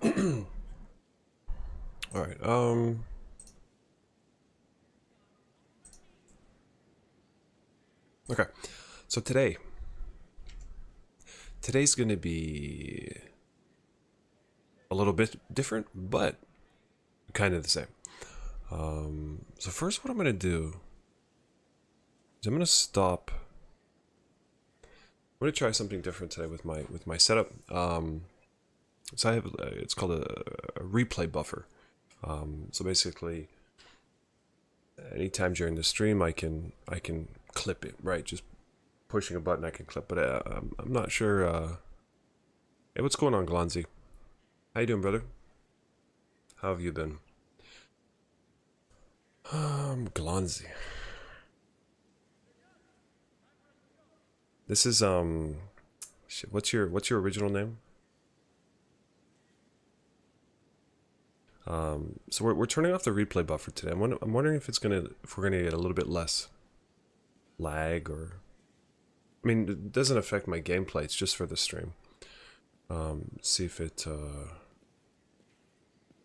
All right. Okay. So today's going to be a little bit different, but kind of the same. So first, what I'm going to do is I'm going to stop. I'm going to try something different today with my setup. So I have it's called a replay buffer. So basically, anytime during the stream, I can clip it, right? Just pushing a button, I can clip. But I'm not sure. Hey, what's going on, Glonzy? How you doing, brother? How have you been? Glonzy. This is shit, what's your original name? So we're turning off the replay buffer today. I'm wondering if we're gonna get a little bit less lag, or I mean, it doesn't affect my gameplay. It's just for the stream. See if it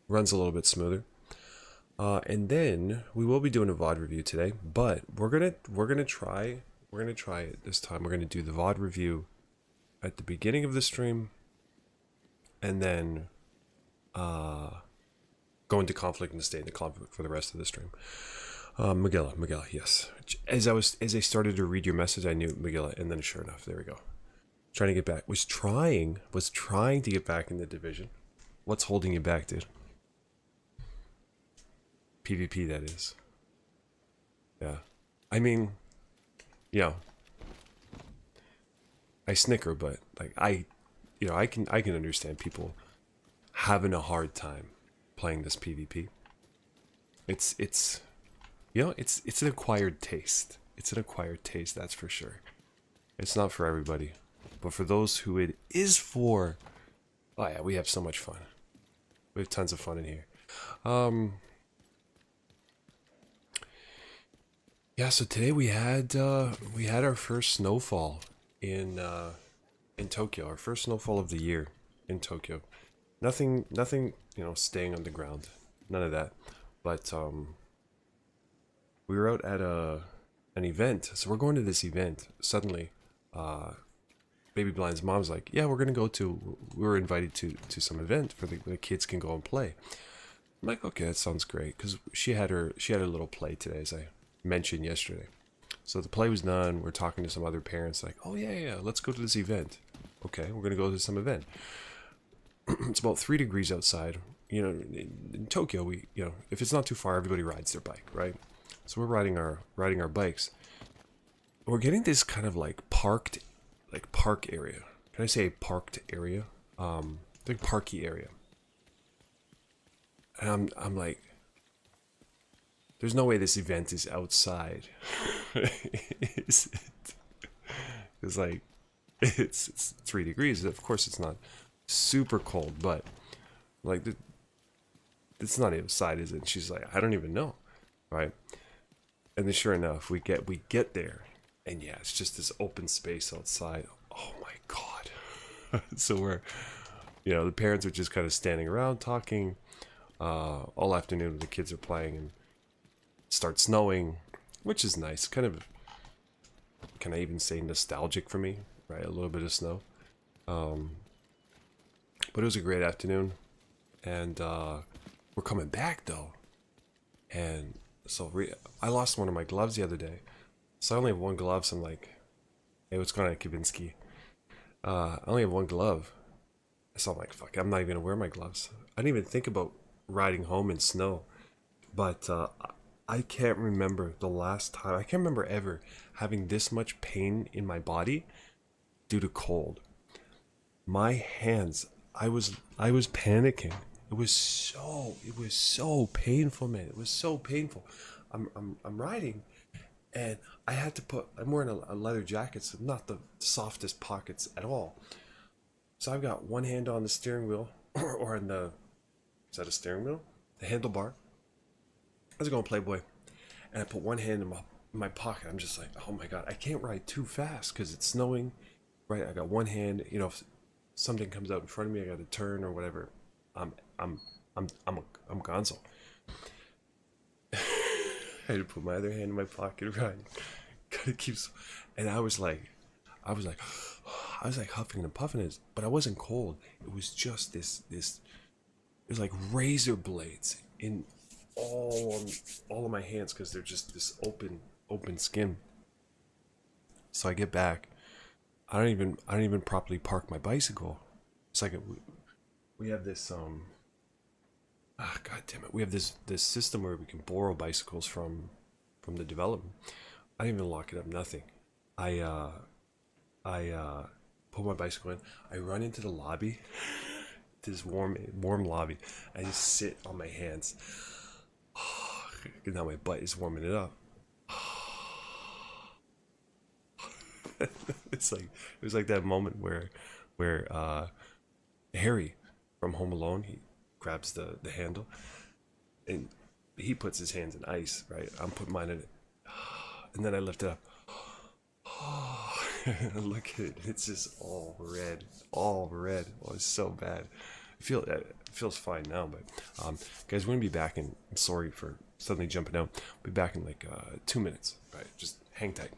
runs a little bit smoother. And then we will be doing a VOD review today, but we're gonna try it this time. We're gonna do the VOD review at the beginning of the stream, and then go into conflict and stay in the conflict for the rest of the stream. Magilla, yes. As I started to read your message, I knew Magilla, and then sure enough, there we go. Trying to get back. Was trying to get back in the division. What's holding you back, dude? PvP, that is. Yeah. I mean, yeah. I snicker, but like I can understand people having a hard time playing this PvP. It's it's an acquired taste. It's an acquired taste, that's for sure. It's not for everybody, but for those who it is for, oh yeah, we have so much fun. We have tons of fun in here. Um, yeah. So today we had our first snowfall in in Tokyo. Our first snowfall of the year in Tokyo. Nothing, staying on the ground. None of that. But we were out at an event. So we're going to this event. Suddenly, uh, Baby Blind's mom's like, "Yeah, we're gonna go to. We were invited to some event for the kids can go and play." I'm like, "Okay, that sounds great," because she had her little play today, as I mentioned yesterday. So the play was done. We're talking to some other parents, like, "Oh yeah, yeah, let's go to this event." Okay, we're gonna go to some event. It's about 3 degrees outside. In Tokyo, if it's not too far, everybody rides their bike, right? So we're riding our bikes. We're getting this kind of like park area. Can I say parked area? Like parky area. And I'm like, there's no way this event is outside. Is it? It's like it's 3 degrees. Of course, it's not super cold, but like it's not outside, is it? And she's like, I don't even know, right? And then sure enough, we get there, and yeah, it's just this open space outside. Oh my god! So the parents are just kind of standing around talking all afternoon. The kids are playing, and it starts snowing, which is nice. Kind of, can I even say nostalgic for me? Right, a little bit of snow. Um, but it was a great afternoon, and we're coming back though, and so I lost one of my gloves the other day, so I only have one glove. So I'm like, hey, what's going on, Kavinsky? I only have one glove, so I'm like, fuck, I'm not even gonna wear my gloves. I didn't even think about riding home in snow, but I can't remember the last time. I can't remember ever having this much pain in my body due to cold. My hands, I was panicking. It was so painful, man. It was so painful. I'm riding, and I'm wearing a leather jacket, so not the softest pockets at all. So I've got one hand on the steering wheel, or on the, is that a steering wheel? The handlebar. I was going Playboy, and I put one hand in my pocket. I'm just like, oh my god, I can't ride too fast because it's snowing, right? I got one hand. If something comes out in front of me, I got to turn or whatever. I'm I'm Gonzo. I had to put my other hand in my pocket, right? Gotta keep, and I was like, I was like huffing and puffing it, but I wasn't cold. It was just this. It was like razor blades in all of my hands because they're just this open skin. So I get back. I don't even properly park my bicycle. It's like we have this god damn it. We have this system where we can borrow bicycles from the development. I didn't even lock it up, nothing. I put my bicycle in. I run into the lobby, this warm lobby. I just sit on my hands. Now my butt is warming it up. It was like that moment where Harry from Home Alone, he grabs the handle and he puts his hands in ice, right? I'm putting mine in it, and then I lift it up. Look at it, it's just all red, all red. Oh, it's so bad. It feels fine now, but guys, we're gonna be back in. I'm sorry for suddenly jumping out. We'll be back in like 2 minutes, right? Just hang tight.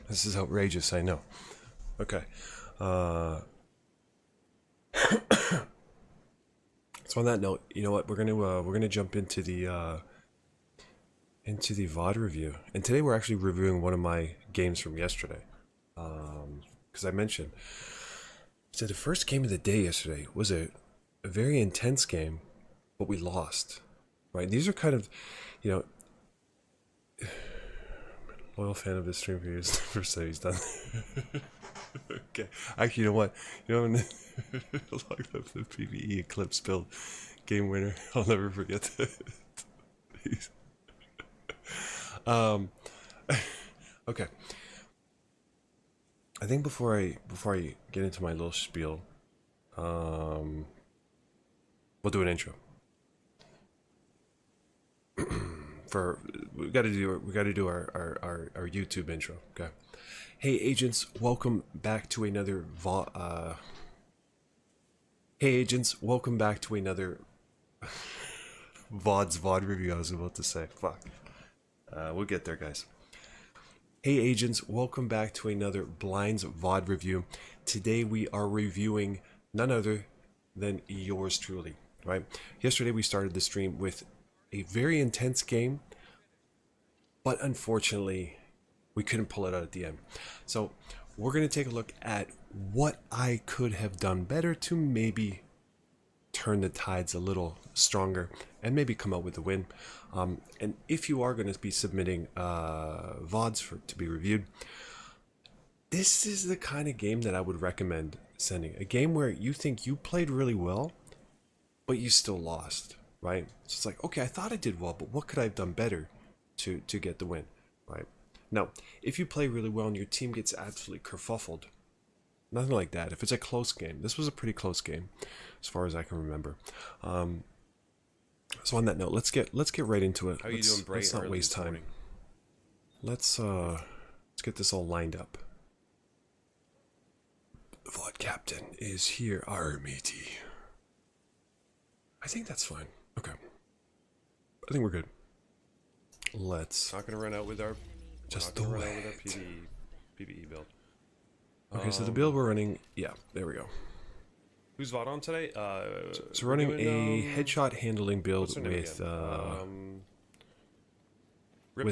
This is outrageous, I know. Okay. So on that note, you know what? We're gonna jump into the VOD review, and today we're actually reviewing one of my games from yesterday. Because I mentioned, so the first game of the day yesterday was a very intense game, but we lost. Right? These are kind of, you know, loyal fan of his stream for years. Never say he's done. Okay. Actually, you know what? You know, when locked up the PvE Eclipse build game winner. I'll never forget that. Okay. I think before I get into my little spiel, we'll do an intro. We got to do our YouTube intro. Okay. Hey agents, welcome back to another Hey agents, welcome back to another VOD review. I was about to say, fuck. We'll get there, guys. Hey agents, welcome back to another Blinds VOD review. Today we are reviewing none other than yours truly, right? Yesterday we started the stream with a very intense game, but unfortunately we couldn't pull it out at the end. So we're going to take a look at what I could have done better to maybe turn the tides a little stronger and maybe come out with a win. And if you are going to be submitting VODs to be reviewed, this is the kind of game that I would recommend sending. A game where you think you played really well, but you still lost, right? So it's like, okay, I thought I did well, but what could I have done better to get the win, right? Now, if you play really well and your team gets absolutely kerfuffled, nothing like that. If it's a close game, this was a pretty close game, as far as I can remember. So on that note, let's get right into it. How are you doing, Bray? Let's not waste time. Let's get this all lined up. The VOD captain is here, our matey. I think that's fine. Okay. I think we're good. Let's. Not gonna run out with our. Just not gonna do run out with our it. PvE build. Okay, so the build we're running. Yeah, there we go. Who's VOD on today? So running a headshot handling build what's her name with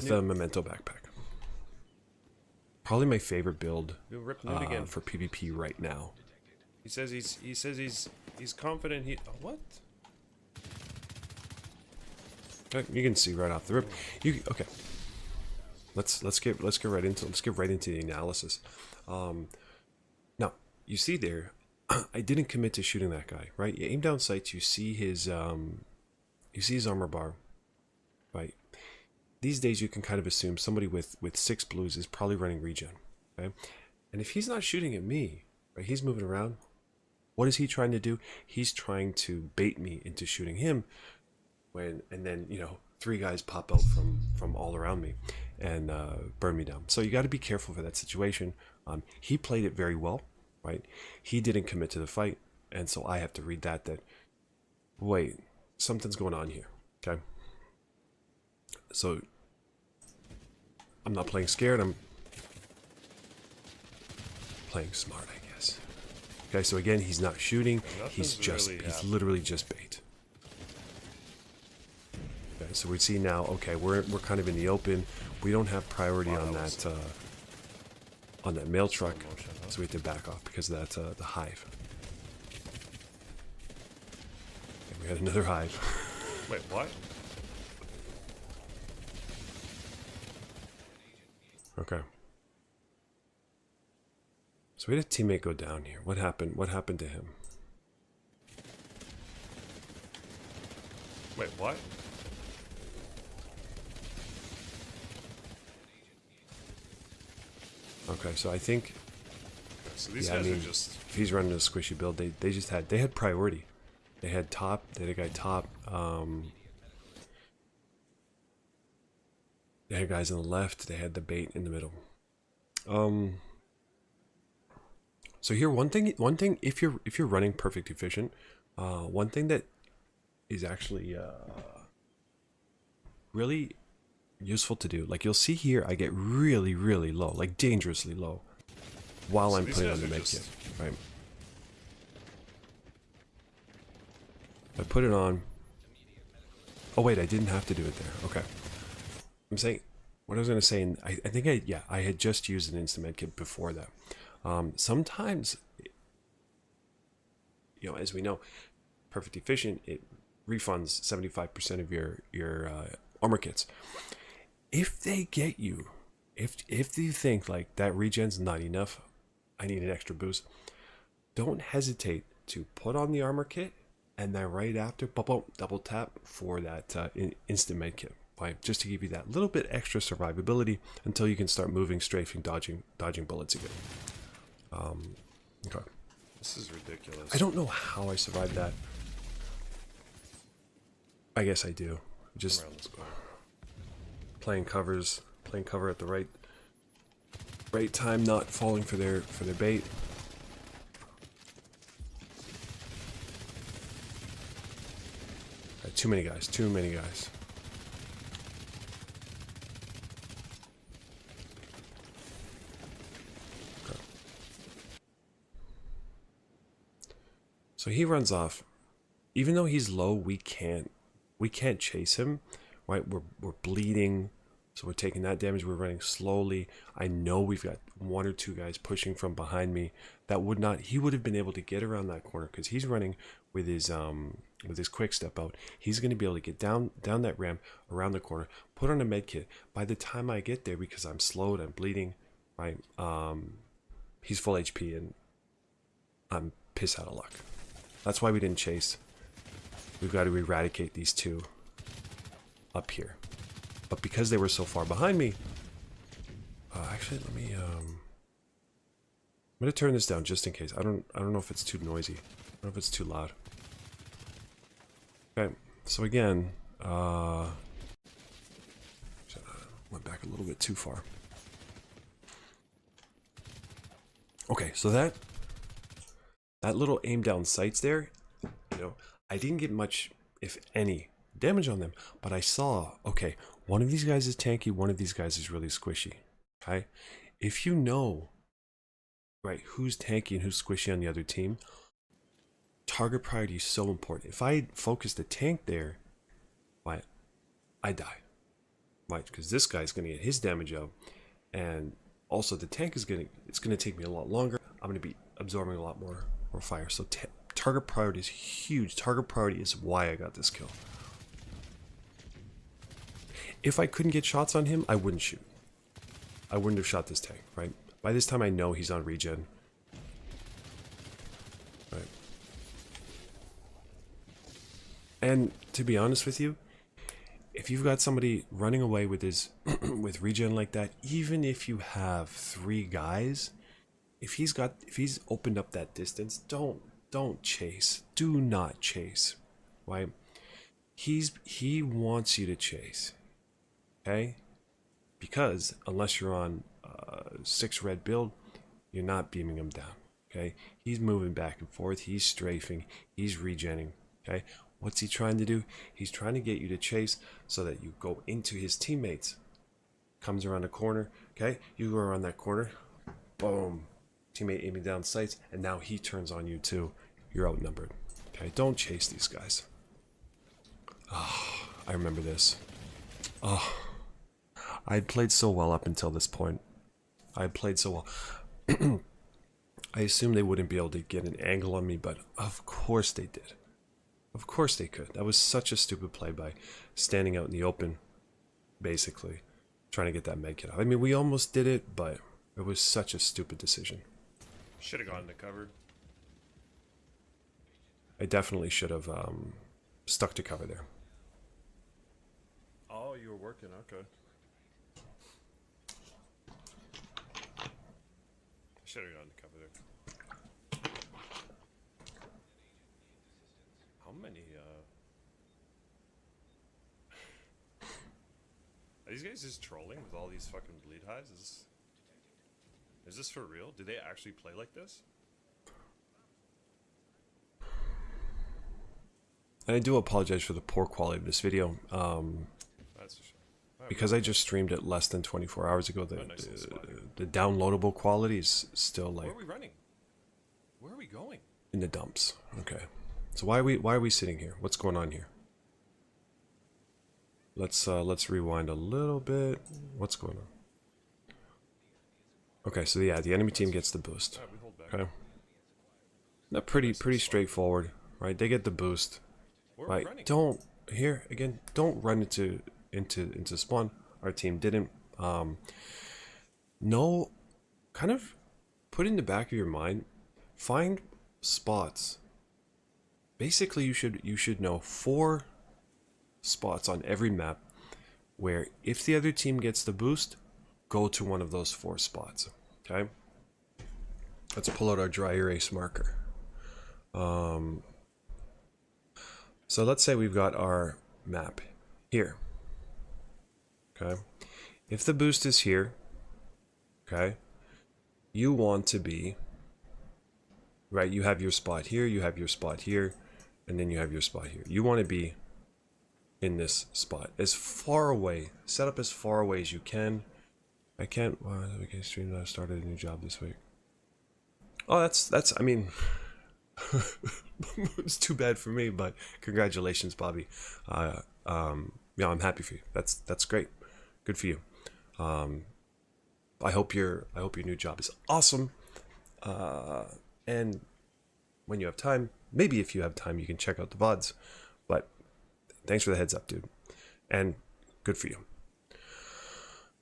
again? a Memento backpack. Probably my favorite build Rip Nude again. for PvP right now. He says he's confident. What? You can see right off the rip. Okay. Let's get right into the analysis. Now you see there, I didn't commit to shooting that guy. Right? You aim down sights. You see his armor bar. Right. These days you can kind of assume somebody with 6 blues is probably running regen. Okay. And if he's not shooting at me, right, he's moving around. What is he trying to do? He's trying to bait me into shooting him. And then 3 guys pop out from all around me and burn me down. So you got to be careful for that situation. He played it very well, right? He didn't commit to the fight, and so I have to read that wait, something's going on here. Okay. So I'm not playing scared. I'm playing smart, I guess. Okay, so again, he's not shooting. He's literally just bait. Okay, so we see now. Okay, we're kind of in the open. We don't have priority on that mail truck, so we have to back off because of that the hive. And we had another hive. Wait, what? Okay. So we had a teammate go down here. What happened? What happened to him? Wait, what? Okay, so I think So these guys are just... if he's running a squishy build, they had priority. They had top. They had a guy top. They had guys on the left. They had the bait in the middle. So here, one thing, if you're running perfect efficient, one thing that is actually really useful to do, like you'll see here, I get really, really low, like dangerously low, while I'm putting on the med kit, right? I put it on. Oh wait, I didn't have to do it there. Okay. I'm saying, what I was going to say, and I think I had just used an instant med kit before that. Sometimes, as we know, perfect efficient, it refunds 75% of your armor kits. If they get you, if you think like that regen's not enough, I need an extra boost, don't hesitate to put on the armor kit, and then right after, double tap for that instant med kit. Right? Just to give you that little bit extra survivability until you can start moving, strafing, dodging bullets again. Okay. This is ridiculous. I don't know how I survived that. I guess I do. Just playing cover at the right time, not falling for their bait. Too many guys. So he runs off. Even though he's low, we can't chase him, right? We're bleeding, so we're taking that damage. We're running slowly. I know we've got 1 or 2 guys pushing from behind me. He would have been able to get around that corner because he's running with his quick step out. He's going to be able to get down that ramp around the corner, put on a med kit. By the time I get there, because I'm slowed, I'm bleeding, right? He's full HP and I'm pissed out of luck. That's why we didn't chase. We've got to eradicate these 2 up here. But because they were so far behind me, actually, let me. I'm gonna turn this down just in case. I don't know if it's too noisy. I don't know if it's too loud. Okay. So again, went back a little bit too far. Okay, so that little aim down sights there, I didn't get much, if any, damage on them, but I saw, okay, one of these guys is tanky, one of these guys is really squishy. Okay, if you know, right, who's tanky and who's squishy on the other team, target priority is so important. If I focus the tank there, right, I die, right, because this guy's gonna get his damage out, and also the tank is it's gonna take me a lot longer. I'm gonna be absorbing a lot more fire. So target priority is huge. Target priority is why I got this kill. if I couldn't get shots on him, I wouldn't shoot. I wouldn't have shot this tank, right? By this time I know he's on regen. Right. And to be honest with you, if you've got somebody running away with his with regen like that, even if you have 3 guys, if he's opened up that distance, don't chase. Do not chase. Right? He wants you to chase. Okay? Because unless you're on 6 red build, you're not beaming him down. Okay? He's moving back and forth, he's strafing, he's regenning. Okay? What's he trying to do? He's trying to get you to chase so that you go into his teammates. Comes around the corner, okay? You go around that corner, boom. Teammate aiming down sights, and now he turns on you too. You're outnumbered. Okay, don't chase these guys. Oh, I remember this. Oh, I had played so well up until this point. I had played so well. I assumed they wouldn't be able to get an angle on me, but of course they did. Of course they could. That was such a stupid play by standing out in the open, basically, trying to get that med kit out. I mean, we almost did it, but it was such a stupid decision. Should have gone into cover. I definitely should have stuck to cover there. Oh, you were working, okay. Should have gone into cover there. How many, Are these guys just trolling with all these fucking bleed highs? Is this for real? Do they actually play like this? And I do apologize for the poor quality of this video. That's a shame. Because I just streamed it less than 24 hours ago, Nice and spotty. the downloadable quality is still Where like are we running? Where are we going? in the dumps. Okay. So why are we sitting here? What's going on here? Let's rewind a little bit. What's going on? Okay, so yeah, the enemy team gets the boost. Alright, we hold back. Okay. Now pretty straightforward, right? They get the boost. Where are we Right. running? Don't run into spawn. Our team didn't. No, kind of put in the back of your mind, find spots. Basically, you should know 4 spots on every map where if the other team gets the boost, go to one of those 4 spots. Okay. Let's pull out our dry erase marker. So let's say we've got our map here. Okay. If the boost is here, okay, you want to be, right, you have your spot here, you have your spot here, and then you have your spot here. You want to be in this spot as far away, set up as far away as you can. I can't, okay, stream, I started a new job this week. Oh, that's, I mean, it's too bad for me, but congratulations, Bobby. Yeah, I'm happy for you. That's great. Good for you. I hope your new job is awesome. And when you have time, maybe if you have time, you can check out the VODs. But thanks for the heads up, dude. And good for you.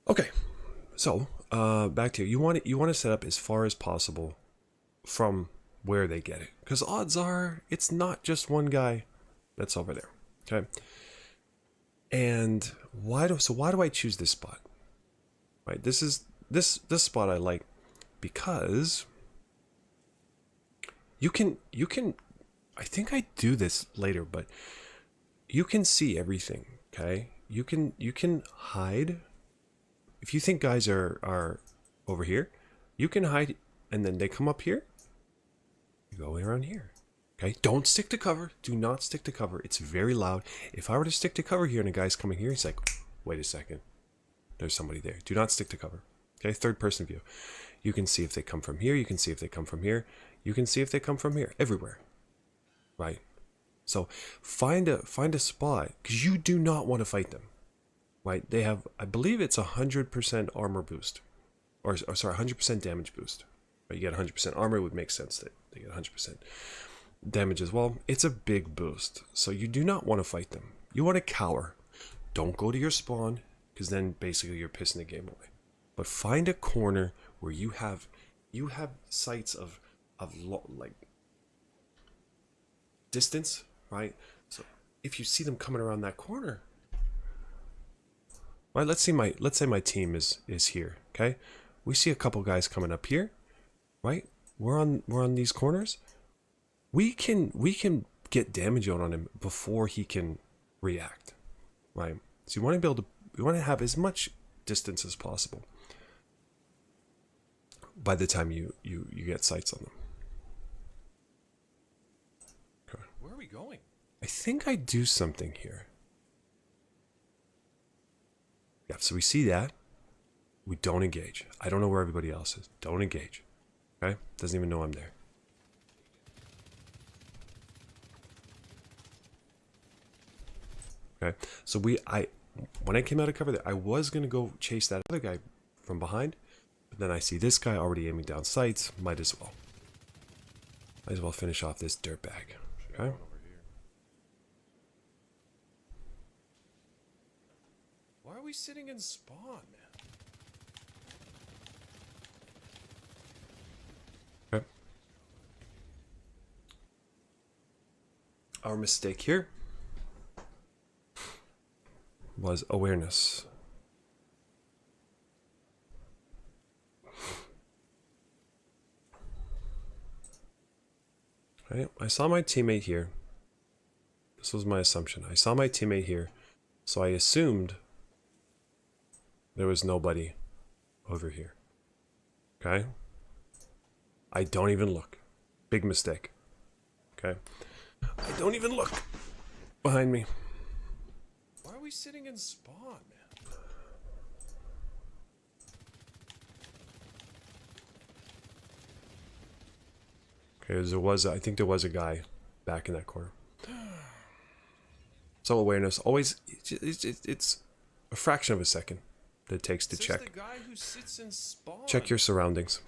Okay, so back to you. You want to set up as far as possible from where they get it, because odds are it's not just one guy that's over there. Okay. And why do I choose this spot? Right, this spot I like because you can I think I do this later, but you can see everything. Okay, you can hide. If you think guys are over here, you can hide, and then they come up here. You go around here. Okay, don't stick to cover. Do not stick to cover. It's very loud. If I were to stick to cover here and a guy's coming here, he's like, wait a second. There's somebody there. Do not stick to cover. Okay, third person view. You can see if they come from here. You can see if they come from here. You can see if they come from here. Everywhere. Right? So find a spot, because you do not want to fight them. Right? They have, I believe it's 100% armor boost. Or sorry, 100% damage boost. Right? You get 100% armor, it would make sense that they get 100% damage as well. It's a big boost. So you do not want to fight them. You want to cower. Don't go to your spawn. because then basically you're pissing the game away. But find a corner where you have sights of like distance, right? So if you see them coming around that corner, right? Let's say my team is here, okay? We see a couple guys coming up here, right? We're on these corners. We can get damage out on him before he can react, right? So you want to have as much distance as possible by the time you get sights on them. Okay. Where are we going? I think I do something here. Yeah, so we see that. We don't engage. I don't know where everybody else is. Don't engage. Okay? Doesn't even know I'm there. Okay? So when I came out of cover there, I was going to go chase that other guy from behind. But then I see this guy already aiming down sights. Might as well finish off this dirtbag. Okay? Over here. Why are we sitting in spawn? Okay. Our mistake here was awareness. Right? I saw my teammate here. This was my assumption. I saw my teammate here, so I assumed there was nobody over here. Okay? I don't even look. Big mistake. Okay? I don't even look behind me. Why are we sitting in spawn? Okay, I think there was a guy back in that corner. So awareness, always, it's a fraction of a second that it takes to Says check. the guy who sits in spawn. Check your surroundings.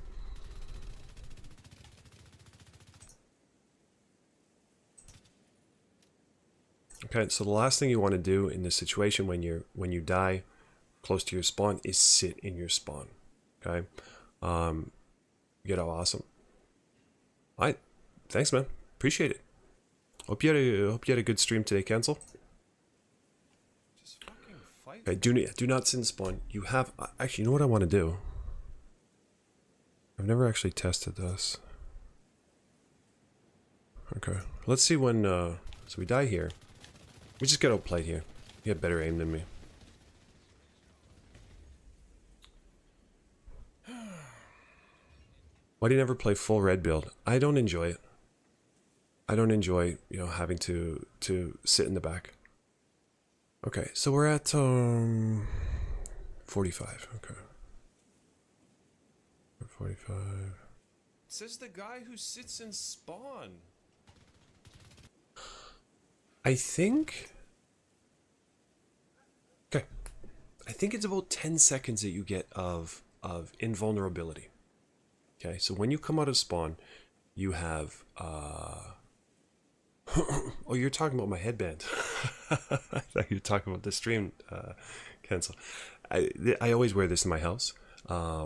Okay, so the last thing you want to do in this situation when you die close to your spawn is sit in your spawn. Okay, get how awesome. Alright, thanks, man. Appreciate it. Hope you had a good stream today, Cancel. Just fucking fight. Okay, do not sit in spawn. You have actually, you know what I want to do? I've never actually tested this. Okay, let's see when. So we die here. We just get outplayed here. You have better aim than me. Why do you never play full red build? I don't enjoy it. I don't enjoy, having to sit in the back. Okay, so we're at 45. Okay. 45. It says the guy who sits in spawn. I think. Okay. I think it's about 10 seconds that you get of invulnerability. Okay, so when you come out of spawn, you have oh, you're talking about my headband. I thought you were talking about the stream Cancel. I always wear this in my house. Yeah.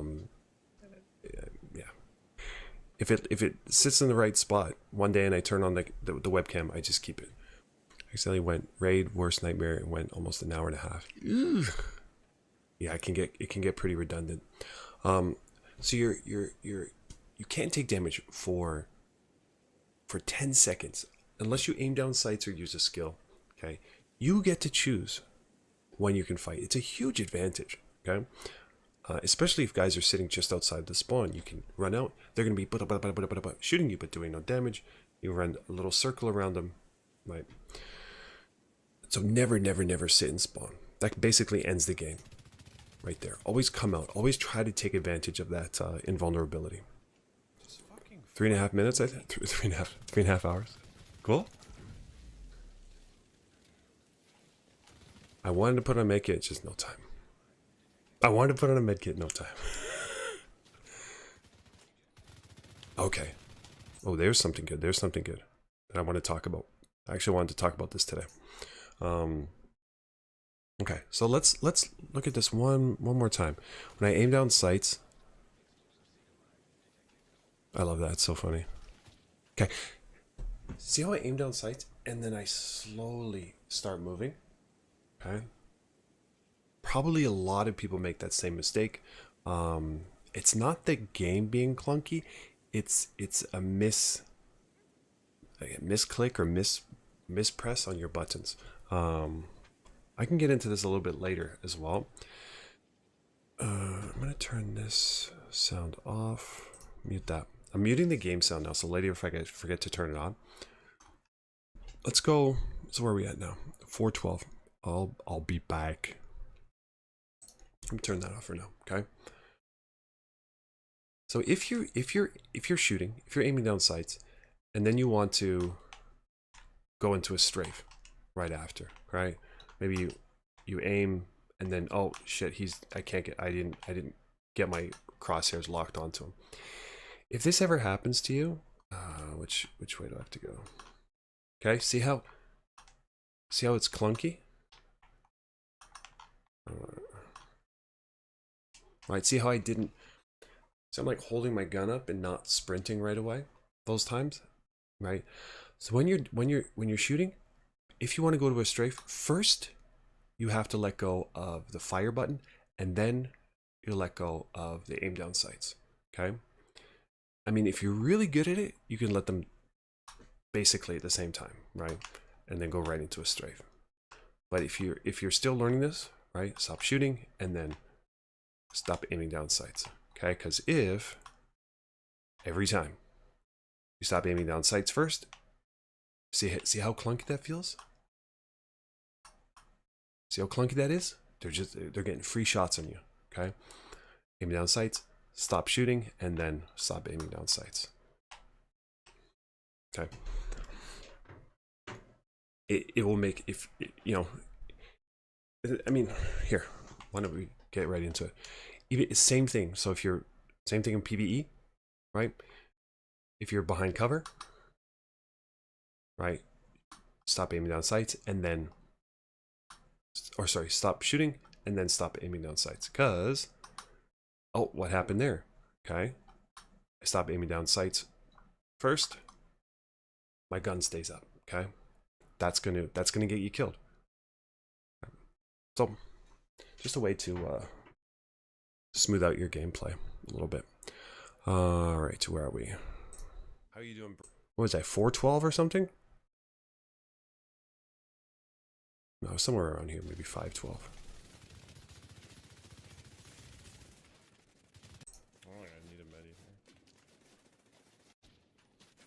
If it sits in the right spot one day and I turn on the webcam, I just keep it. I accidentally went raid worst nightmare and went almost an hour and a half. Yeah, it can get pretty redundant. So you can't take damage for 10 seconds unless you aim down sights or use a skill. Okay, you get to choose when you can fight. It's a huge advantage. Okay, especially if guys are sitting just outside the spawn, you can run out. They're gonna be shooting you but doing no damage. You run a little circle around them, right? So never sit in spawn. That basically ends the game. Right there. Always come out. Always try to take advantage of that invulnerability. 3.5 minutes, I think. 3.5 hours. Cool. I wanted to put on a medkit, just no time. I wanted to put on a medkit, no time. Okay. Oh, there's something good. There's something good that I want to talk about. I actually wanted to talk about this today. Okay, so let's look at this one more time. When I aim down sights, I love that. It's so funny. Okay, see how I aim down sights and then I slowly start moving? Okay. Probably a lot of people make that same mistake. It's not the game being clunky. It's a misclick or mispress on your buttons. I can get into this a little bit later as well. I'm gonna turn this sound off. Mute that. I'm muting the game sound now, so later if I forget to turn it on. Let's go. So where are we at now? 412. I'll be back. Let me turn that off for now. Okay. So if you're shooting, if you're aiming down sights, and then you want to go into a strafe right after, right? Maybe you aim and then, oh shit, I didn't get my crosshairs locked onto him. If this ever happens to you, which way do I have to go? Okay, see how it's clunky? Right, see how I didn't, so I'm like holding my gun up and not sprinting right away those times, right? So when you're shooting, if you want to go to a strafe, first you have to let go of the fire button, and then you let go of the aim down sights. Okay. I mean, if you're really good at it, you can let them basically at the same time, right? And then go right into a strafe. But if you're still learning this, right, stop shooting and then stop aiming down sights. Okay, because if every time you stop aiming down sights first, see how clunky that feels? See how clunky that is? They're getting free shots on you. Okay, aim down sights, stop shooting, and then stop aiming down sights. Okay. It will make, if you know, I mean, here, why don't we get right into it? Even same thing. So if you're, same thing in PvE, right? If you're behind cover, right? Stop aiming down sights and then, or sorry, stop shooting and then stop aiming down sights. Because, oh, what happened there? Okay, I stop aiming down sights first. My gun stays up. Okay, that's gonna get you killed. So, just a way to smooth out your gameplay a little bit. All right, where are we? How are you doing? What was that, 412 or something? No, somewhere around here, maybe 512. Oh, I need a medi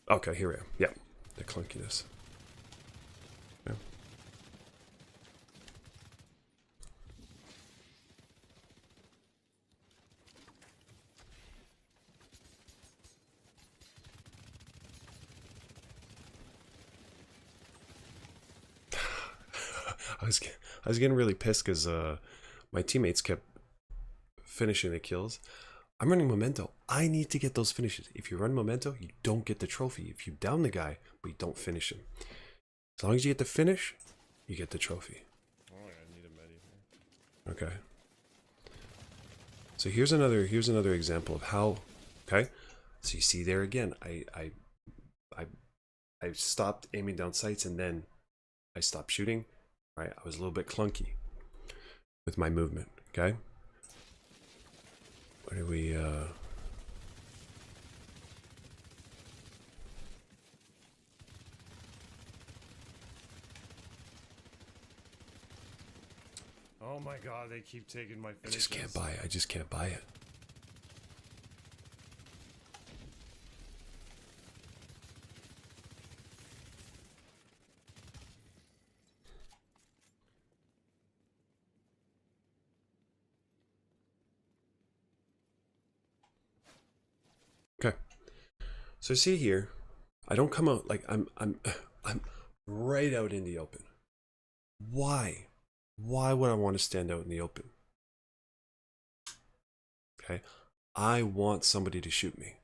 here. Okay, here we are. Yeah, the clunkiness. Yeah. I was getting really pissed because my teammates kept finishing the kills. I'm running Memento. I need to get those finishes. If you run Memento, you don't get the trophy. If you down the guy, but you don't finish him. As long as you get the finish, you get the trophy. Oh, I need a medi here. Okay. So here's another example of how. Okay. So you see there again. I stopped aiming down sights and then I stopped shooting. Right. I was a little bit clunky with my movement. Okay. What do we? Oh my god, they keep taking my finishes. I just can't buy it. I just can't buy it. Okay. So see here, I don't come out like I'm right out in the open. Why? Why would I want to stand out in the open? Okay. I want somebody to shoot me.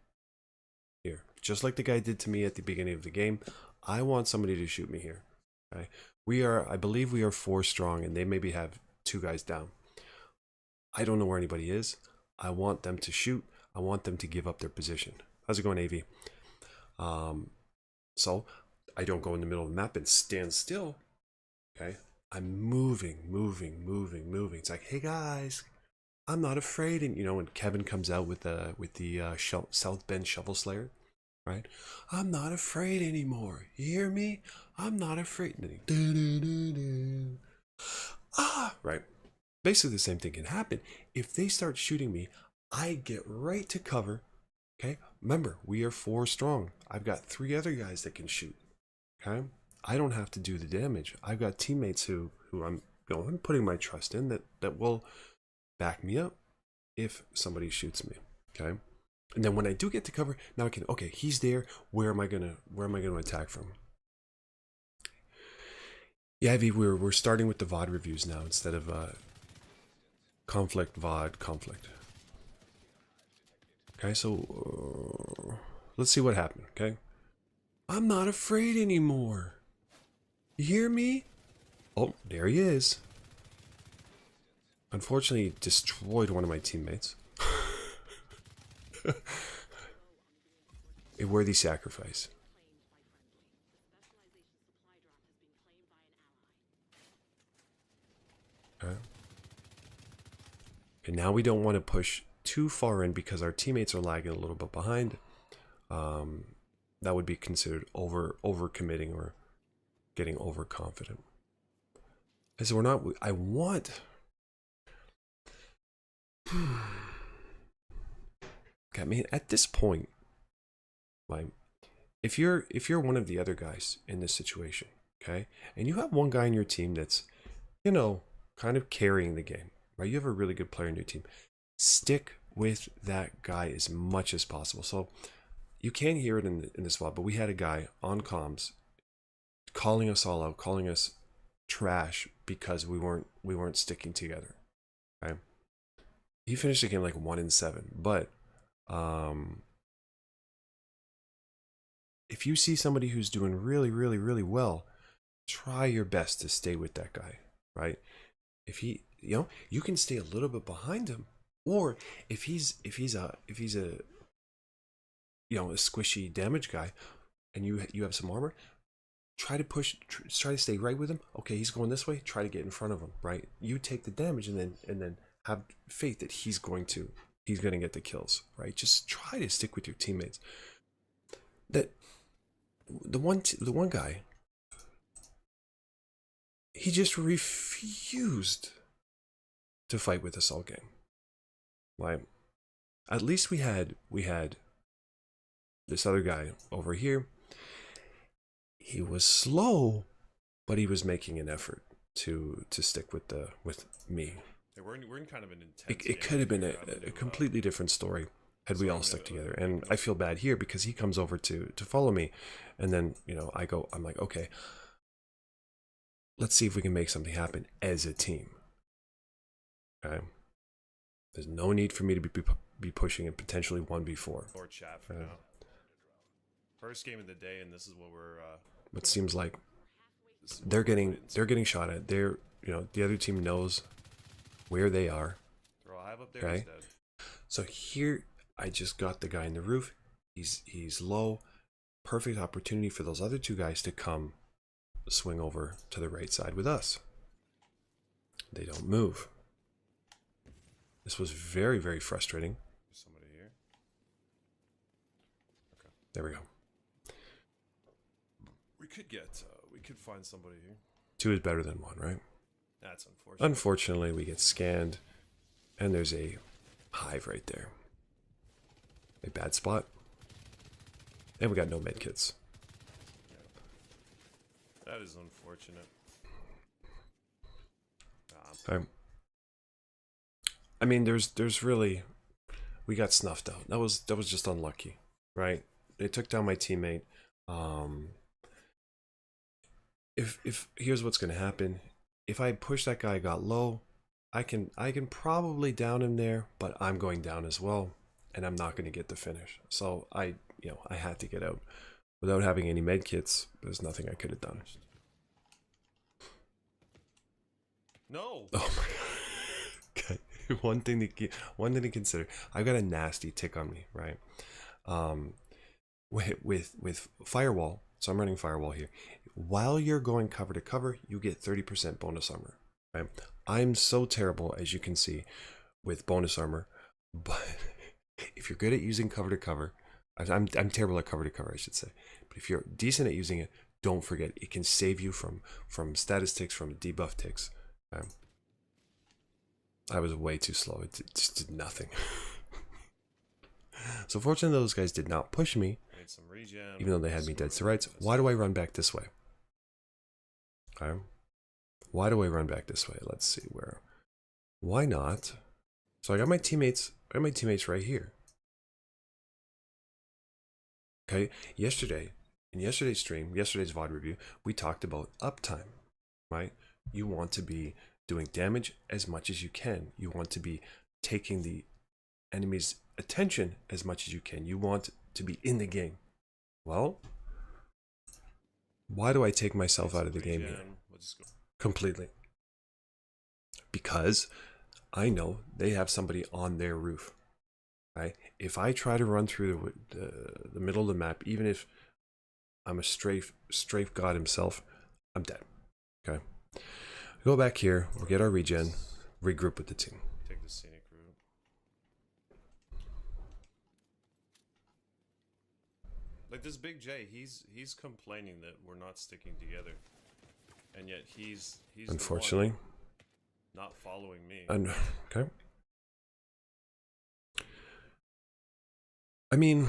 Here. Just like the guy did to me at the beginning of the game. I want somebody to shoot me here. Okay. I believe we are 4 strong and they maybe have 2 guys down. I don't know where anybody is. I want them to shoot. I want them to give up their position. How's it going, AV? So I don't go in the middle of the map and stand still. Okay, I'm moving. It's like, hey guys, I'm not afraid. And you know, when Kevin comes out with the South Bend Shovel Slayer, right? I'm not afraid anymore. You hear me? I'm not afraid. Right. Basically, the same thing can happen. If they start shooting me, I get right to cover. Okay. Remember, we are 4 strong. I've got 3 other guys that can shoot. Okay. I don't have to do the damage. I've got teammates who I'm putting my trust in that will back me up if somebody shoots me. Okay. And then when I do get to cover, now I can, okay, he's there. Where am I gonna attack from? Yeah, Ivy, we're starting with the VOD reviews now instead of conflict, VOD, conflict. Okay, so let's see what happened, okay? I'm not afraid anymore. You hear me? Oh, there he is. Unfortunately, destroyed one of my teammates. A worthy sacrifice. Okay. And now we don't want to push too far in because our teammates are lagging a little bit behind. That would be considered over committing or getting overconfident. As we're not, I want. Okay, I mean, at this point, like, if you're one of the other guys in this situation, okay, and you have one guy in your team that's, you know, kind of carrying the game, right? You have a really good player in your team. Stick with that guy as much as possible. So you can't hear it in this VOD, but we had a guy on comms calling us all out, calling us trash because we weren't sticking together. Okay, he finished the game like 1-7, but if you see somebody who's doing really well, try your best to stay with that guy, right? If he, you know, you can stay a little bit behind him, or if he's a you know, a squishy damage guy, and you have some armor, try to stay right with him. Okay, he's going this way. Try to get in front of him, right? You take the damage, and then have faith that he's going to get the kills, right? Just try to stick with your teammates. That the one guy, he just refused to fight with us all game. Like, at least we had this other guy over here. He was slow, but he was making an effort to stick with me. Yeah, we're in kind of an intense. It could have been a completely different story had we all stuck together. And I feel bad here because he comes over to follow me, and then, you know, I'm like, okay, let's see if we can make something happen as a team. Okay, there's no need for me to be pushing it potentially 1v4 or chat for now. First game of the day, and this is what we're. It seems like they're getting shot at. They're, you know, the other team knows where they are. They're all hive up there. Okay, so here I just got the guy in the roof. He's low. Perfect opportunity for those other 2 guys to come swing over to the right side with us. They don't move. This was very frustrating. There's somebody here. Okay. There we go. We could find somebody here. 2 is better than 1, right? That's unfortunate. Unfortunately, we get scanned, and there's a hive right there. A bad spot. And we got no med kits. Yeah. That is unfortunate. I mean, there's really, we got snuffed out. That was just unlucky, right? They took down my teammate. If here's what's gonna happen. If I push that guy, got low, I can probably down him there, but I'm going down as well, and I'm not gonna get the finish. So I had to get out. Without having any med kits, there's nothing I could have done. No. Oh my. Okay. One thing to consider. I've got a nasty tick on me, right? With firewall. So I'm running firewall here. While you're going cover to cover, you get 30% bonus armor. Right? I'm so terrible, as you can see, with bonus armor. But if you're good at using cover to cover, I'm terrible at cover to cover, I should say. But if you're decent at using it, don't forget it can save you from status ticks, from debuff ticks. I was way too slow. It just did nothing. So fortunately, those guys did not push me, Made some regen, even though they had me dead to rights. Why do I run back this way? Okay. Why do I run back this way? Let's see where. Why not? So I got my teammates. Right here. Okay. Yesterday, in yesterday's stream, yesterday's VOD review, we talked about uptime. Right? You want to be doing damage as much as you can. You want to be taking the enemy's attention as much as you can. You want to be in the game. Well, why do I take myself out of the game here? We'll just go. Completely. Because I know they have somebody on their roof. Right? If I try to run through the middle of the map, even if I'm a strafe god himself, I'm dead. Okay. Go back here, we'll get our regen, regroup with the team. Take the scenic route. Like this Big J, he's complaining that we're not sticking together, and yet he's Unfortunately, the one not following me. Okay. I mean,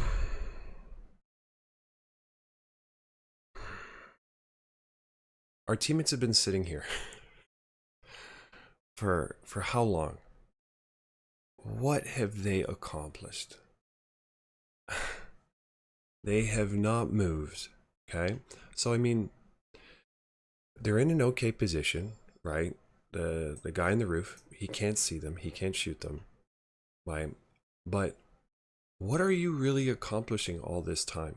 our teammates have been sitting here for how long? What have they accomplished? They have not moved. Okay. So I mean, they're in an okay position, right? The guy on the roof, he can't see them, he can't shoot them. Right? But what are you really accomplishing all this time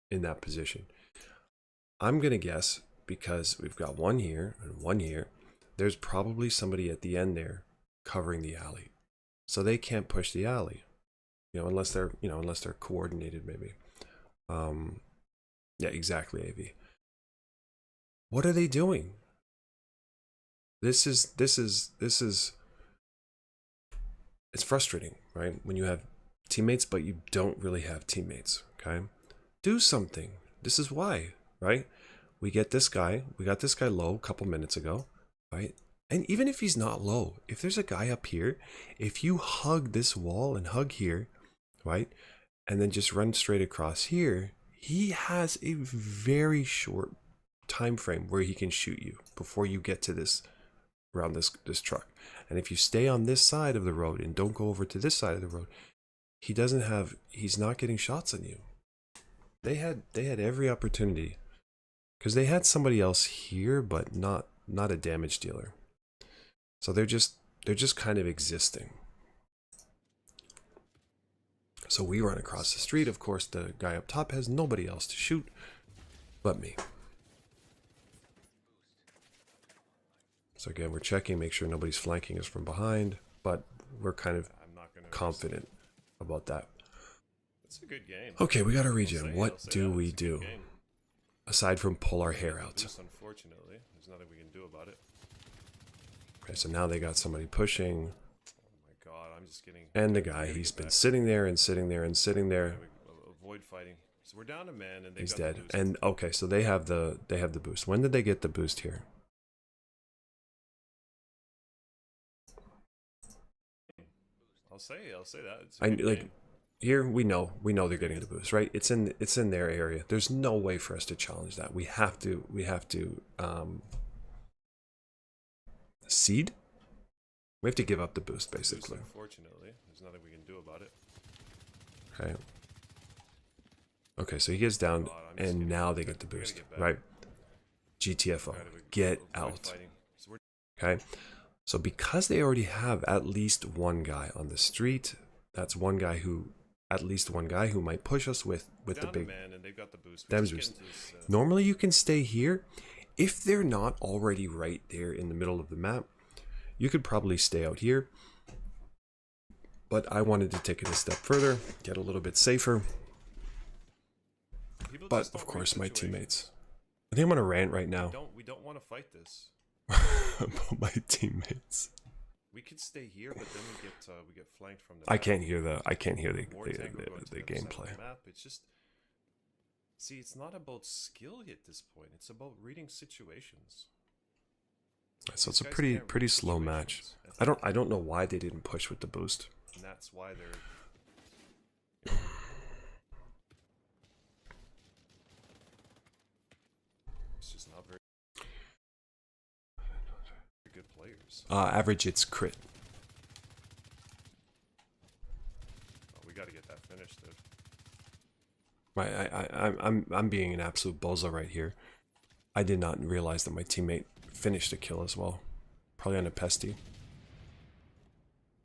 in that position? I'm gonna guess, because we've got one here and one here, there's probably somebody at the end there covering the alley. So they can't push the alley. Unless they're coordinated, maybe. Yeah, exactly, AV. What are they doing? This is it's frustrating, right? When you have teammates but you don't really have teammates. Okay, do something. This is why, right? We got this guy low a couple minutes ago, right? And even if he's not low, if there's a guy up here, if you hug this wall and hug here, right, and then just run straight across here, he has a very short time frame where he can shoot you before you get to this truck. And if you stay on this side of the road and don't go over to this side of the road, he's not getting shots on you. They had every opportunity, because they had somebody else here, but not a damage dealer. So they're just kind of existing. So we run across the street. Of course, the guy up top has nobody else to shoot but me. So again, we're checking, make sure nobody's flanking us from behind, but we're kind of confident about that. It's a good game. Okay, we got a regen. What do we do? Aside from pull our hair out. Unfortunately, there's nothing we can do about it. Okay, so now they got somebody pushing. Oh my god, I'm just getting... And the guy, he's been sitting there and sitting there and sitting there. Avoid fighting. So we're down a man and he's dead. And okay, so they have the boost. When did they get the boost here? I'll say that. It's a good game. Here we know they're getting the boost, right? It's in their area. There's no way for us to challenge that. We have to seed. We have to give up the boost, basically. Unfortunately, there's nothing we can do about it. Okay. Okay, so he gets down, and now they get the boost, right? GTFO, get out. Okay. So because they already have at least one guy on the street, that's at least one guy who might push us with the big damage boost. Normally you can stay here. if they're not already right there in the middle of the map, you could probably stay out here. But I wanted to take it a step further, get a little bit safer. People But just of don't read course, my situations. teammates. I think I'm gonna rant right now We don't want to fight this. about my teammates. We could stay here, but then we get flanked from the. I back. can't hear the War tank will go to the the other side of gameplay. the map. It's just. See, it's not about skill at this point. It's about reading situations. So it's a These guys pretty can't read slow match. situations. I don't know why they didn't push with the boost. And that's why they're. It's just not very good players. Average it's crit. Oh, we got to get that finished, dude. I'm being an absolute bozo right here. I did not realize that my teammate finished a kill as well. Probably on a pesty.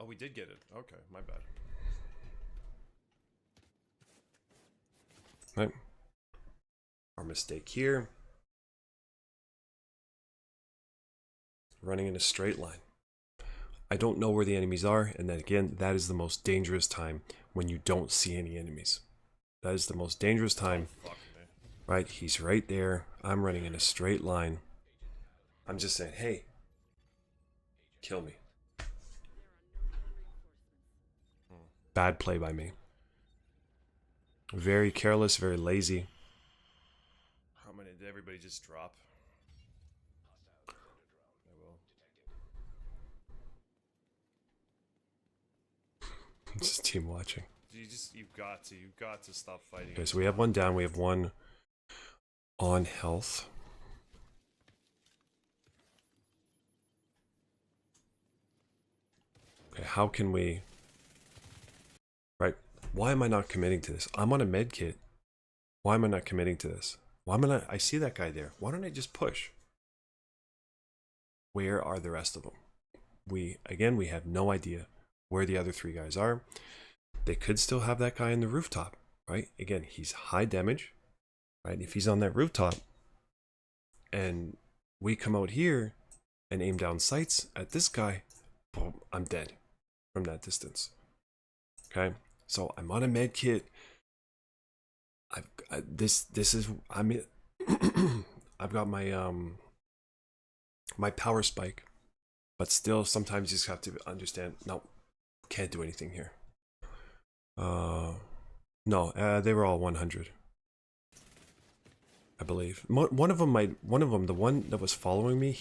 Oh, we did get it. Okay, my bad. Right. Our mistake here. Running in a straight line. I don't know where the enemies are, and then again, that is the most dangerous time when you don't see any enemies. That is the most dangerous time. Fuck me. Right, he's right there. I'm running in a straight line. I'm just saying, hey, kill me. Bad play by me. Very careless, very lazy. How many did everybody just drop? I will. Just team watching. You've got to stop fighting. Okay, so we have one down. We have one on health. Okay, how can we... Right, why am I not committing to this? I'm on a med kit. Why am I not committing to this? Why am I not... I see that guy there. Why don't I just push? Where are the rest of them? We have no idea where the other three guys are. They could still have that guy on the rooftop, right? Again, he's high damage, right? If he's on that rooftop and we come out here and aim down sights at this guy, boom, I'm dead from that distance. Okay, so I'm on a med kit. I've got my my power spike, but still sometimes you just have to understand, no, can't do anything here. No, they were all 100, I believe. One of them, the one that was following me,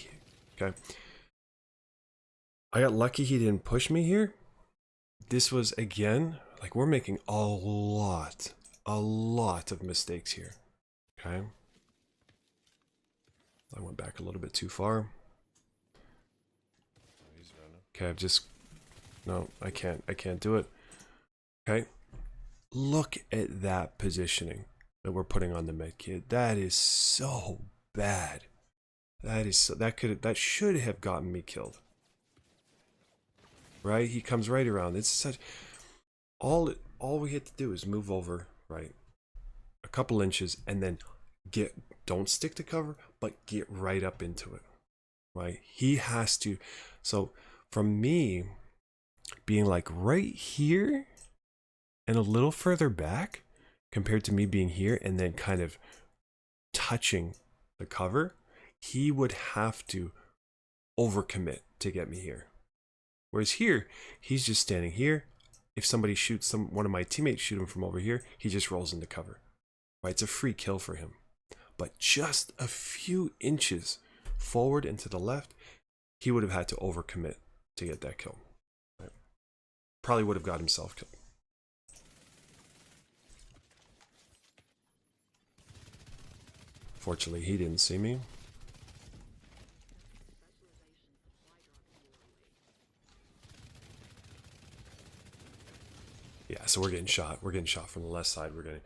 okay, I got lucky he didn't push me here. This was, again, like, we're making a lot of mistakes here, okay. I went back a little bit too far. Oh, he's running. Okay, I've just... No, I can't do it. Okay. Look at that positioning that we're putting on the med kit. That is so bad. That should have gotten me killed. Right? He comes right around. It's such... All we had to do is move over, right, a couple inches, and then don't stick to cover, but get right up into it. Right? He has to... So, from me being like right here and a little further back compared to me being here and then kind of touching the cover, he would have to overcommit to get me here. Whereas here, he's just standing here. If somebody shoots one of my teammates shoot him from over here, he just rolls into cover. Right? It's a free kill for him. But just a few inches forward and to the left, he would have had to overcommit to get that kill. Right? Probably would have got himself killed. Fortunately, he didn't see me. Yeah, so we're getting shot. We're getting shot from the left side. We're getting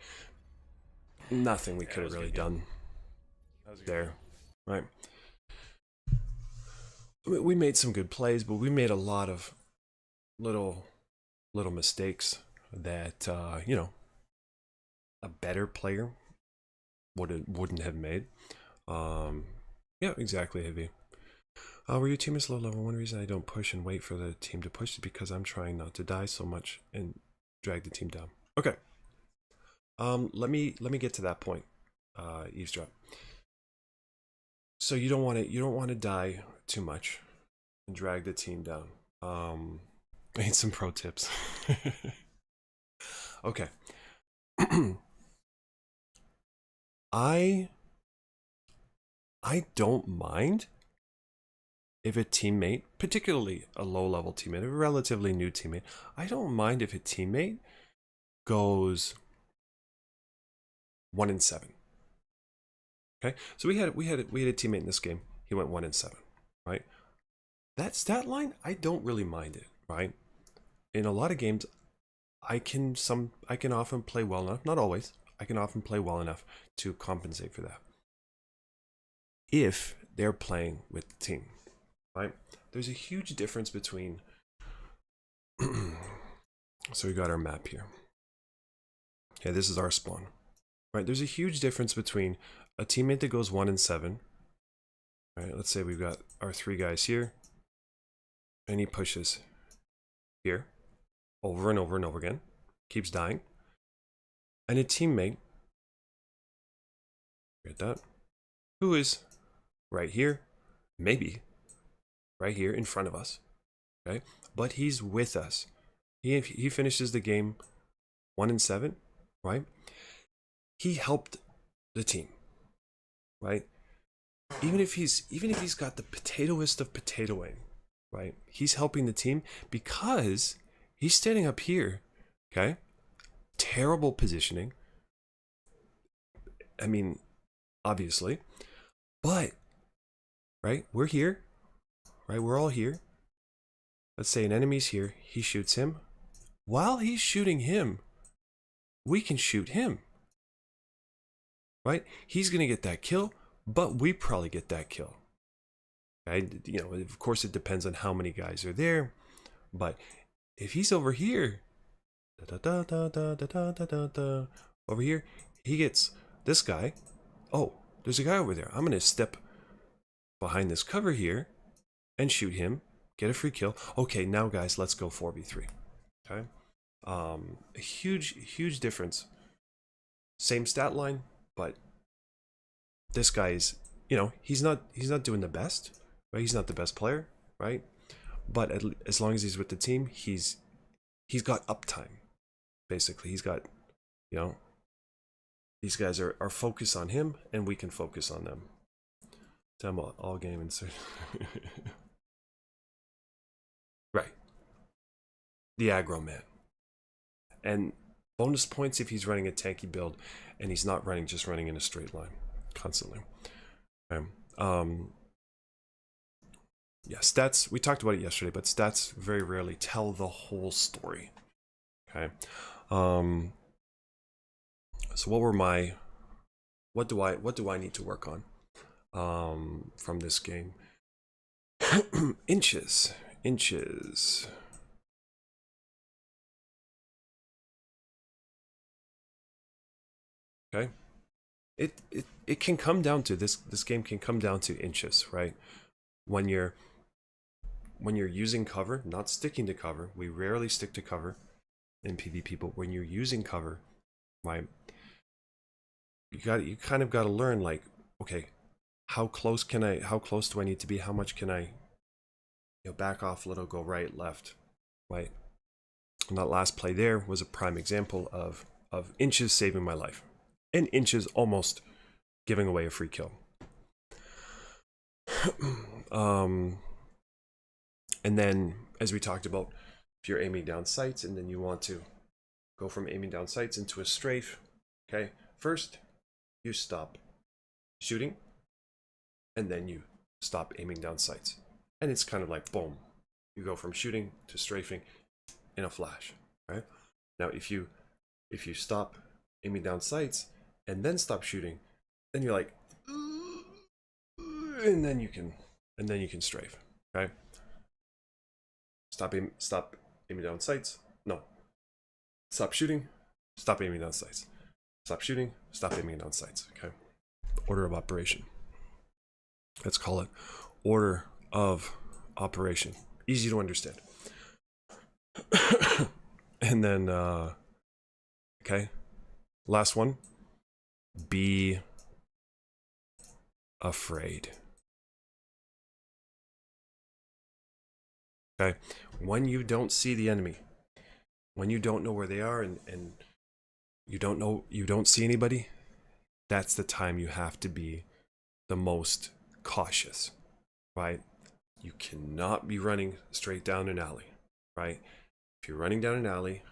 nothing we could have really done there, right? We made some good plays, but we made a lot of little mistakes that you know, a better player wouldn't have made. Yeah, exactly, Heavy. Where your team is low level, one reason I don't push and wait for the team to push is because I'm trying not to die so much and drag the team down. Okay. Let me get to that point. Eavesdrop. So you don't want to die too much and drag the team down. I need some pro tips. Okay. I don't mind if a teammate, particularly a low-level teammate, a relatively new teammate, I don't mind if a teammate goes 1-7. Okay, so we had a teammate in this game. He went 1-7, right? That stat line, I don't really mind it, right? In a lot of games, I can often play well enough, not always. I can often play well enough to compensate for that. If they're playing with the team, right? There's a huge difference between. So we got our map here. Okay, this is our spawn, right? There's a huge difference between a teammate that goes 1-7. Right, let's say we've got our 3 guys here, and he pushes here over and over and over again, keeps dying, and a teammate, get that, who is right here, maybe right here in front of us, okay, but he's with us. He finishes the game 1-7, right? He helped the team, right? Even if he's got the potatoest of potatoing, right? He's helping the team because he's standing up here, okay? Terrible positioning. I mean, obviously, but right, we're here, right? We're all here. Let's say an enemy's here. He shoots him. While he's shooting him, we can shoot him, right? He's gonna get that kill, but we probably get that kill. Okay? You know, of course, it depends on how many guys are there, but if he's over here, over here, he gets this guy. Oh, there's a guy over there. I'm gonna step behind this cover here and shoot him, get a free kill. Okay, now guys, let's go 4v3. Okay, a huge difference. Same stat line, but this guy is, you know, he's not doing the best, right? He's not the best player, right? But as long as he's with the team, he's got uptime. Basically, he's got, you know, these guys are focused on him, and we can focus on them. Time all game insert. Right. The aggro man. And bonus points if he's running a tanky build and he's not just running in a straight line constantly. Okay. Yeah, stats, we talked about it yesterday, but stats very rarely tell the whole story. Okay. So what do I need to work on from this game? Inches. Okay. It can come down to this game can come down to inches, right? When you're using cover, not sticking to cover, we rarely stick to cover in PvP, but when you're using cover, right, you kind of got to learn, like, okay, how close do I need to be? How much can I, you know, back off a little, go right, left, right? And that last play there was a prime example of inches saving my life, and inches almost giving away a free kill. And then, as we talked about, if you're aiming down sights and then you want to go from aiming down sights into a strafe, okay, first you stop shooting and then you stop aiming down sights, and it's kind of like boom, you go from shooting to strafing in a flash, right? Now if you stop aiming down sights and then stop shooting, then you're like, and then you can strafe, okay? Stop aiming down sights. No. Stop shooting. Stop aiming down sights. Stop shooting. Stop aiming down sights. Okay. Order of operation. Let's call it order of operation. Easy to understand. And then, okay, last one. Be afraid. Okay, when you don't see the enemy, when you don't know where they are, and you don't see anybody, that's the time you have to be the most cautious, right? You cannot be running straight down an alley, right? If you're running down an alley,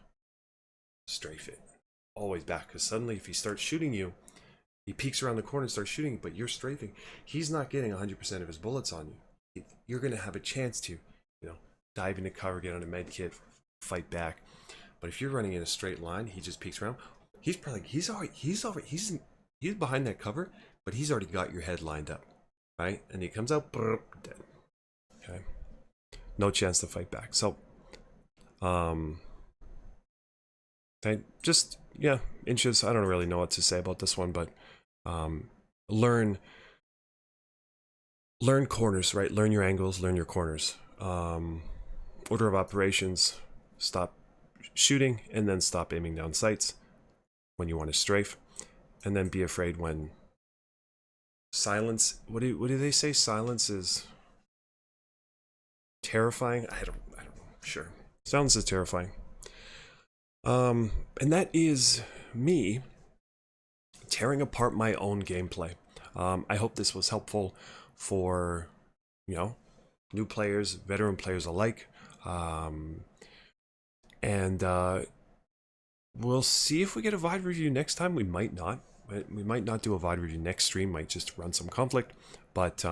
strafe it. Always back, because suddenly if he starts shooting you, he peeks around the corner and starts shooting, but you're strafing. He's not getting 100% of his bullets on you. You're going to have a chance to, dive into cover, get on a med kit, fight back. But if you're running in a straight line, he just peeks around. He's behind that cover, but he's already got your head lined up, right? And he comes out, dead. Okay, no chance to fight back. So, okay, just inches. I don't really know what to say about this one, but learn corners, right? Learn your angles, learn your corners. Order of operations: stop shooting and then stop aiming down sights when you want to strafe, and then be afraid when silence. What do they say? Silence is terrifying. I don't know. Sure, silence is terrifying. And that is me tearing apart my own gameplay. I hope this was helpful for new players, veteran players alike. And we'll see if we get a VOD review next time. We might not. We might not do a VOD review next stream. Might just run some conflict. But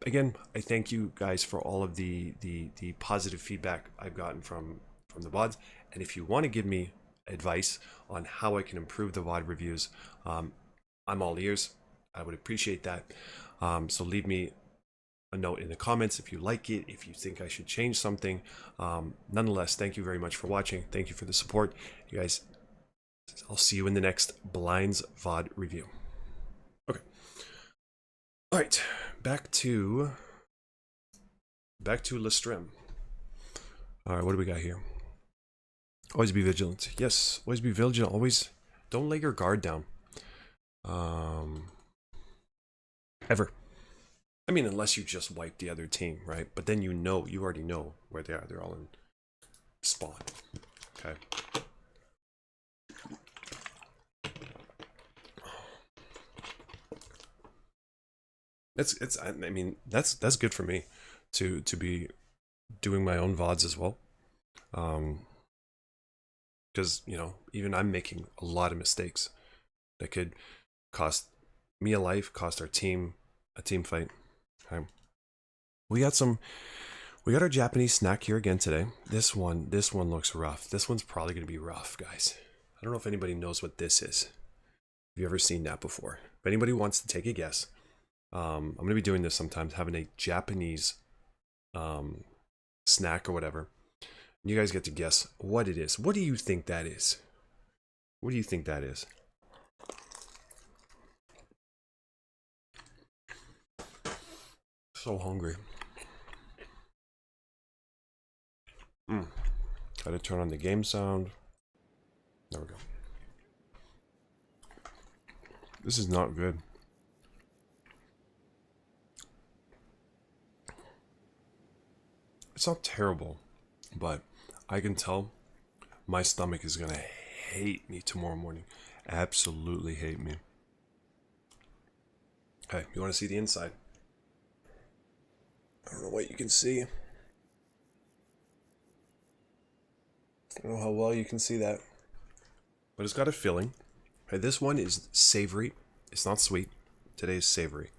again, I thank you guys for all of the positive feedback I've gotten from the VODs. And if you want to give me advice on how I can improve the VOD reviews, I'm all ears. I would appreciate that. So leave me a note in the comments if you like it, if you think I should change something. Nonetheless, thank you very much for watching. Thank you for the support. You guys, I'll see you in the next Blinds VOD review. Okay. All right, back to Lestrim. All right, what do we got here? Always be vigilant. Yes, always be vigilant. Always don't lay your guard down. Ever. I mean, unless you just wipe the other team, right? But then you already know where they are. They're all in spawn. Okay. I mean, that's good for me to be doing my own VODs as well. Because, even I'm making a lot of mistakes that could cost me a life, cost our team a team fight. Okay. We got our Japanese snack here again today. This one looks rough. This one's probably going to be rough, guys. I don't know if anybody knows what this is. Have you ever seen that before? If anybody wants to take a guess, I'm going to be doing this sometimes, having a Japanese snack or whatever. You guys get to guess what it is. What do you think that is? What do you think that is? So hungry. Gotta turn on the game sound. There we go. This is not good. It's not terrible, but I can tell my stomach is gonna hate me tomorrow morning. Absolutely hate me. Okay, you want to see the inside? I don't know what you can see. I don't know how well you can see that. But it's got a filling. Okay, this one is savory. It's not sweet. Today is savory.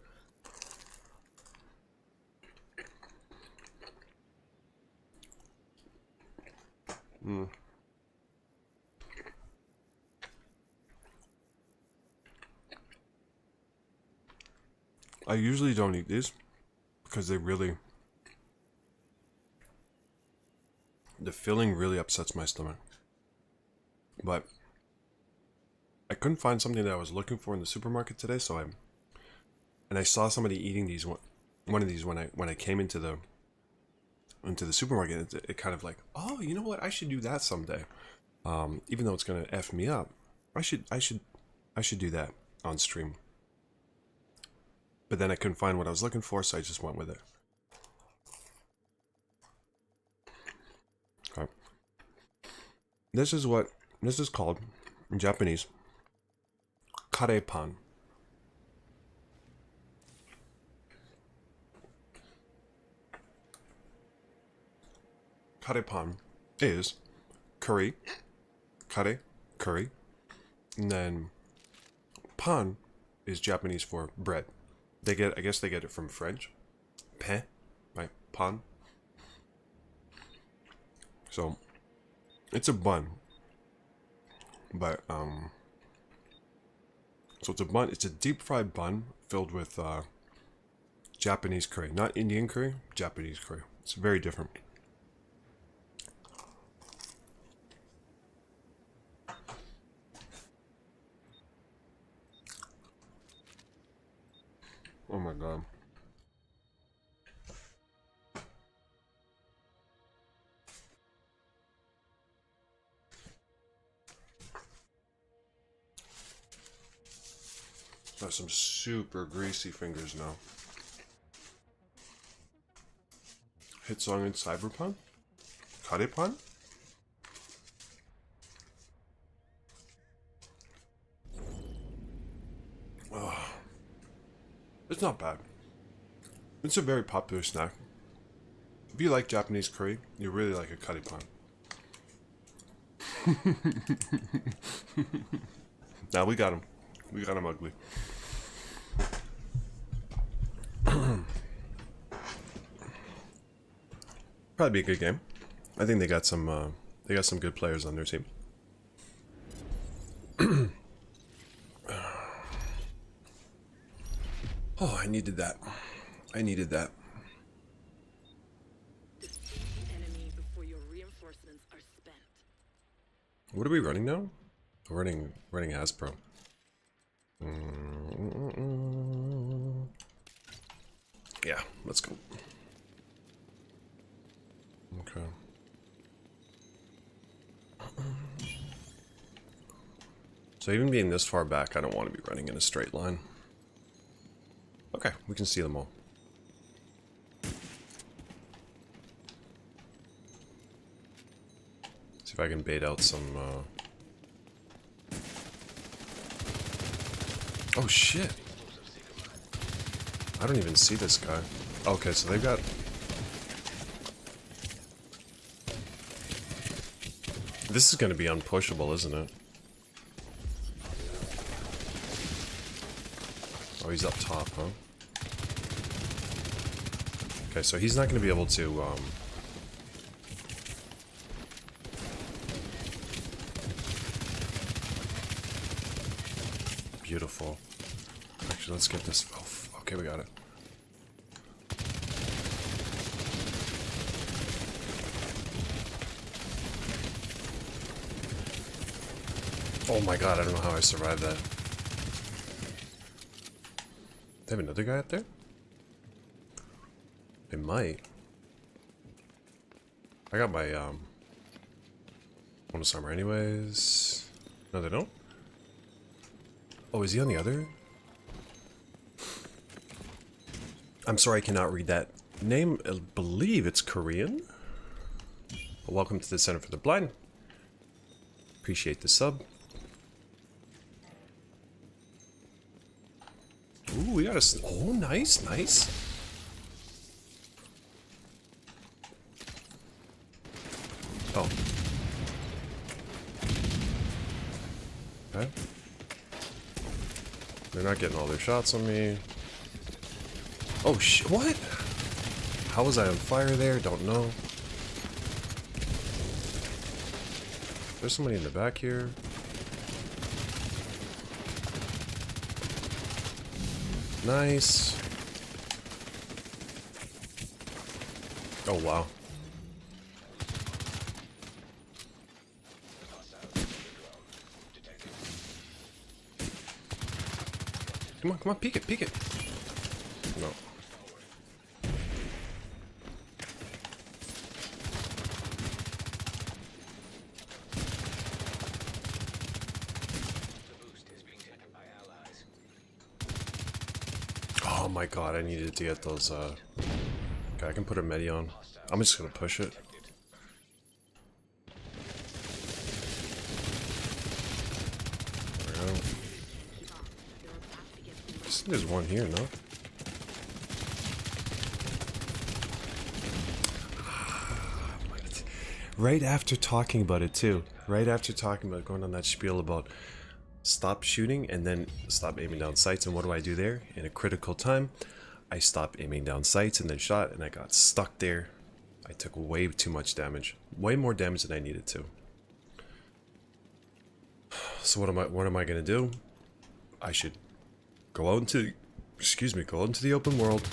I usually don't eat these because the filling really upsets my stomach. But I couldn't find something that I was looking for in the supermarket today, so I saw somebody eating these one of these when I came into the supermarket. It kind of like, oh, you know what? I should do that someday. Even though it's gonna f me up, I should do that on stream. But then I couldn't find what I was looking for, so I just went with it. Okay. This is called in Japanese karepan. Karepan is curry, kare, curry, and then pan is Japanese for bread. I guess they get it from French. Pain, right? Pan. So it's a bun. But so it's a bun, it's a deep fried bun filled with Japanese curry. Not Indian curry, Japanese curry. It's very different. Oh my god. Got some super greasy fingers now. Hit song in Cyberpunk? Karepan? Oh, it's not bad. It's a very popular snack. If you like Japanese curry, you really like a karepan. Now we got him. We got him ugly. Probably be a good game. I think they got some good players on their team. Oh, I needed that. I needed that. Enemy before your reinforcements are spent. What are we running now? We're running Hasbro. Yeah, let's go. Okay. So even being this far back, I don't want to be running in a straight line. Okay, we can see them all. See if I can bait out some, Oh shit! I don't even see this guy. Okay, so they've got... This is gonna be unpushable, isn't it? Oh, he's up top, huh? Okay, so he's not gonna be able to, Beautiful. Actually, let's get this... Oh, okay, we got it. Oh my god, I don't know how I survived that. They have another guy up there? They might. I got my, bonus armor anyways. No, they don't? Oh, is he on the other? I'm sorry, I cannot read that name. I believe it's Korean. Well, welcome to the Center for the Blind. Appreciate the sub. Ooh, we got a... Oh, nice, nice. Oh. Okay. They're not getting all their shots on me. Oh, what? How was I on fire there? Don't know. There's somebody in the back here. Nice. Oh, wow. Come on, peek it, peek it. No. my god, I needed to get those, okay, I can put a medi on. I'm just gonna push it. There we go. I think there's one here, no? Right after talking about it too. Right after talking about going on that spiel about stop shooting and then stop aiming down sights, and what do I do there? In a critical time, I stopped aiming down sights and then shot, and I got stuck there. I took way too much damage. Way more damage than I needed to. So what am I gonna do? I should go out into go out into the open world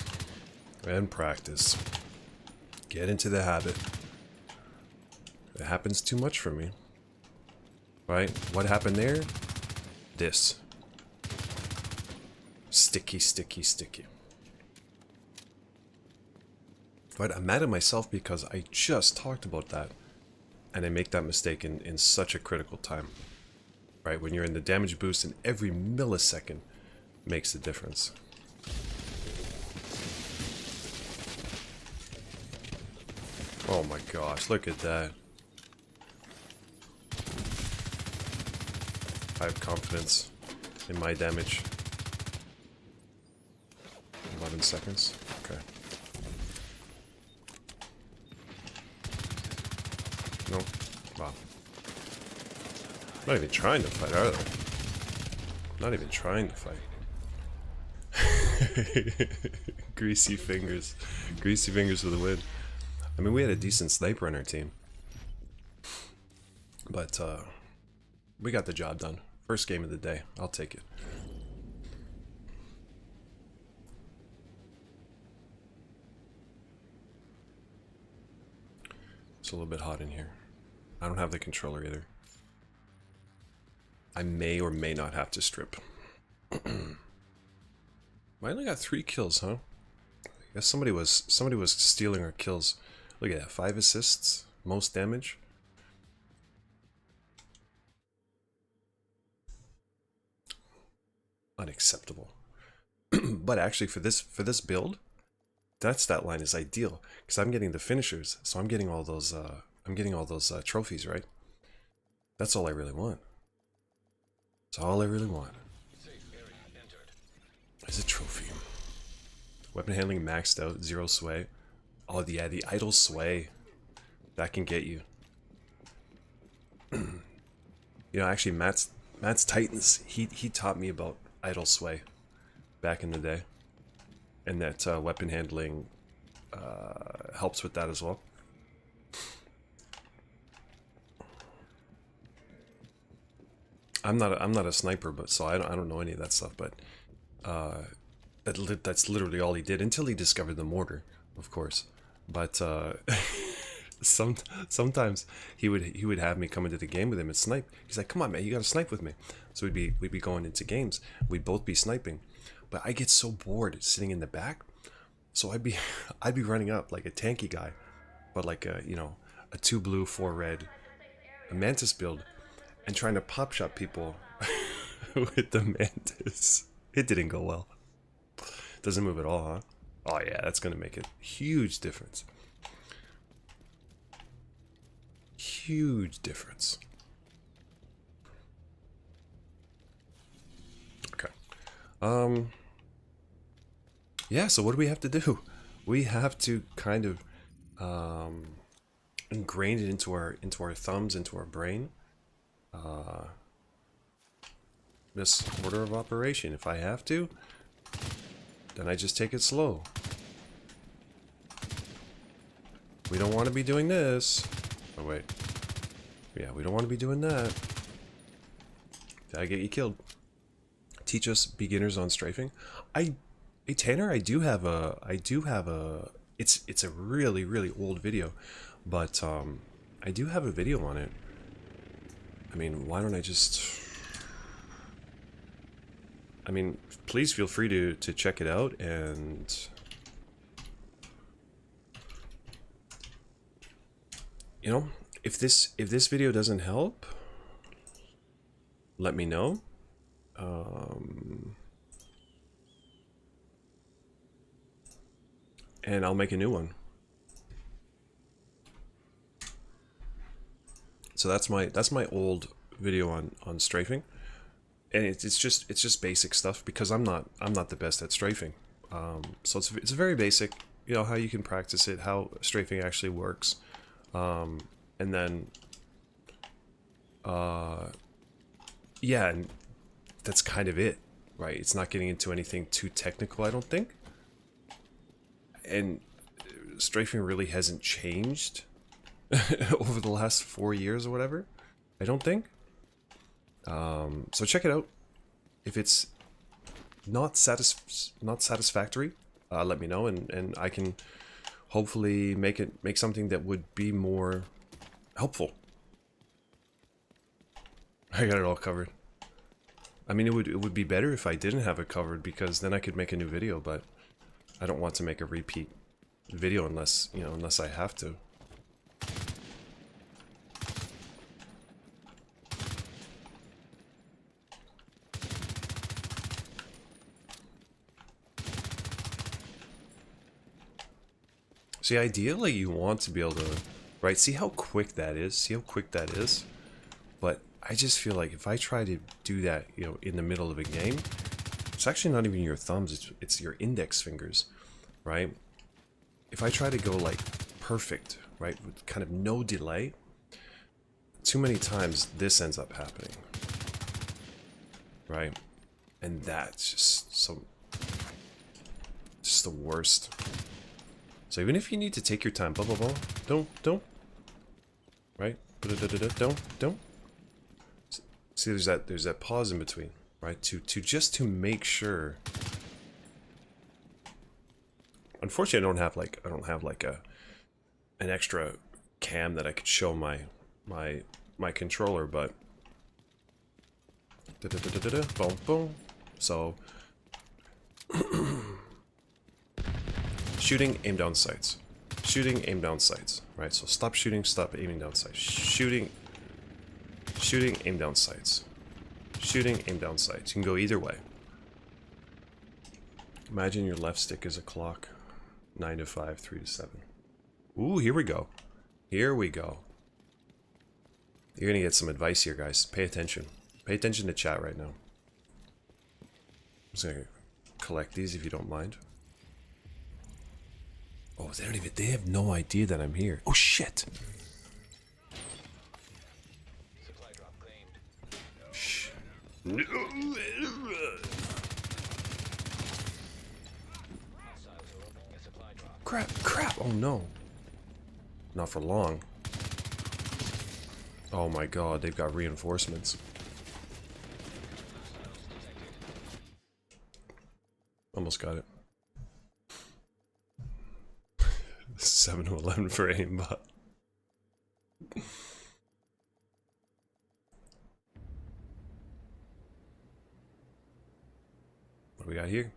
and practice. Get into the habit. It happens too much for me. Right? What happened there? This. Sticky, sticky, sticky. Right? I'm mad at myself because I just talked about that. And I make that mistake in such a critical time. Right? When you're in the damage boost, and every millisecond makes a difference. Oh my gosh, look at that. I have confidence in my damage. 11 seconds. Okay. No. Wow. Not even trying to fight, are they? Not even trying to fight. Greasy fingers. Greasy fingers for the win. I mean, we had a decent sniper on our team. But, we got the job done. First game of the day. I'll take it. It's a little bit hot in here. I don't have the controller either. I may or may not have to strip. I only got 3 kills, huh? I guess somebody was stealing our kills. Look at that, 5 assists, most damage. Unacceptable. But actually, for this build, that stat line is ideal because I'm getting the finishers, so I'm getting all those trophies, right? That's all I really want. That's all I really want. Is a trophy. Weapon handling maxed out, 0 sway. Oh yeah, the idle sway. That can get you. You know, actually, Matt's Titans. He taught me about idle sway back in the day, and that weapon handling helps with that as well. I'm not a sniper, but so I don't know any of that stuff. But that's literally all he did until he discovered the mortar, of course. But sometimes he would have me come into the game with him and snipe. He's like, "Come on, man, you gotta snipe with me." So we'd be going into games. We'd both be sniping, but I get so bored sitting in the back, so I'd be running up like a tanky guy, but like a, you know, a 2 blue 4 red, a mantis build, and trying to pop shot people with the mantis. It didn't go well. Doesn't move at all, huh? Oh yeah, that's gonna make a huge difference. Huge difference. Okay. Yeah, so what do we have to do? We have to kind of ingrain it into our thumbs, into our brain. This order of operation. If I have to, then I just take it slow. We don't want to be doing this. Oh wait. Yeah, we don't want to be doing that. Did I get you killed? Teach us beginners on strafing. Hey Tanner, I do have a it's a really, really old video, but I do have a video on it. I mean, why don't I just, I mean, please feel free to check it out, and you know, if this video doesn't help, let me know. and I'll make a new one. So that's my old video on strafing, and it's just basic stuff because I'm not the best at strafing. So it's very basic, you know, how you can practice it, how strafing actually works, and then yeah, and that's kind of it, right? It's not getting into anything too technical, I don't think. And strafing really hasn't changed over the last 4 years or whatever, I don't think. So check it out. If it's not satisfactory, let me know, and I can hopefully make something that would be more helpful. I got it all covered. I mean, it would be better if I didn't have it covered, because then I could make a new video, but I don't want to make a repeat video unless, you know, unless I have to. See, ideally you want to be able to, right, see how quick that is, see how quick that is, but I just feel like if I try to do that, you know, in the middle of a game, it's actually not even your thumbs, it's your index fingers, right? If I try to go like perfect, right, with kind of no delay, too many times this ends up happening, right? And that's just the worst. So even if you need to take your time, blah blah blah, don't, right? Don't. See, there's that pause in between, right? To make sure. Unfortunately, I don't have like an extra cam that I could show my controller, but boom boom. So shooting, aim down sights. Shooting, aim down sights. Right? So stop shooting, stop aiming down sights. Shooting, aim down sights. Shooting, aim down sights. You can go either way. Imagine your left stick is a clock. 9 to 5, 3 to 7. Ooh, here we go. Here we go. You're gonna get some advice here, guys. Pay attention. Pay attention to chat right now. I'm just gonna collect these if you don't mind. Oh, they have no idea that I'm here. Oh shit! Shh. Crap, oh no. Not for long. Oh my god, they've got reinforcements. Almost got it. 7 to 11 for aimbot. What do we got here?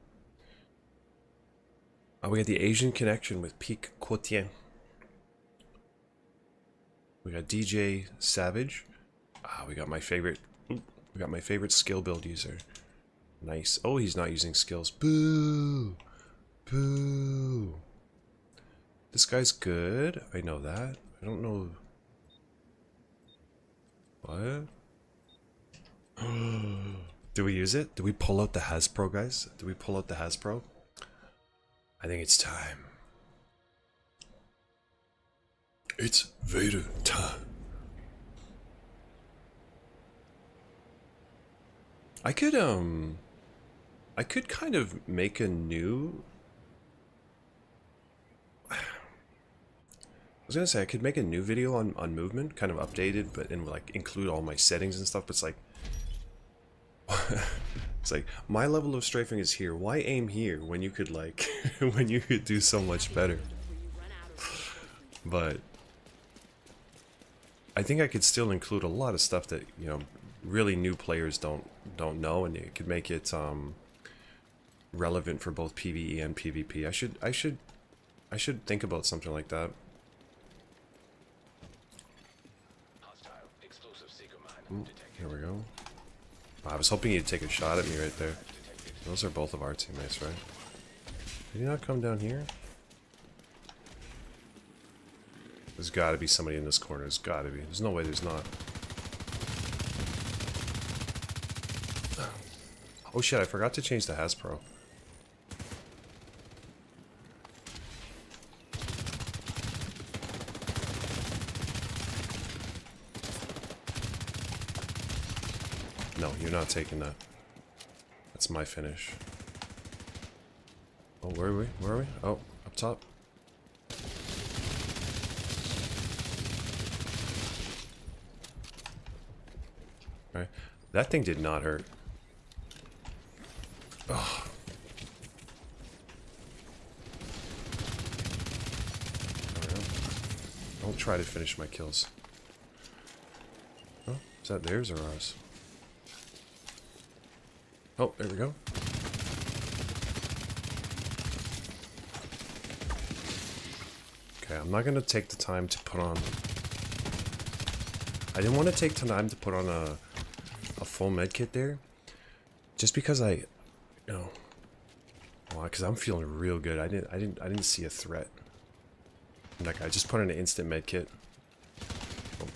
Oh, we got the Asian connection with Peak Quotien. We got DJ Savage. Ah, we got my favorite. We got my favorite skill build user. Nice. Oh, he's not using skills. Boo! Boo! This guy's good. I know that. I don't know. What? Do we use it? Do we pull out the Hasbro, guys? Do we pull out the Hasbro? I think it's time. It's Vader time. I could kind of make a new. I was gonna say I could make a new video on movement, kind of updated, but and like include all my settings and stuff. But it's like, it's like my level of strafing is here. Why aim here when you could like when you could do so much better? But I think I could still include a lot of stuff that, you know, really new players don't know, and it could make it relevant for both PvE and PvP. I should think about something like that. Ooh, here we go. I was hoping you'd take a shot at me right there. Those are both of our teammates, right? Did he not come down here? There's got to be somebody in this corner. There's got to be. There's no way there's not. Oh shit, I forgot to change the Hasbro. No, you're not taking that. That's my finish. Oh, where are we? Where are we? Oh, up top. Right. That thing did not hurt. Oh. Don't try to finish my kills. Oh, is that theirs or ours? Oh, there we go. Okay, I'm not gonna take the time to put on... I didn't want to take the time to put on a full med kit there. Just because I... You know... Well, because I'm feeling real good. I didn't see a threat. And that guy just put in an instant med kit. Oh.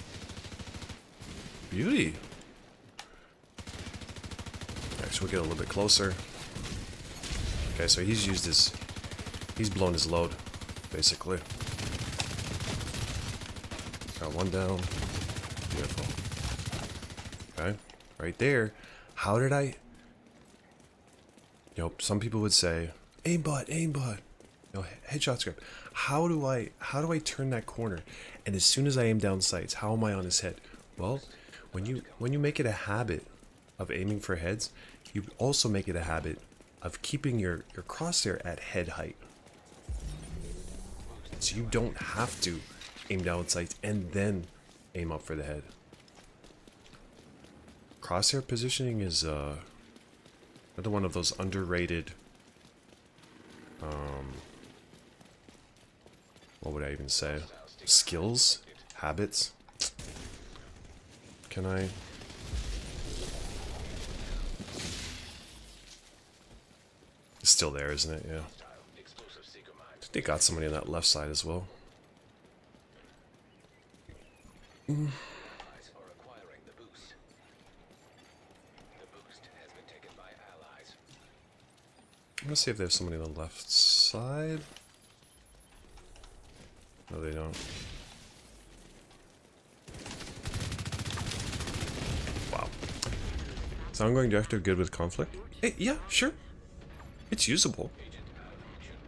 Beauty! Okay, so we'll get a little bit closer. Okay, so he's used his... He's blown his load, basically. Got one down. Beautiful. Okay, right there. How did I... You know, some people would say, aimbot, aimbot. You know, headshot script. How do I turn that corner? And as soon as I aim down sights, how am I on his head? Well, when you make it a habit of aiming for heads, you also make it a habit of keeping your crosshair at head height. So you don't have to aim down sights and then aim up for the head. Crosshair positioning is another one of those underrated what would I even say? Skills? Habits? Can I... It's still there, isn't it? Yeah. They got somebody on that left side as well. I'm gonna see if there's somebody on the left side. No, they don't. Wow. So I'm going director good with conflict? Hey, yeah, sure. It's usable.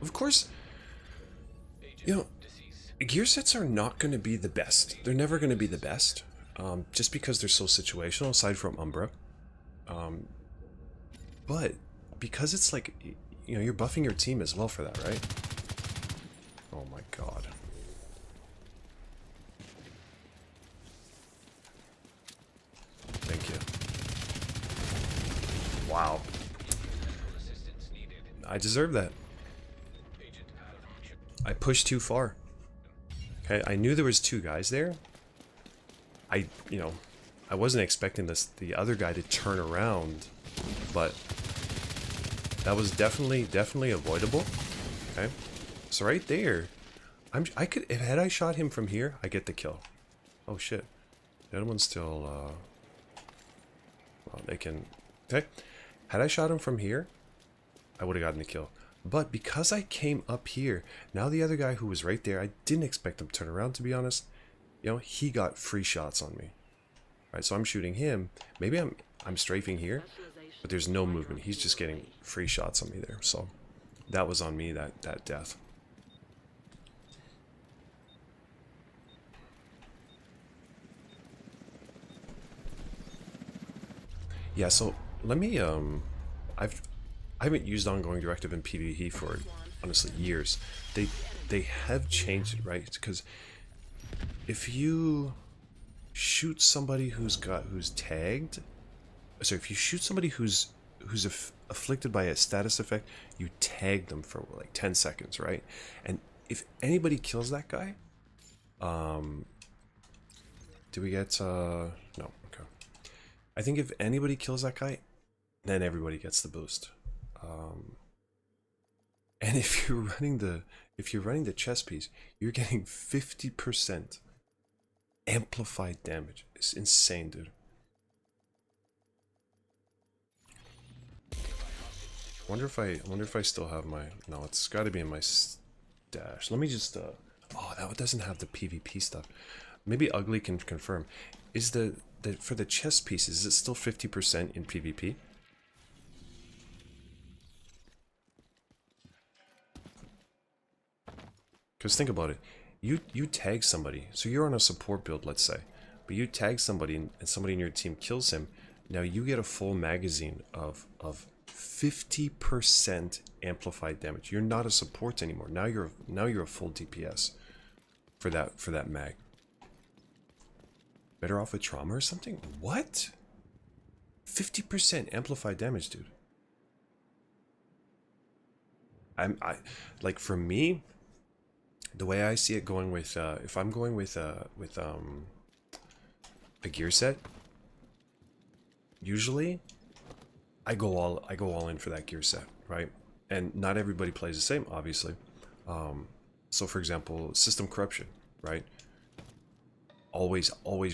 Of course, you know, gear sets are not going to be the best. They're never going to be the best. Just because they're so situational, aside from Umbra. But because it's like, you know, you're buffing your team as well for that, right? Oh my god. Thank you. Wow. I deserve that. I pushed too far. Okay, I knew there was two guys there. You know, I wasn't expecting the other guy to turn around, but that was definitely avoidable. Okay, so right there, I could, had I shot him from here, I get the kill. Oh shit, the other one's still. Well, they can. Okay, had I shot him from here, I would have gotten the kill. But because I came up here, now the other guy who was right there, I didn't expect him to turn around, to be honest. You know, he got free shots on me. Alright, so I'm shooting him. Maybe I'm strafing here, but there's no movement. He's just getting free shots on me there. So that was on me, that death. Yeah, so let me I haven't used ongoing directive in PvE for honestly years. They have changed it, right? Because if you shoot somebody who's tagged, so if you shoot somebody who's afflicted by a status effect, you tag them for like 10 seconds, right? And if anybody kills that guy, do we get no? Okay. I think if anybody kills that guy, then everybody gets the boost. And if you're running the if you're running the chess piece, you're getting 50% amplified damage. It's insane, dude. I wonder if I still have my, no, it's got to be in my stash. Let me just oh, that doesn't have the PvP stuff. Maybe Ugly can confirm. Is the for the chess pieces, is it still 50% in PvP? Because think about it, you tag somebody, so you're on a support build, let's say, but you tag somebody and somebody in your team kills him. Now you get a full magazine of 50% amplified damage. You're not a support anymore. Now you're a full DPS for that mag. Better off with trauma or something? What? 50% amplified damage, dude. I like, for me, the way I see it going with if I'm going with a gear set, usually I go all in for that gear set, right? And not everybody plays the same, obviously. So for example, system corruption, right? I always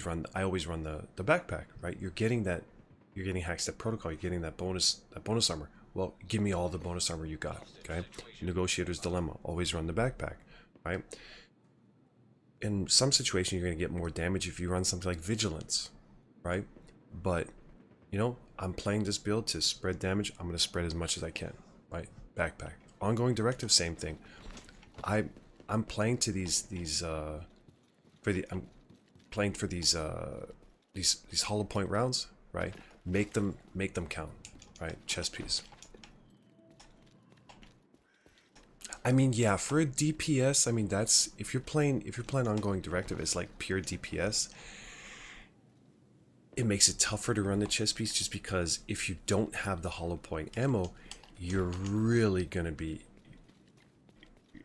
run the backpack, right? You're getting Hackstep protocol, you're getting that bonus armor. Well, give me all the bonus armor you got, okay? Negotiator's Dilemma, always run the backpack, right? In some situations, you're going to get more damage if you run something like Vigilance, right? But, you know, I'm playing this build to spread damage. I'm going to spread as much as I can, right? Backpack. Ongoing Directive, same thing. I'm playing to I'm playing for these hollow point rounds, right? Make them count, right? Chess piece. I mean, yeah, for a DPS, I mean, that's if you're playing Ongoing Directive, it's like pure DPS. It makes it tougher to run the chess piece just because if you don't have the hollow point ammo, you're really gonna be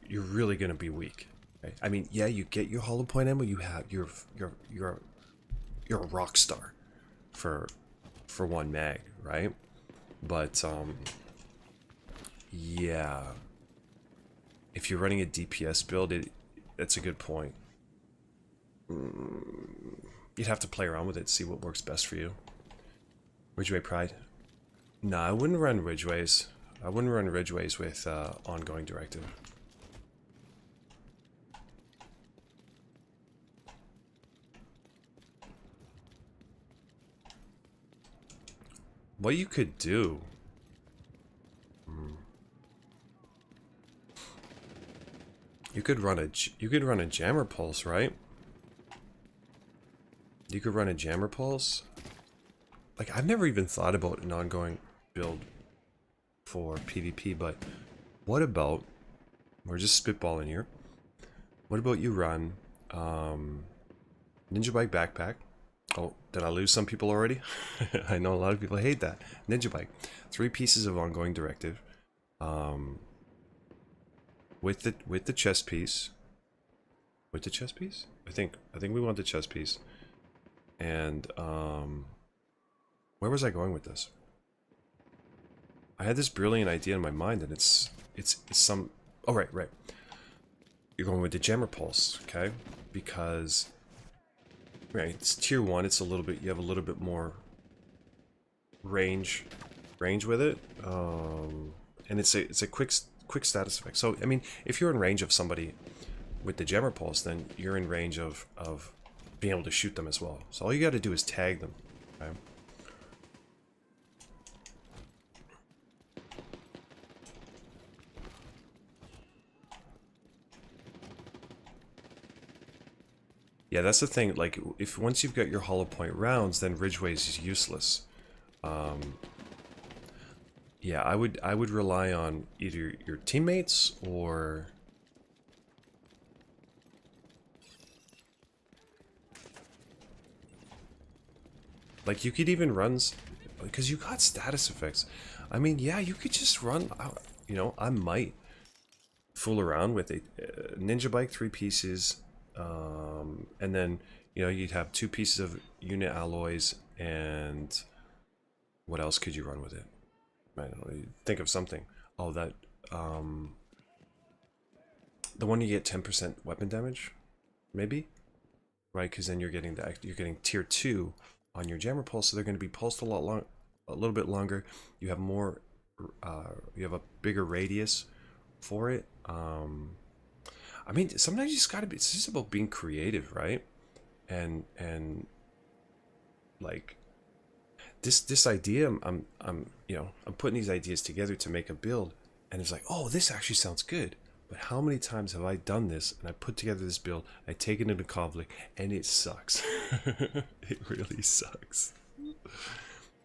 weak. Right? I mean, yeah, you get your hollow point ammo, you're a rock star for one mag, right? But yeah. If you're running a DPS build, that's a good point. You'd have to play around with it, see what works best for you. Ridgeway Pride? No, I wouldn't run Ridgeways. I wouldn't run Ridgeways with Ongoing Directive. What you could do... You could run a Jammer Pulse, right? You could run a Jammer Pulse. Like, I've never even thought about an ongoing build for PvP, but what about, we're just spitballing here. What about you run Ninja Bike Backpack? Oh, did I lose some people already? I know a lot of people hate that. Ninja Bike. 3 pieces of Ongoing Directive. With the chess piece. With the chess piece? I think we want the chess piece. And where was I going with this? I had this brilliant idea in my mind, and it's some... Oh, right. You're going with the Jammer Pulse, okay? Because, right, it's tier 1. It's a little bit... You have a little bit more range with it. And it's a quick status effect. So, I mean, if you're in range of somebody with the Jammer Pulse, then you're in range of being able to shoot them as well. So all you got to do is tag them. Okay? Yeah, that's the thing. Like, if once you've got your hollow point rounds, then Ridgeways is useless. Yeah, I would rely on either your teammates or... Like, you could even run... Because you got status effects. I mean, yeah, you could just run... You know, I might fool around with a Ninja Bike 3 pieces. And then, you know, you'd have 2 pieces of unit alloys. And what else could you run with it? I don't know, think of something. Oh, that The one you get 10% weapon damage, maybe, right? Because then you're getting tier 2 on your jammer pulse, so they're going to be pulsed a little bit longer. You have more, you have a bigger radius for it. I mean, sometimes you just gotta be. It's just about being creative, right? And like this idea, I'm putting these ideas together to make a build, and it's like, oh, this actually sounds good. But how many times have I done this and I put together this build, I take it into conflict, and it sucks. It really sucks.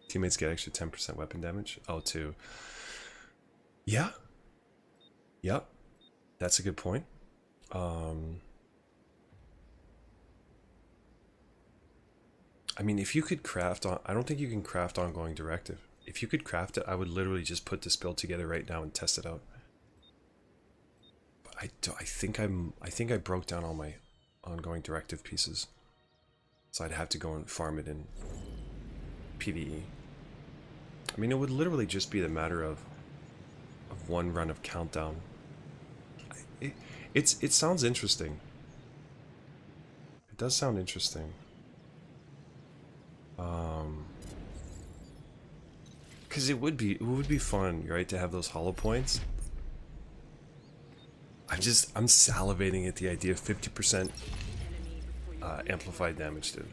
Teammates get extra 10% weapon damage. Oh, too. Yeah. Yep. That's a good point. I mean, if you could craft on, I don't think you can craft ongoing directive. If you could craft it, I would literally just put this build together right now and test it out. But I think I broke down all my ongoing directive pieces, so I'd have to go and farm it in PvE. I mean, it would literally just be the matter of one run of countdown. It sounds interesting. It does sound interesting. Because it would be fun, right, to have those hollow points. I'm salivating at the idea of 50% amplified damage, dude.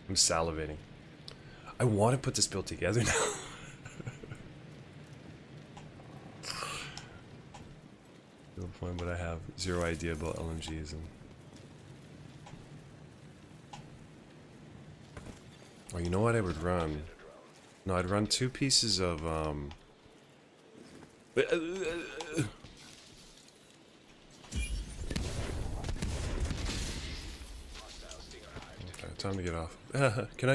I'm salivating. I want to put this build together now. No point, but I have zero idea about LMGs and. Oh, you know what I would run? No, I'd run 2 pieces of Okay, time to get off. Can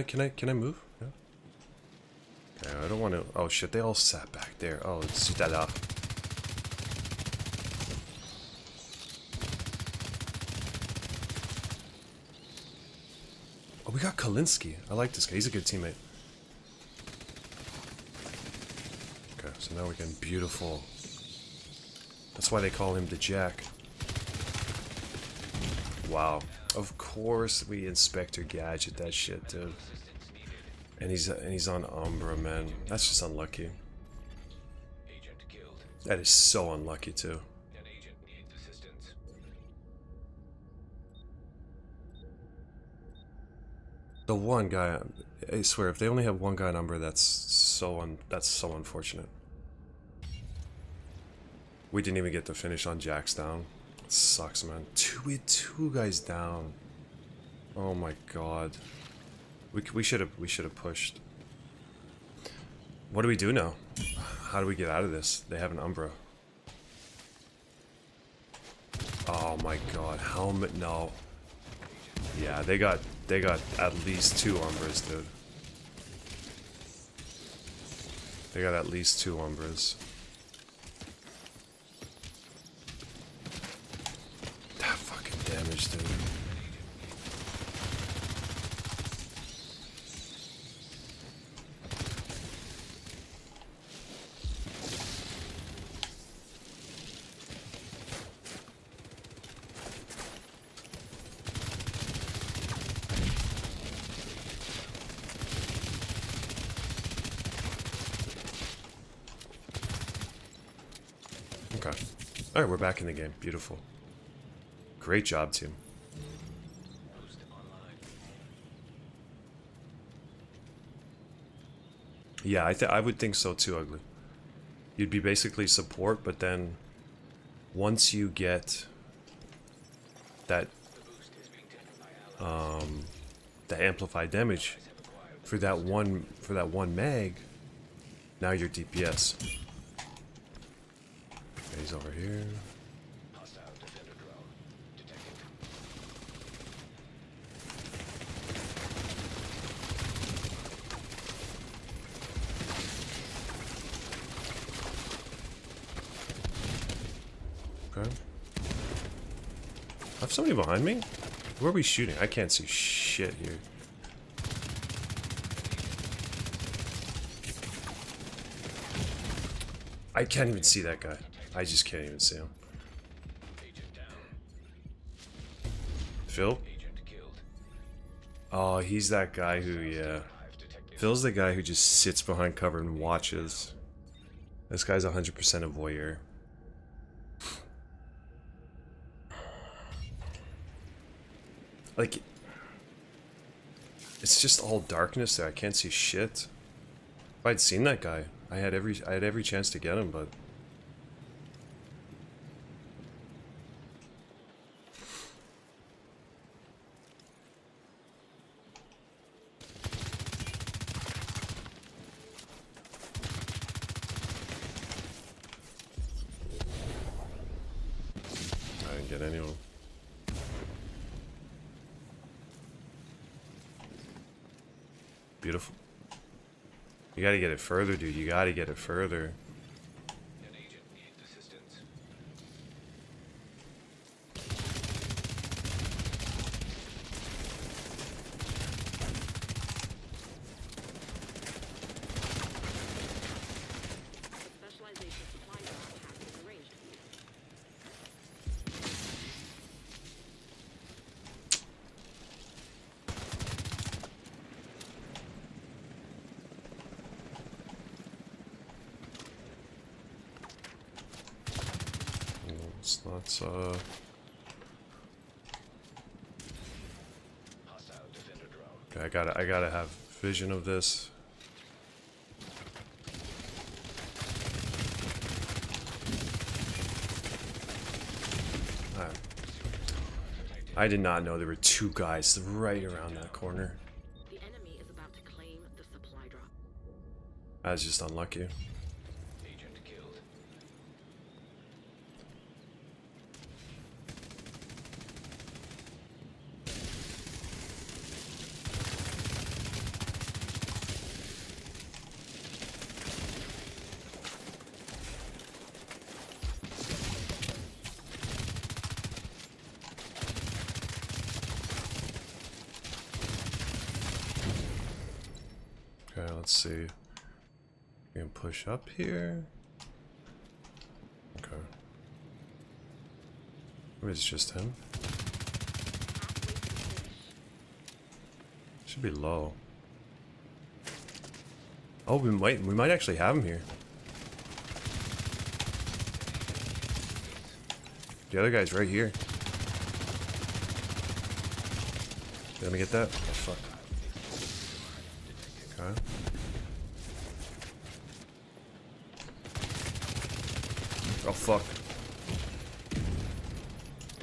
I move? Yeah. Okay, I don't want to. Oh shit! They all sat back there. Oh, it's là. Oh, we got Kalinsky. I like this guy. He's a good teammate. Okay, so now we're getting beautiful. That's why they call him the Jack. Wow. Of course we Inspector Gadget that shit, dude. And he's on Umbra, man. That's just unlucky. That is so unlucky too. The one guy, I swear, if they only have one guy on Umbra, that's so unfortunate. We didn't even get to finish on Jack's down. It sucks, man. We had 2 guys down. Oh my god. We should have pushed. What do we do now? How do we get out of this? They have an Umbra. Oh my god. Helmet, no. Yeah, they got at least 2 Umbras, dude. They got at least 2 Umbras. That fucking damage, dude. Okay. Alright, we're back in the game. Beautiful. Great job, team. Yeah, I would think so too, Ugly. You'd be basically support, but then once you get that the amplified damage for that one mag, now you're DPS. He's over here. Okay. I have somebody behind me? Where are we shooting? I can't see shit here. I can't even see that guy. I just can't even see him. Phil? Oh, he's that guy who, yeah. Phil's the guy who just sits behind cover and watches. This guy's 100% a voyeur. Like, it's just all darkness there. I can't see shit. If I'd seen that guy, I had every chance to get him, but I didn't get anyone. Beautiful. You gotta get it further, dude. You gotta get it further. An agent needs assistance. The specialization supply drop has been arranged for you. It's not, Hostile defender drone. okay, I gotta have vision of this. I did not know there were two guys right around that corner. The enemy is about to claim the supply drop. I was just unlucky. Agent killed. Okay, let's see. We can push up here. Okay. Maybe it's just him. Should be low. Oh, we might actually have him here. The other guy's right here. You gonna get that? Oh, fuck. Okay. Oh, fuck.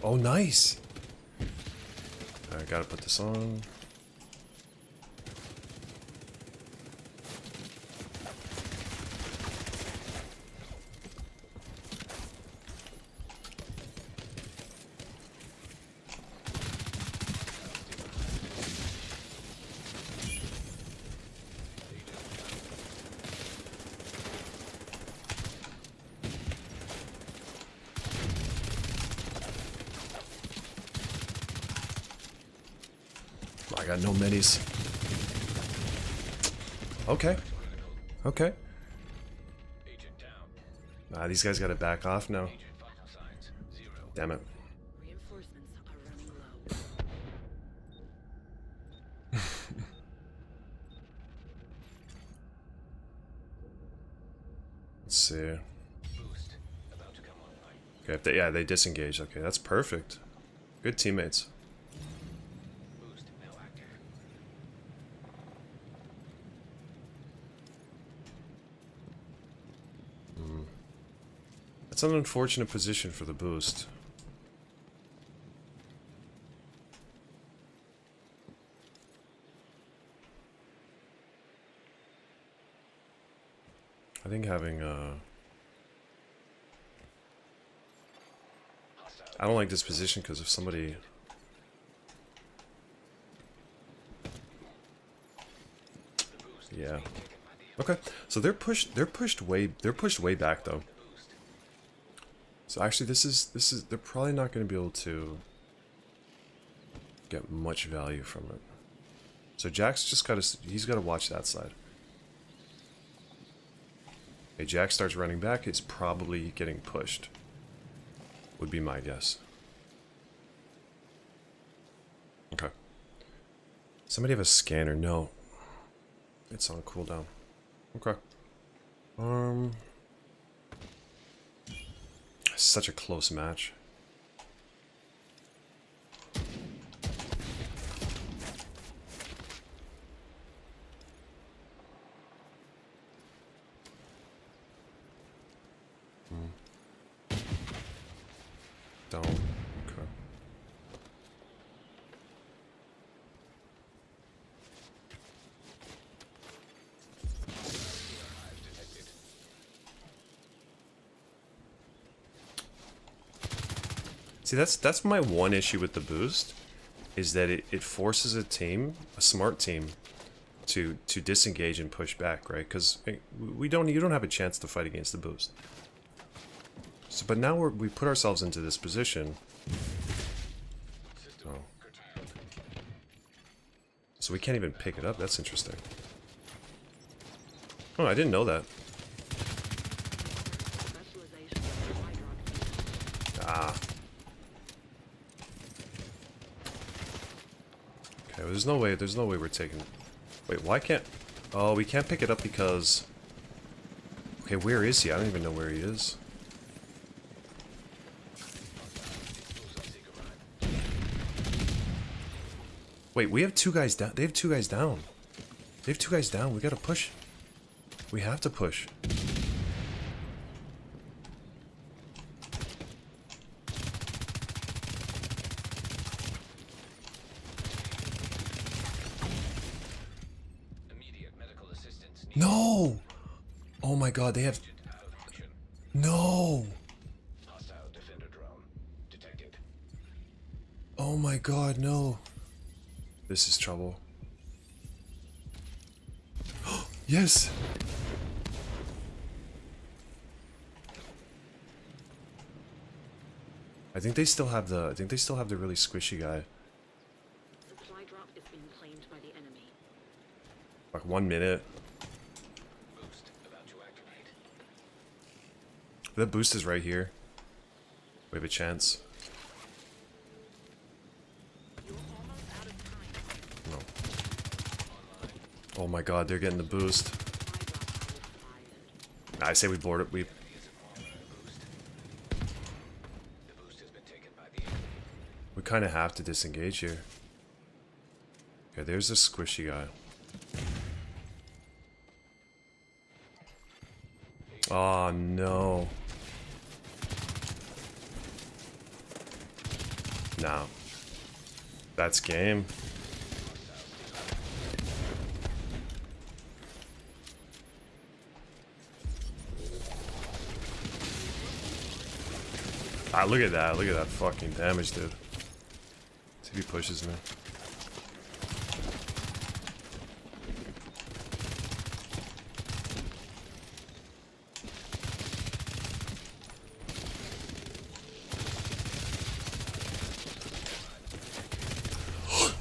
Oh, nice. I gotta put this on. I got no minis. Okay. Okay. Agent down. These guys gotta back off now. Agent vital signs 0. Damn it. Reinforcements are running low. Let's see. Boost about to come online. Okay, if they, yeah, they disengaged. Okay, that's perfect. Good teammates. Boost now active. That's an unfortunate position for the boost. I think having I don't like this position because if somebody yeah. Okay. So they're pushed way back though. So actually this is they're probably not going to be able to get much value from it. So Jack's just got to he's got to watch that side. Okay, Jack starts running back, it's probably getting pushed. Would be my guess. Somebody have a scanner? No. It's on cooldown. Okay. Such a close match. Don't. Okay. See, that's my one issue with the boost, is that it forces a team, a smart team, to disengage and push back, right? Because you don't have a chance to fight against the boost. So, but now we put ourselves into this position. Oh. So we can't even pick it up. That's interesting. Oh, I didn't know that. Specialization supply drop. Ah. Okay, well, there's no way we're taking... Wait, why can't... Oh, we can't pick it up because... Okay, where is he? I don't even know where he is. Wait, we have two guys down. They have two guys down. They have two guys down. We gotta push. We have to push. Immediate medical assistance needed. No! Oh my god, they have... Out of action. No! Hostile defender drone detected. Oh my god, no. This is trouble. Yes! I think they still have the really squishy guy. Supply drop is being claimed by the enemy. Like 1 minute. Boost about to activate. The boost is right here. We have a chance. You're almost out of time. No. Oh my god, they're getting the boost. Supply drop expired. I say we board it. We... Is informed of the boost. The boost has been taken by the enemy. We kind of have to disengage here. Okay, there's the squishy guy. Oh no. No. That's game. Ah, look at that. Look at that fucking damage, dude. See if he pushes me.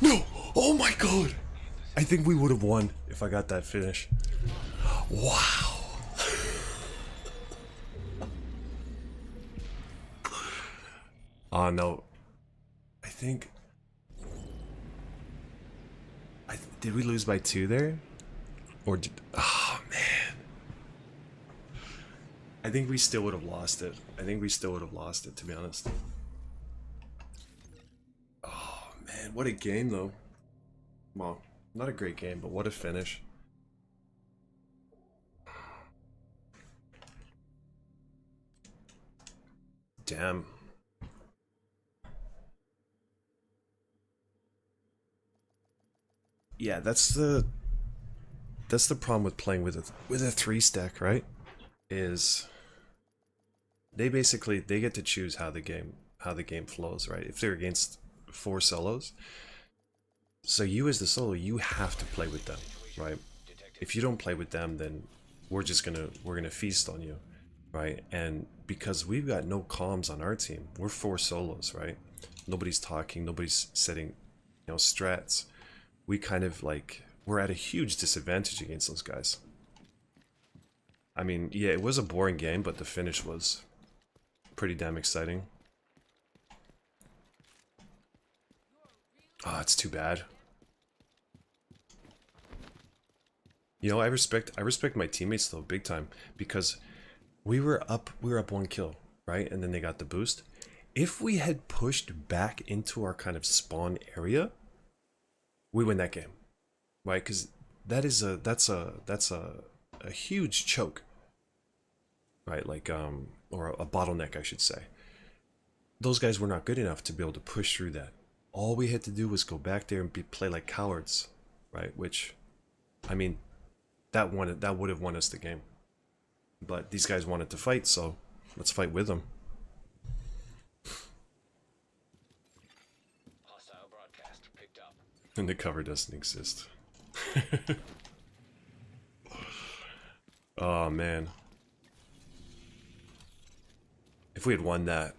No! Oh my god! I think we would have won if I got that finish. Wow. Oh no. I think... did we lose by 2 there? Or did... Oh man. I think we still would have lost it. I think we still would have lost it, to be honest. Oh man, what a game though. Well, not a great game, but what a finish. Damn. Yeah, that's the problem with playing with a 3 stack, right? Is they get to choose how the game flows, right? If they're against 4 solos, so you as the solo, you have to play with them, right? If you don't play with them, then we're gonna feast on you, right? And because we've got no comms on our team, we're 4 solos, right? Nobody's talking, nobody's setting, strats. We kind of we're at a huge disadvantage against those guys. I mean, yeah, it was a boring game, but the finish was pretty damn exciting. Oh, it's too bad. You know, I respect my teammates though, big time, because we were up 1 kill, right? And then they got the boost. If we had pushed back into our kind of spawn area, we win that game, right? Because that's a huge choke, right? Like or a bottleneck, I should say. Those guys were not good enough to be able to push through that. All we had to do was go back there and play like cowards, right? Which, I mean, that would have won us the game. But these guys wanted to fight, so let's fight with them. Hostile broadcast picked up. And the cover doesn't exist. Oh man. If we had won that,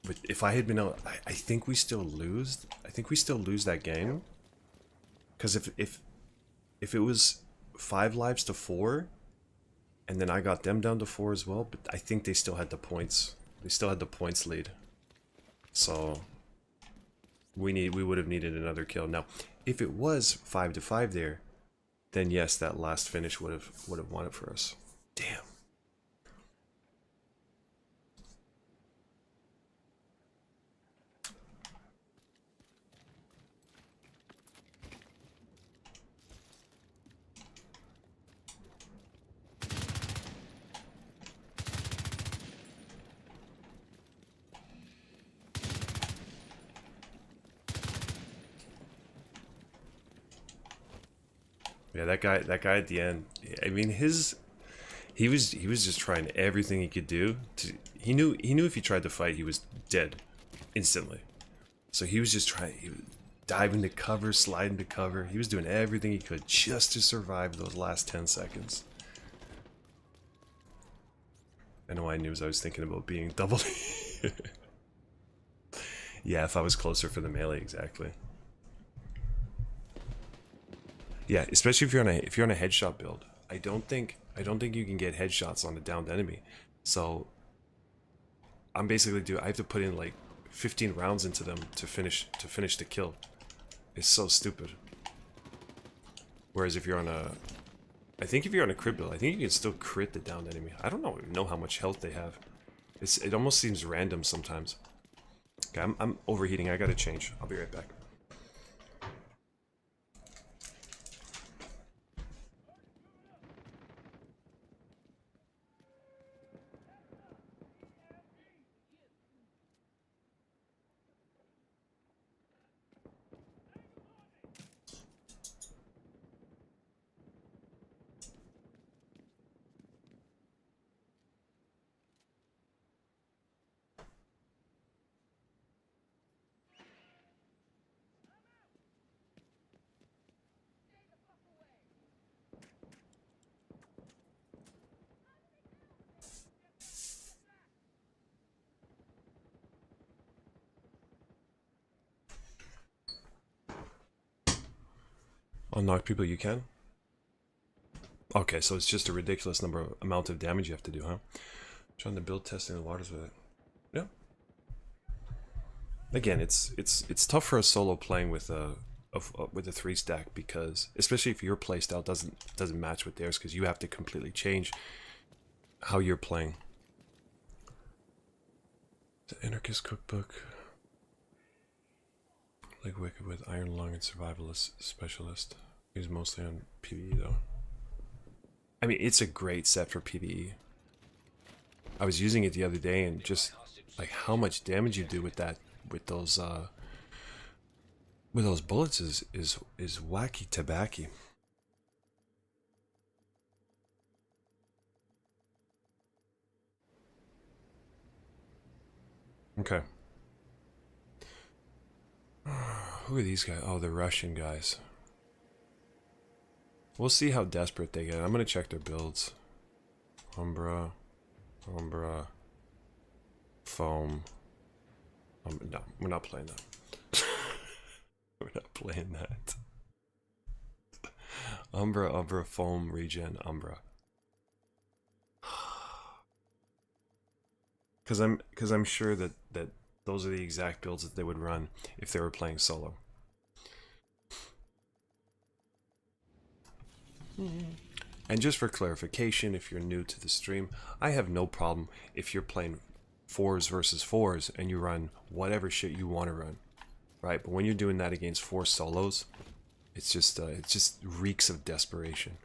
but if I had been able, I think we still lose. I think we still lose that game. Because if it was 5 lives to 4, and then I got them down to 4 as well, but I think they still had the points. They still had the points lead. So we would have needed another kill. Now, if it was 5 to 5 there, then yes, that last finish would have won it for us. Damn. Yeah, that guy at the end. I mean, he was just trying everything he could do to. He knew if he tried to fight, he was dead instantly. So he was just trying. He was diving to cover, sliding to cover. He was doing everything he could just to survive those last 10 seconds. I know I knew I was thinking about being double. Yeah, if I was closer for the melee, exactly. Yeah, especially if you're on a headshot build. I don't think you can get headshots on a downed enemy. So I'm basically I have to put in like 15 rounds into them to finish the kill. It's so stupid. Whereas if you're on a crib build, I think you can still crit the downed enemy. I don't know how much health they have. It almost seems random sometimes. Okay, I'm overheating. I gotta change. I'll be right back. Unlock people you can? Okay, so it's just a ridiculous amount of damage you have to do, huh? Trying to build testing the waters with it. Yeah. Again, it's tough for a solo playing with a 3 stack, because especially if your playstyle doesn't match with theirs, because you have to completely change how you're playing. The Anarchist Cookbook. Like Wicked with Iron Lung and Survivalist Specialist. He's mostly on PvE though. I mean, it's a great set for PvE. I was using it the other day, and just like how much damage you do with those bullets is wacky tabacky. Okay. Who are these guys? Oh, the Russian guys. We'll see how desperate they get. I'm gonna check their builds. Umbra, Foam. No, we're not playing that. We're not playing that. Umbra, Foam, Regen, Umbra. Because I'm sure that those are the exact builds that they would run if they were playing solo. And just for clarification, if you're new to the stream, I have no problem if you're playing 4s versus 4s and you run whatever shit you want to run, right? But when you're doing that against 4 solos, it just reeks of desperation.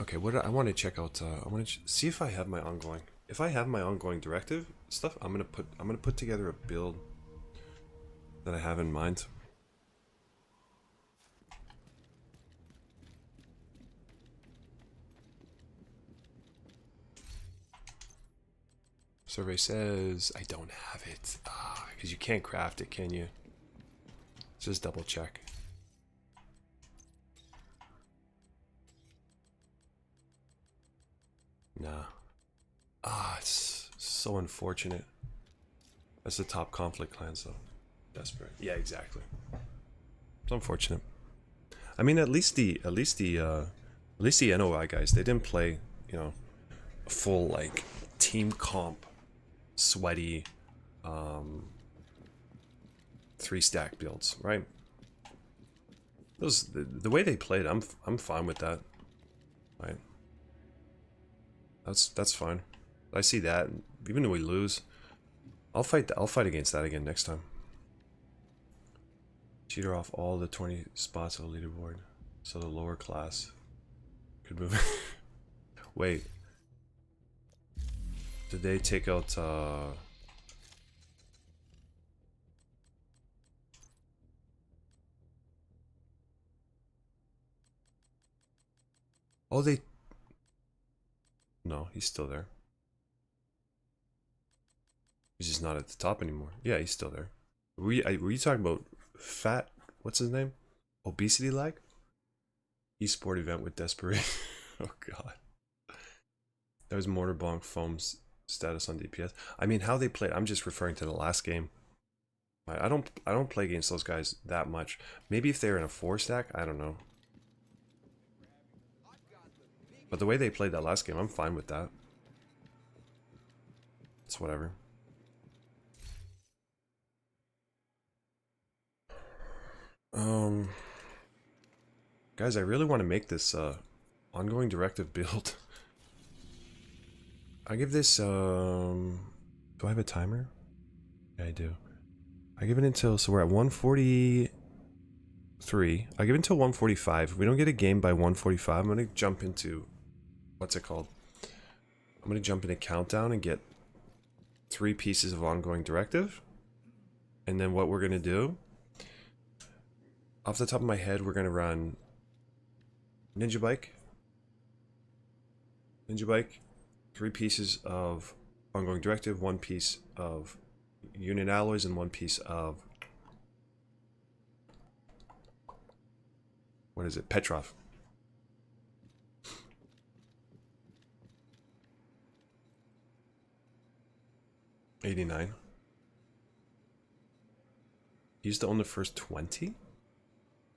Okay, I want to check out. I want to see if I have my ongoing. If I have my ongoing directive stuff, I'm gonna put together a build that I have in mind. Survey says I don't have it. Because you can't craft it, can you? Just double check. Nah. It's so unfortunate. That's the top conflict clans, though. Desperate. Yeah, exactly. It's unfortunate. I mean, at least the NOI guys, they didn't play, you know, a full like team comp, sweaty, 3-stack builds, right? The way they played, I'm fine with that, right? That's fine. I see that. Even though we lose, I'll fight against that again next time. Cheater off all the 20 spots of the leaderboard, so the lower class could move. Wait, did they take out? Oh, they. No, he's still there. He's just not at the top anymore. Yeah, he's still there. Were you talking about fat? What's his name? Obesity lag? Esport event with desperation. Oh god. That was Mortarbonk Foam's status on DPS. I mean, how they played. I'm just referring to the last game. I don't play against those guys that much. Maybe if they're in a 4-stack, I don't know. But the way they played that last game, I'm fine with that. It's whatever. Guys, I really want to make this ongoing directive build. I give this do I have a timer? Yeah, I do. I give it until, so we're at 143. I give it until 145. If we don't get a game by 145, I'm gonna jump into, what's it called? I'm gonna jump into countdown and get 3 pieces of ongoing directive. And then what we're gonna do, off the top of my head, we're gonna run Ninja Bike, 3 pieces of ongoing directive, 1 piece of unit alloys, and 1 piece of, what is it, Petrov. $89. He used to own the first 20?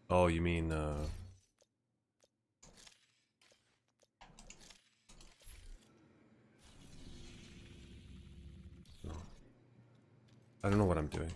Oh, you mean I don't know what I'm doing.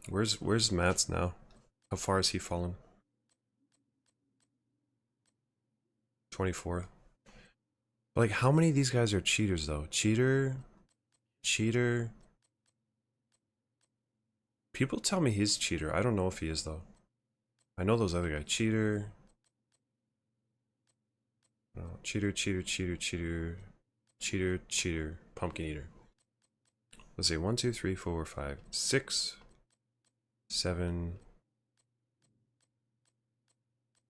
Where's Matt's now? How far has he fallen? 24th. Like, how many of these guys are cheaters, though? Cheater. People tell me he's cheater. I don't know if he is, though. I know those other guys. Cheater. No, cheater. Pumpkin eater. Let's see. 1, 2, 3, 4, 5, 6, 7,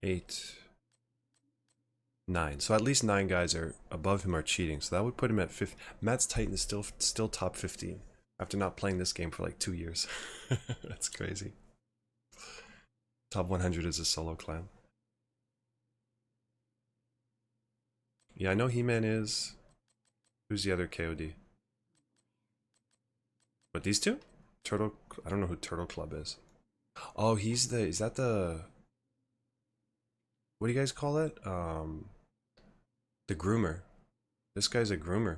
8, 9. So at least 9 guys are above him are cheating. So that would put him at 5th. Matt's Titan is still top 15 after not playing this game for like 2 years. That's crazy. Top 100 is a solo clan. Yeah, I know He-Man is. Who's the other KOD? But these two? Turtle. I don't know who Turtle Club is. Oh, he's the, is that the, what do you guys call it? The groomer. This guy's a groomer.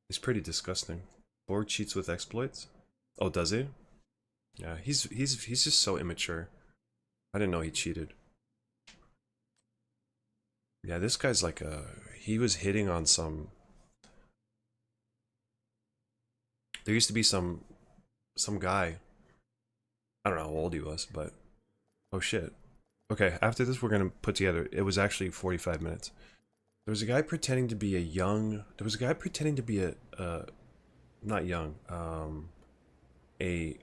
He's pretty disgusting. Borg cheats with exploits. Oh, does he? Yeah, he's just so immature. I didn't know he cheated. Yeah, this guy's like a, he was hitting on some, there used to be some guy. I don't know how old he was, but oh shit. Okay, after this we're gonna put together, it was actually 45 minutes. There was a guy pretending to be a young, there was a guy pretending to be a not young, a,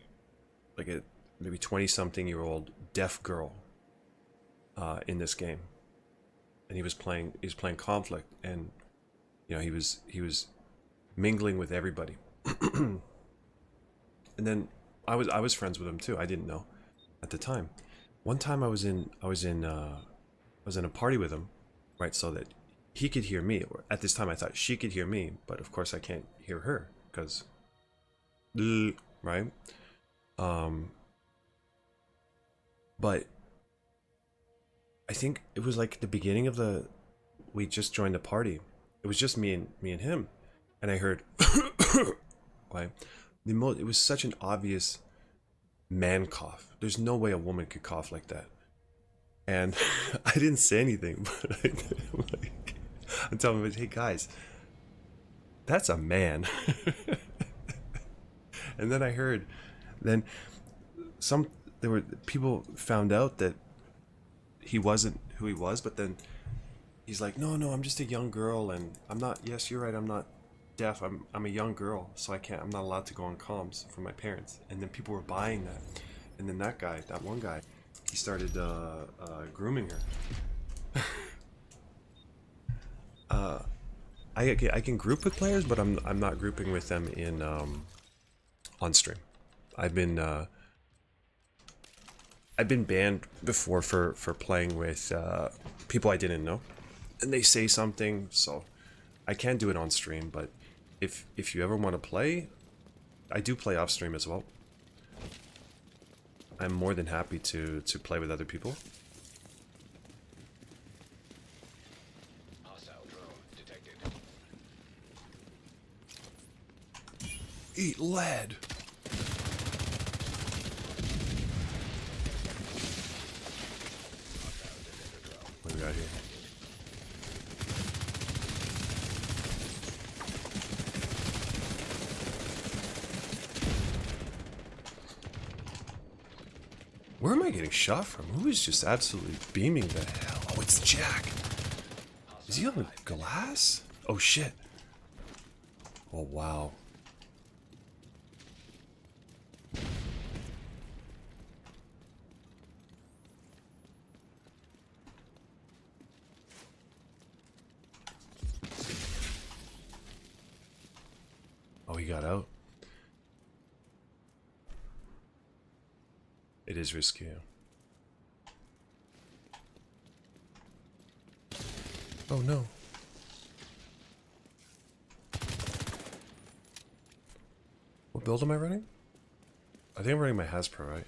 like a maybe 20-something-year-old deaf girl in this game. And he was playing Conflict, and you know, he was mingling with everybody. And then I was friends with him too. I didn't know at the time. One time I was in a party with him, right, so that he could hear me. Or at this time I thought she could hear me, but of course I can't hear her because, right? But I think it was like the beginning of the, we just joined the party. It was just me and him, and I heard, right? It was such an obvious man cough. There's no way a woman could cough like that. And I didn't say anything, but I'm telling him, hey guys, that's a man. And then I heard, then there were people found out that he wasn't who he was, but then he's like, no, I'm just a young girl, and I'm not, yes, you're right, I'm not deaf, I'm a young girl, so I'm not allowed to go on comms from my parents. And then people were buying that, and then that one guy, he started grooming her. I can group with players, but I'm not grouping with them in on stream. I've been banned before for playing with people I didn't know, and they say something, so I can't do it on stream. But if you ever want to play, I do play off stream as well. I'm more than happy to play with other people. Hostile drone detected. Eat lead. What do we got here? Where am I getting shot from? Who is just absolutely beaming the hell? Oh, it's Jack. Is he on the glass? Oh shit. Oh wow. Oh, he got out. It is risky. Oh no. What build am I running? I think I'm running my Hasbro, right?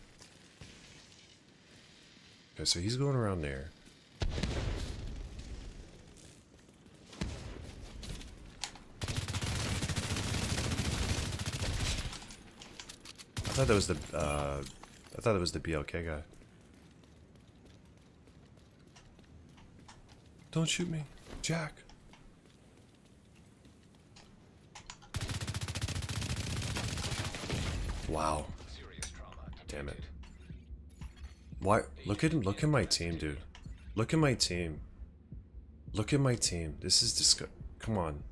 Okay, so he's going around there. I thought that was the BLK guy. Don't shoot me, Jack. Wow. Serious trauma. Damn it. Why? Look at him. Look at my team, dude. Look at my team. Look at my team. This is disgusting. Come on,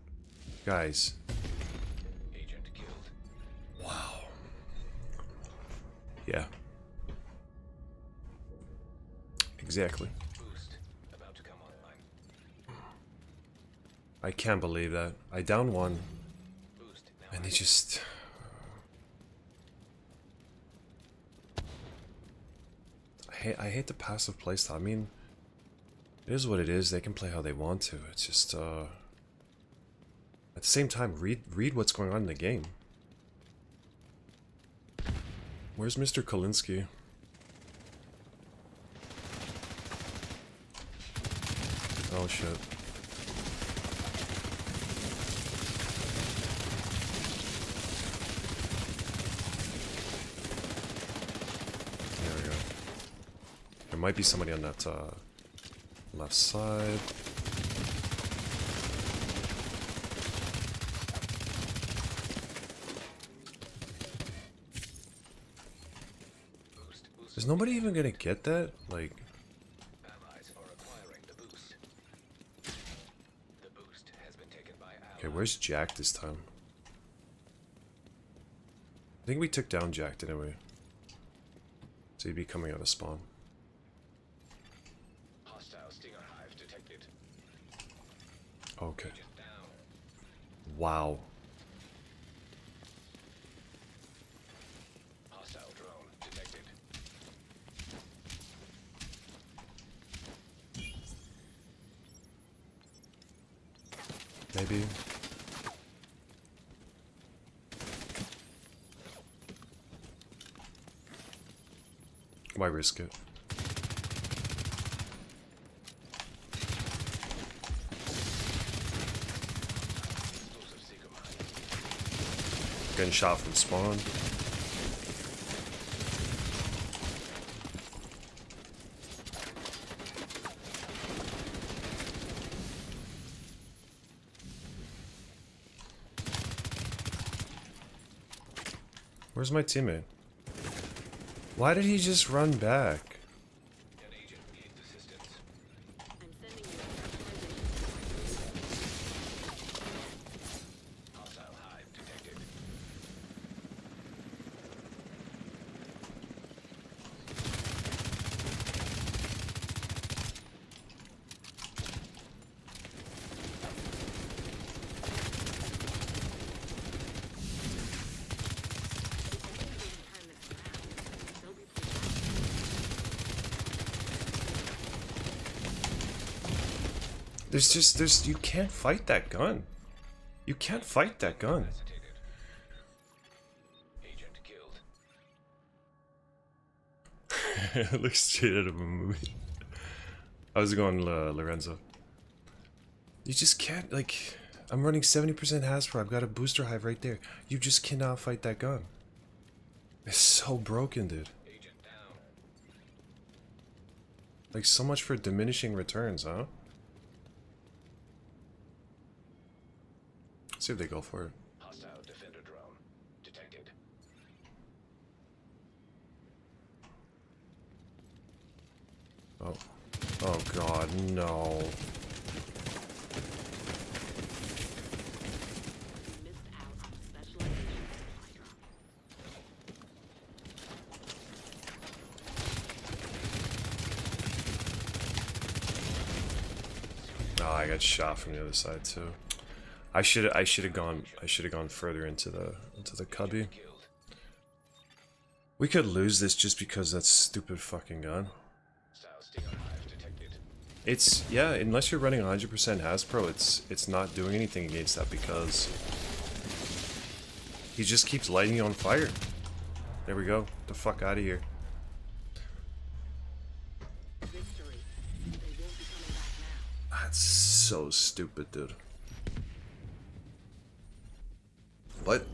guys. Agent killed. Wow. Yeah. Exactly. Boost about to come online. I can't believe that. I downed one, Boost now. and they just... I hate the passive playstyle. I mean, it is what it is. They can play how they want to. It's just, at the same time, read what's going on in the game. Where's Mr. Kolinsky? Oh shit. There we go. There might be somebody on that left side. Is nobody even gonna get that? Like, Allies are acquiring the boost. The boost has been taken by allies. okay, where's Jack this time? I think we took down Jack, didn't we? So he'd be coming out of spawn. Hostile Stinger Hive detected. Okay. Agent down. Wow. Hostile drone detected. Maybe. Why risk it? Explosive Seeker mine. Getting shot from spawn. Where's my teammate? Why did he just run back? An agent needs assistance. I'm sending you a Hostile hive detected. There's you can't fight that gun. You can't fight that gun. Incapacitated. Agent killed. It looks straight out of a movie. How's it going, Lorenzo? You just can't, like, I'm running 70% Hasbro. I've got a booster hive right there. You just cannot fight that gun. It's so broken, dude. Agent down. Like, so much for diminishing returns, huh? See if they go for it. Hostile defender drone detected. Oh. Oh god, no. missed out on specialization supply drop. Oh, I got shot from the other side too. I should have gone further into the cubby. Killed. We could lose this just because that stupid fucking gun. Hostile Stinger Hive detected. It's, yeah, unless you're running 100% Hasbro, it's not doing anything against that because he just keeps lighting you on fire. There we go. Get the fuck out of here. Victory. They won't be coming back now. That's so stupid, dude. What?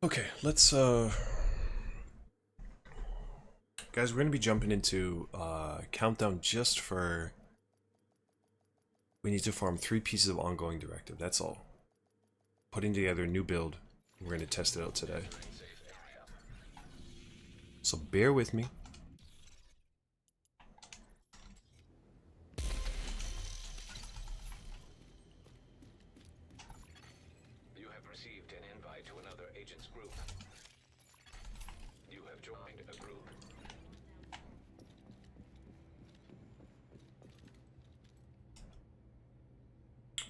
Okay, let's guys, we're gonna be jumping into countdown just for we need to farm 3 pieces of ongoing directive, that's all. Putting together a new build. We're gonna test it out today. Safe area. So bear with me. You have received an invite to another agent's group. You have joined a group.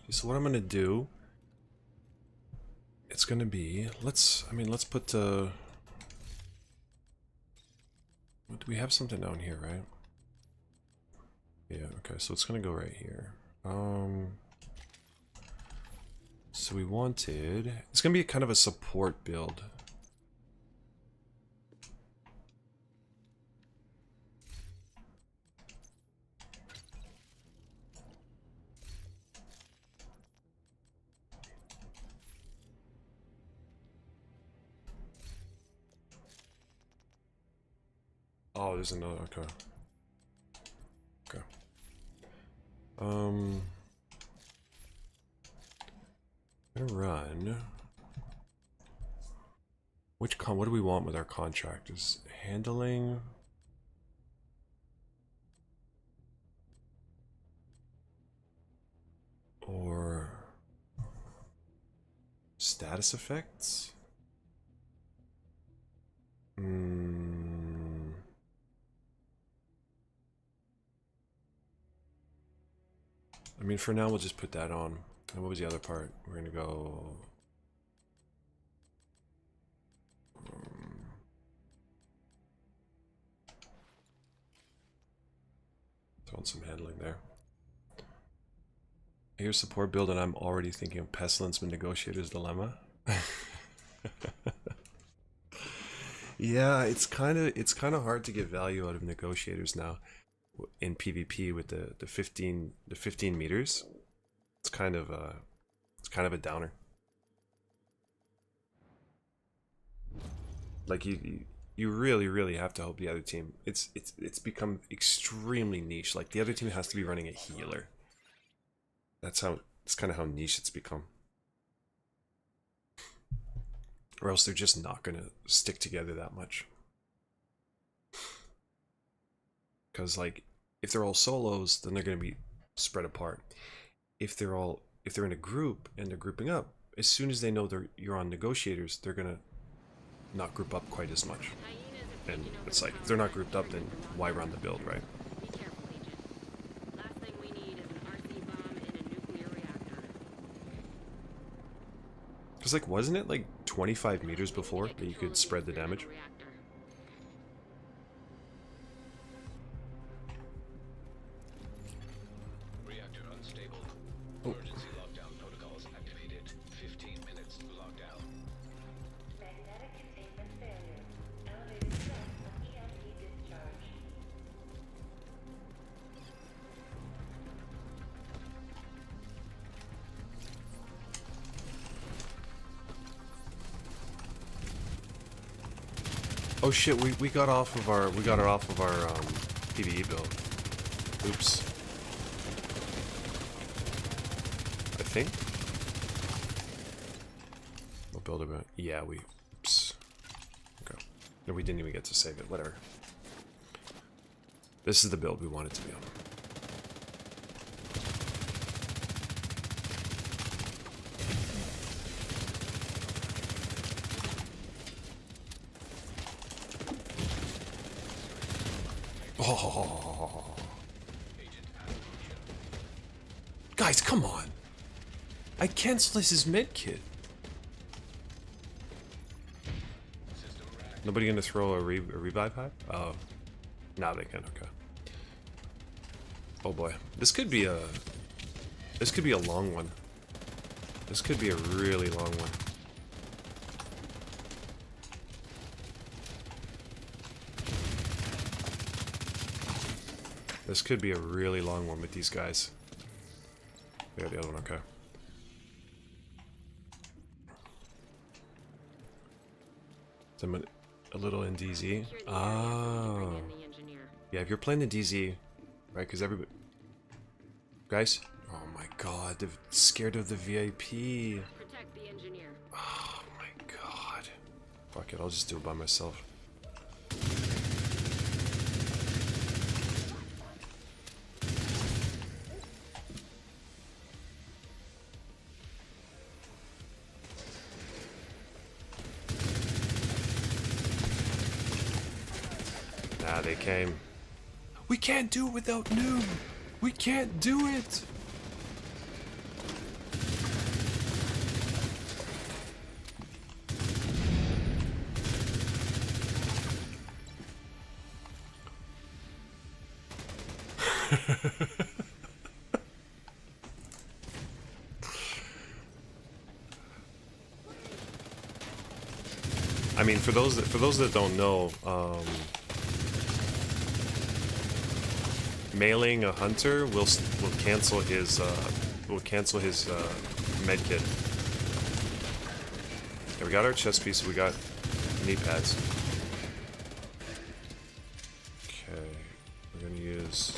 So what I'm gonna do, it's gonna be, let's put we have something down here, right? Yeah, okay, so it's gonna go right here. So we wanted... It's gonna be kind of a support build. Oh, there's another, okay. Okay. I'm gonna run. What do we want with our contract? Is handling... Or... status effects? I mean, for now, we'll just put that on. And what was the other part? We're gonna go... throw on some handling there. Here's support build, and I'm already thinking of Pestilence and Negotiator's Dilemma. Yeah, it's kind of hard to get value out of Negotiators now in PvP with the 15 meters. It's kind of a downer. Like you really have to help the other team. It's become extremely niche. Like the other team has to be running a healer. It's kind of how niche it's become. Or else they're just not gonna stick together that much. Because like if they're all solos, then they're gonna be spread apart. If they're in a group and they're grouping up, as soon as they know you're on Negotiators, they're gonna not group up quite as much. And it's like if they're not grouped up, then why run the build, right? Be careful, Agent. Last thing we need is an RC bomb in a nuclear reactor. Because like wasn't it like 25 meters before that you could spread the damage? Reactor unstable. Oh. Emergency lockdown protocols activated. 15 minutes lockdown. Magnetic containment failure. Elevated threat of EMP discharge. Oh shit, we got it off of our PvE build. Oops. I think. We'll build it. Yeah, oops. Okay. No, we didn't even get to save it. Whatever. This is the build we want it to be on. Oh. Guys, come on. I canceled this med kit. Nobody gonna throw a revive pipe? Oh. Now they can, okay. Oh boy. This could be a long one. This could be a really long one. This could be a really long one with these guys. Yeah, the other one, okay. So a little in DZ. Oh. Yeah, if you're playing the DZ, right, because everybody... Guys? Oh my god, they're scared of the VIP. Protect the engineer. Oh my god. Fuck it, I'll just do it by myself. Nah, they came. We can't do it without Noob! We can't do it! I mean, for those that don't know, mailing a hunter will cancel his med kit. Yeah, we got our chest piece. We got knee pads. Okay, we're gonna use.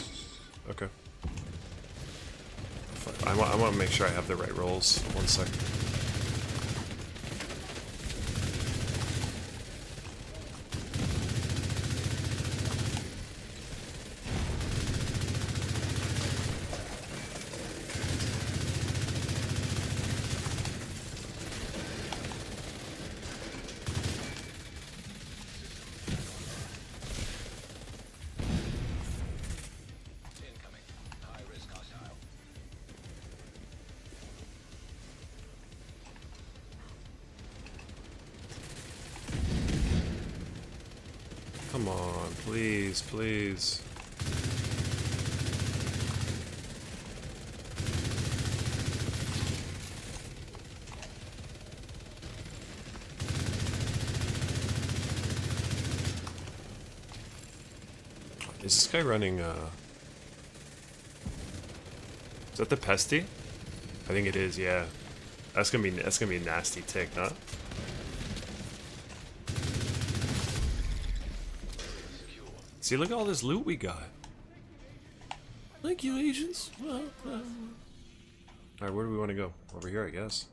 Okay. I want to make sure I have the right rolls. One sec. Incoming. High risk hostile. Come on, please, please. Is this guy running, is that the Pesty? I think it is, yeah. That's gonna be a nasty tick, huh? See, look at all this loot we got. Thank you, agents. Alright, where do we want to go? Over here, I guess.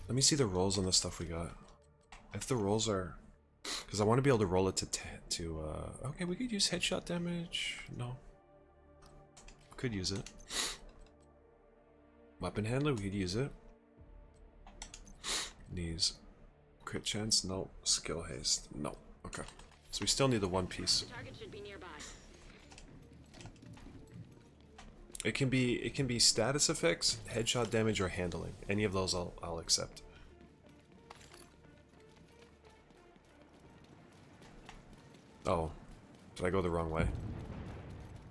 Let me see the rolls on the stuff we got. If the rolls are... Because I want to be able to roll it to okay, we could use headshot damage. No. Could use it. Weapon handler, we could use it. These. Crit chance, no. Skill haste, no. Okay. So we still need the one piece. The target should be nearby. It can be status effects, headshot damage, or handling. Any of those I'll accept. Oh, did I go the wrong way?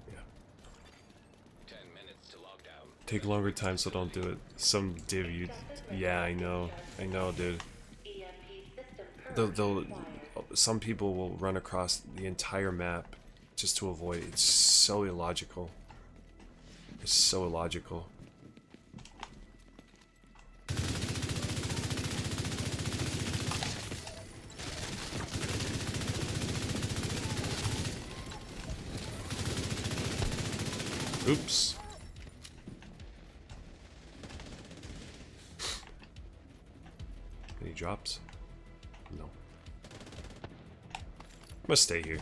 Yeah. 10 minutes to log down. Take longer time, so don't do it. Some div you. Yeah, I know, dude. They'll some people will run across the entire map just to avoid. It's so illogical. It's so illogical. Oops. Any drops? No. I'm gonna stay here.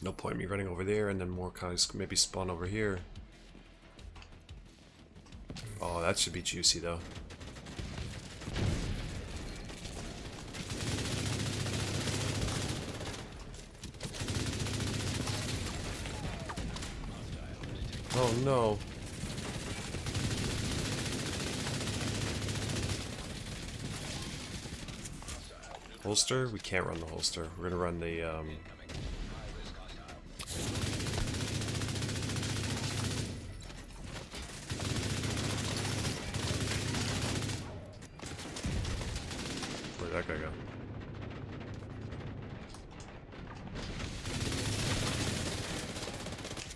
No point me running over there and then more guys maybe spawn over here. Oh, that should be juicy though. Oh no. Holster? We can't run the holster. We're gonna run the where'd that guy go?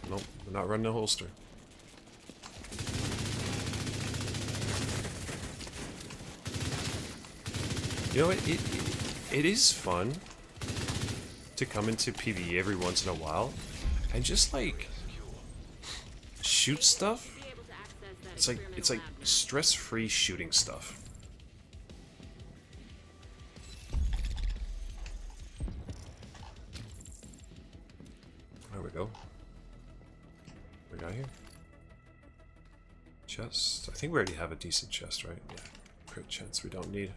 Nope, we're not running a holster. You know, it is fun to come into PvE every once in a while and just like shoot stuff. Be able to access that It's like experimental lab. stress-free shooting stuff. There we go. What we got here? Chest. I think we already have a decent chest, right? Yeah. Crit chance we don't need.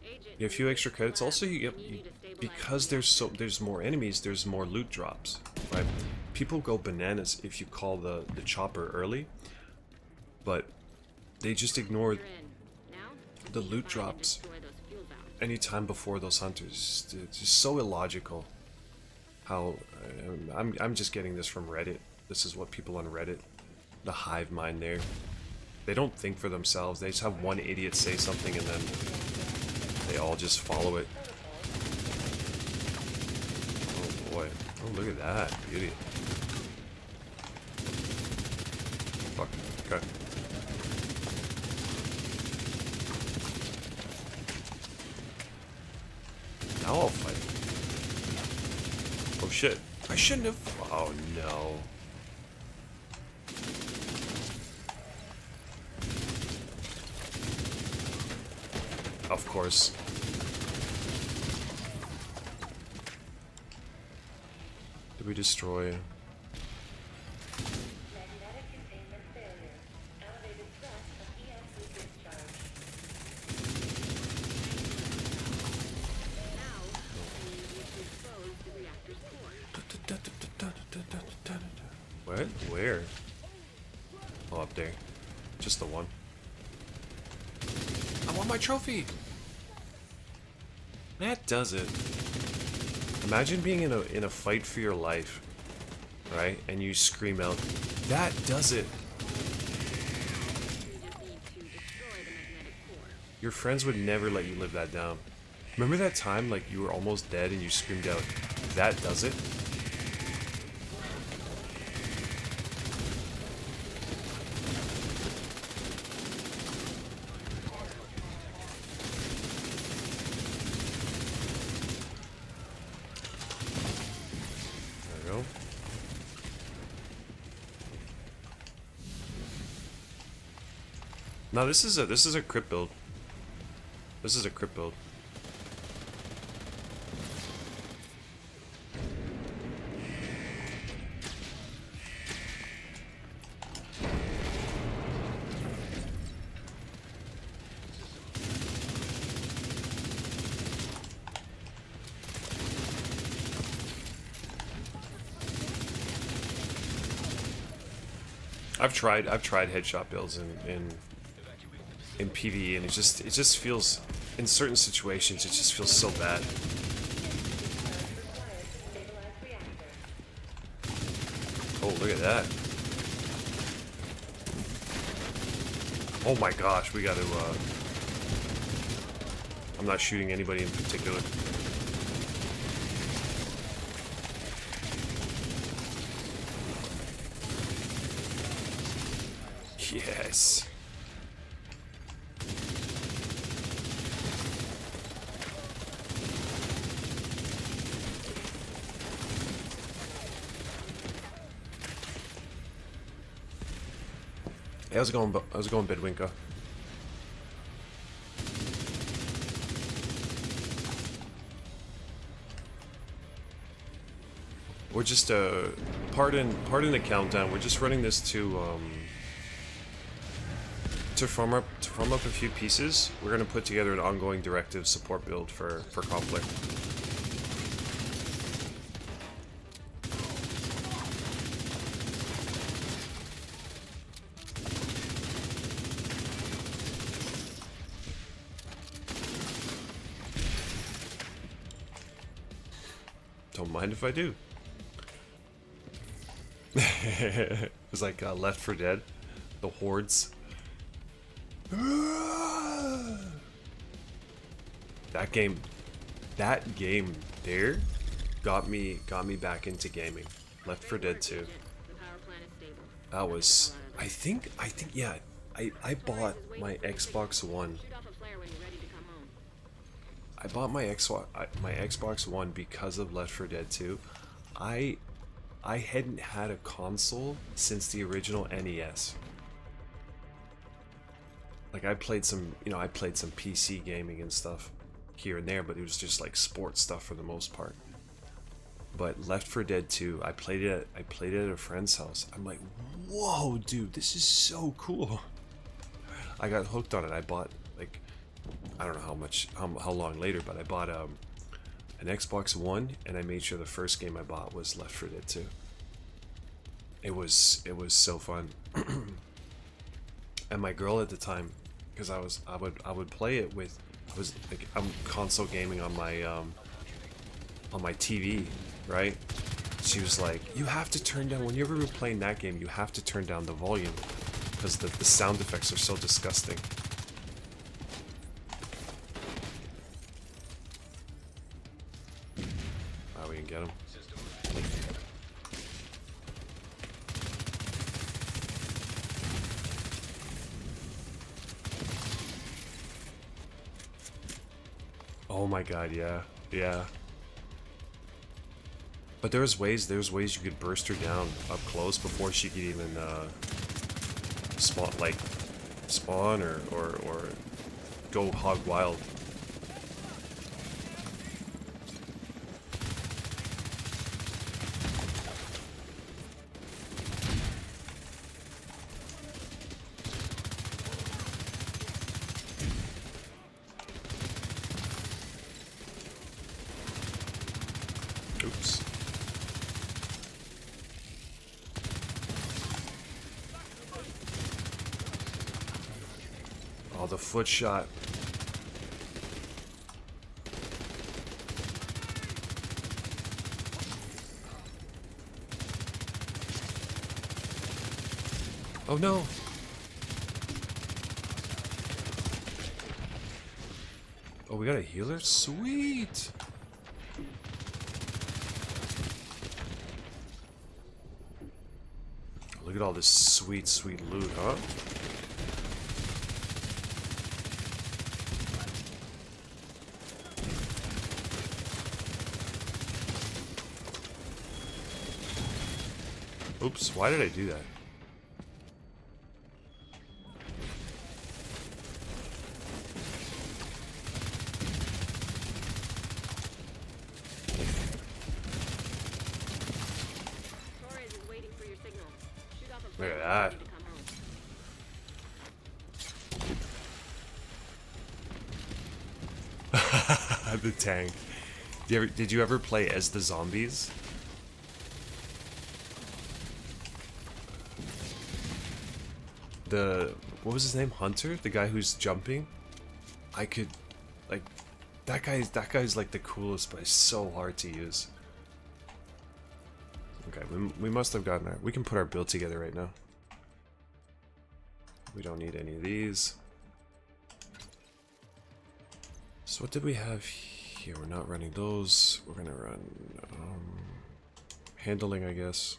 Agent, You have a few extra credits. Also, you we get need you to stabilize because there's more enemies. There's more loot drops, right? people go bananas if you call the chopper early, but they just ignore You're in. Now, the loot find and drops destroy those fuel valves. anytime before those hunters. It's just so illogical. How I'm just getting this from Reddit. This is what people on Reddit, the hive mind there. They don't think for themselves. They just have one idiot say something and then they all just follow it. Oh boy. Oh, look at that. Beauty. Fuck. Okay. Now I'll fight. Oh shit. I shouldn't have. Oh no. Of course. Did we destroy? Magnetic containment failure. Elevated threat of EMP discharge. Now, we need to expose the reactor's core. What? Where? Oh, up there. Just the one. I want my trophy! That does it. Imagine being in a fight for your life, right? And you scream out, "That does it!" You just need to destroy the magnetic core. Your friends would never let you live that down. Remember that time, like, you were almost dead and you screamed out, "That does it"? There we go. Now this is a crypt build. This is a crypt build. I've tried headshot builds in PvE, and it just feels, in certain situations, it just feels so bad. Oh, look at that. Oh my gosh, we gotta, I'm not shooting anybody in particular. Yes. Hey, how's it going, Bedwinka? We're just pardon the countdown. We're just running this to farm up a few pieces. We're gonna put together an ongoing directive support build for conflict. Don't mind if I do. It was like Left 4 Dead, the hordes. That game there got me back into gaming. Left 4 Dead 2. The power plant is stable. That was, I think yeah. I bought my Xbox One. Shoot off a flare when you're ready to come home. I bought my Xbox One because of Left 4 Dead 2. I hadn't had a console since the original NES. Like I played some PC gaming and stuff here and there, but it was just like sports stuff for the most part. But Left 4 Dead 2, I played it at a friend's house. I'm like, whoa, dude, this is so cool. I got hooked on it. I bought, like, I don't know how long later, but I bought an Xbox One, and I made sure the first game I bought was Left 4 Dead 2. it was so fun. And my girl at the time, because I would play it with, I'm console gaming on my TV, right? She was like, you have to turn down, whenever you're playing that game, you have to turn down the volume because the sound effects are so disgusting. We can get him. Oh my god, yeah. Yeah. But there's ways you could burst her down up close before she could even spawn or go hog wild. Oops. Oh, the foot shot. Oh no. Oh, we got a healer? Sweet. Look at all this sweet, sweet loot, huh? Oops, why did I do that? Torres is waiting for your signal. Shoot off a Look plane at when that. you're ready to come home. The tank. Did you ever play as the zombies? What was his name? Hunter? The guy who's jumping? I could, like, that guy's like the coolest, but it's so hard to use. Okay, we must have gotten our, we can put our build together right now. We don't need any of these. So what did we have here? We're not running those. We're gonna run handling, I guess.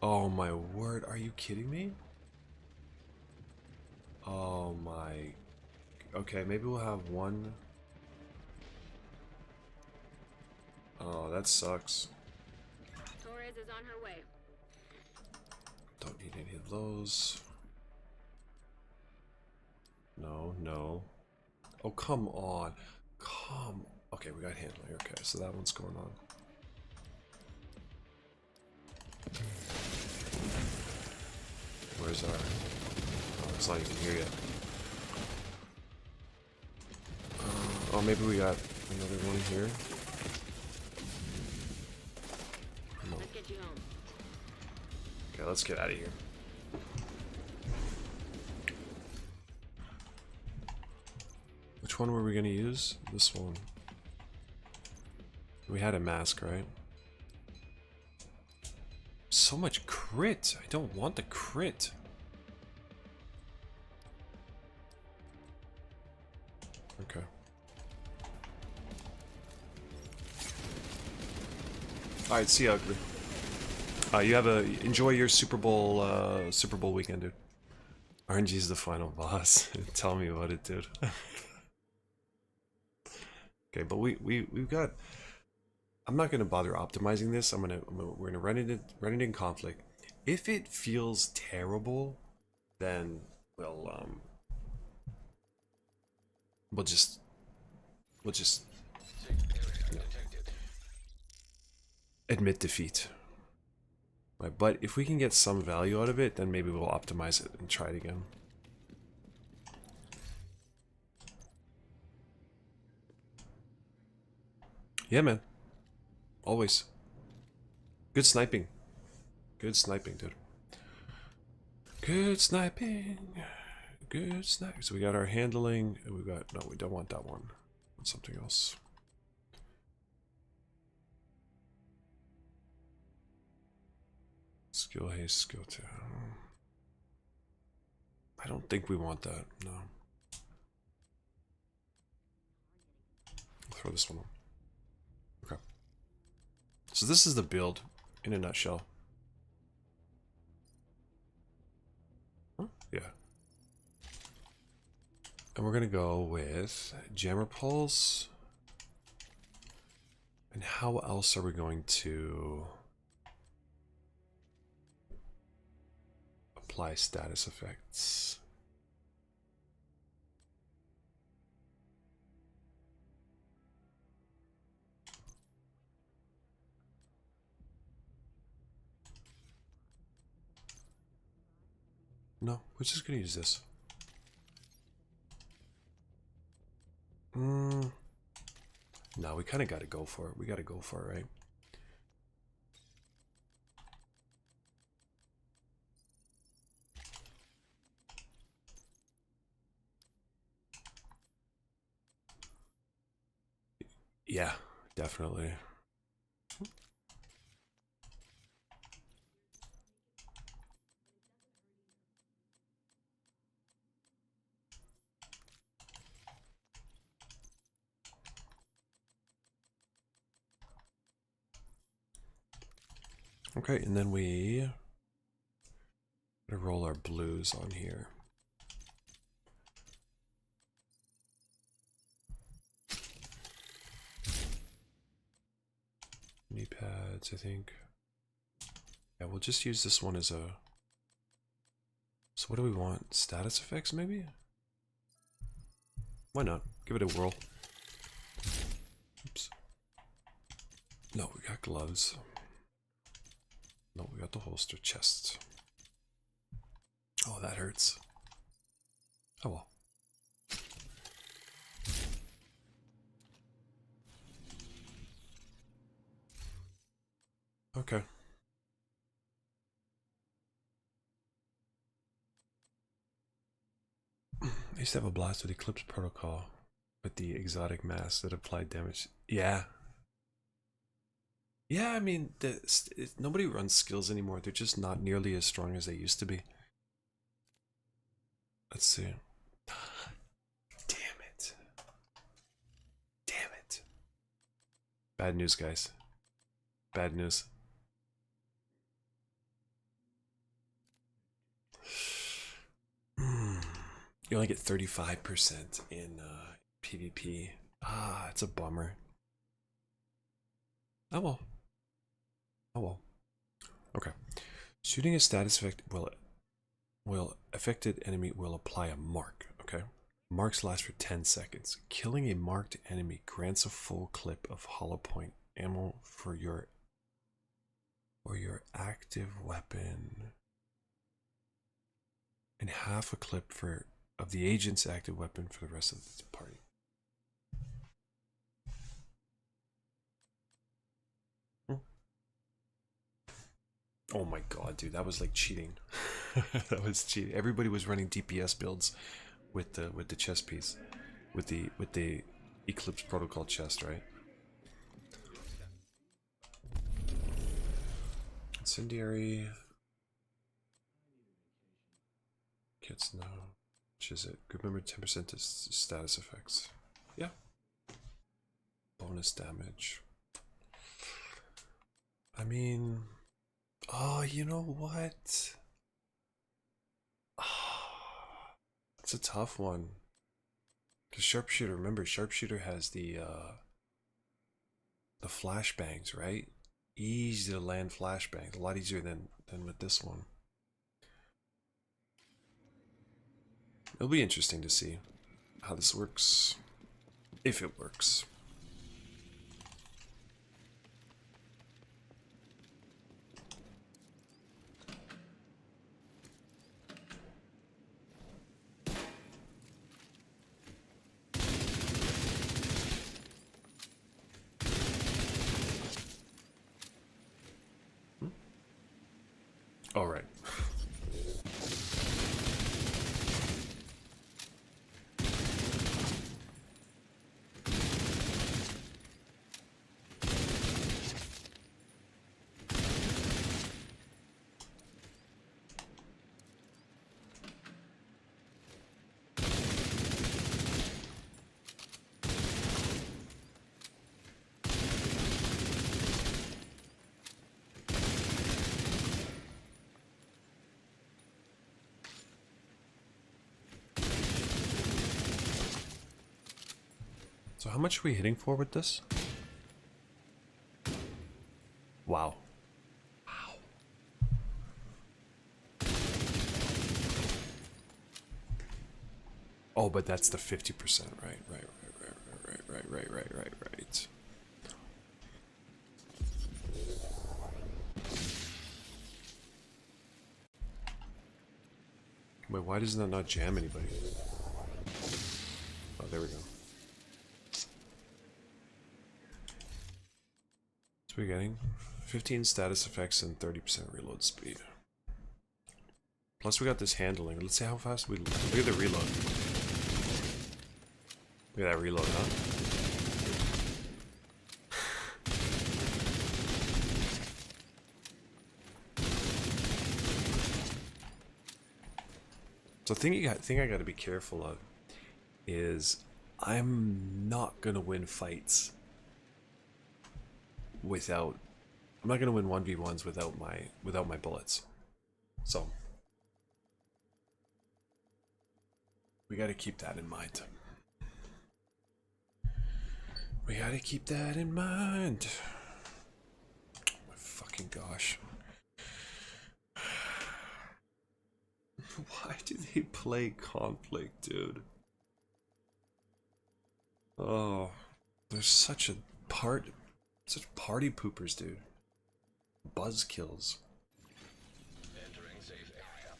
Oh my word, are you kidding me? Oh my... Okay, maybe we'll have one... Oh, that sucks. Torres is on her way. Don't need any of those. No, no. Oh, come on. Come... Okay, we got handling. Okay, so that one's going on. Where's our... Oh, it's not even here yet. Oh, maybe we got another one here. No. Let's get you home. Okay, let's get out of here. Which one were we gonna use? This one. We had a mask, right? So much crit! I don't want the crit. Okay. Alright, see you, Ugly. You have a enjoy your Super Bowl weekend, dude. RNG's the final boss. Tell me about it, dude. Okay, but we've got. I'm not gonna bother optimizing this. We're gonna run it in conflict. If it feels terrible, then we'll just admit defeat. Right, but if we can get some value out of it, then maybe we'll optimize it and try it again. Yeah, man. Always. Good sniping. Good sniping, dude. Good sniping. Good sniping. So we got our handling. We got, no, we don't want that one. Want something else. Skill haste, skill 2. I don't think we want that. No. I'll throw this one on. Okay. So this is the build in a nutshell. Huh? Yeah. And we're gonna go with jammer pulse. And how else are we going to apply status effects? No, we're just gonna use this. No, we kind of got to go for it. We got to go for it, right? Yeah, definitely. Okay, and then we gonna roll our blues on here. Knee pads, I think. Yeah, we'll just use this one as a... So what do we want? Status effects, maybe? Why not? Give it a whirl. Oops. No, we got gloves. No, we got the holster chest. Oh, that hurts. Oh well. Okay. I used to have a blast with Eclipse Protocol with the exotic mask that applied damage. Yeah. Yeah, I mean, nobody runs skills anymore. They're just not nearly as strong as they used to be. Let's see. Damn it. Damn it. Bad news, guys. Bad news. You only get 35% in PvP. Ah, it's a bummer. Oh well. Oh well. Okay. Shooting a status effect will affected enemy will apply a mark. Okay. Marks last for 10 seconds. Killing a marked enemy grants a full clip of hollow point ammo for your active weapon, and half a clip of the agent's active weapon for the rest of the party. Oh my god, dude, that was like cheating. That was cheating. Everybody was running DPS builds with the chest piece, with the Eclipse Protocol chest, right? Incendiary kits now. Which is it? Group member 10% to status effects. Yeah. Bonus damage. I mean, oh, you know what? It's a tough one. Because Sharpshooter, remember, Sharpshooter has the flashbangs, right? Easy to land flashbangs. A lot easier than with this one. It'll be interesting to see how this works. If it works. All right. So how much are we hitting for with this? Wow. Wow. Oh, but that's the 50%, right? Right. Wait, why doesn't that not jam anybody? Oh, there we go. So we're getting 15 status effects and 30% reload speed. Plus we got this handling. Let's see how fast we look at the reload. Look at that reload, huh? So thing I got to be careful of is I'm not gonna win fights without. I'm not gonna win 1v1s without my bullets. So we got to keep that in mind. We got to keep that in mind. Oh my fucking gosh. Why do they play Conflict, dude? Oh, they're such party poopers, dude. Buzzkills. Entering safe area.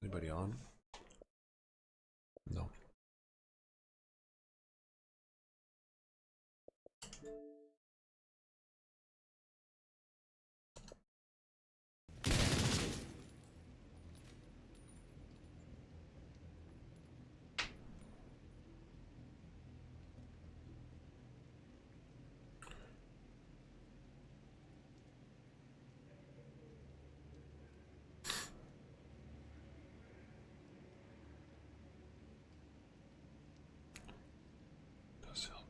Anybody on? No. Does help.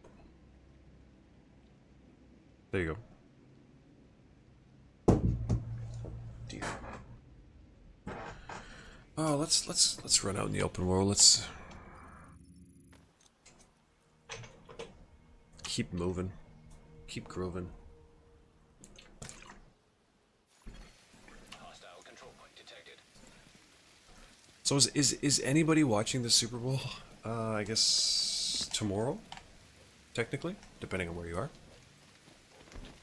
There you go. Dear. Oh, let's run out in the open world. Let's keep moving, keep grooving. Hostile control point detected. So is anybody watching the Super Bowl? I guess tomorrow, technically, depending on where you are.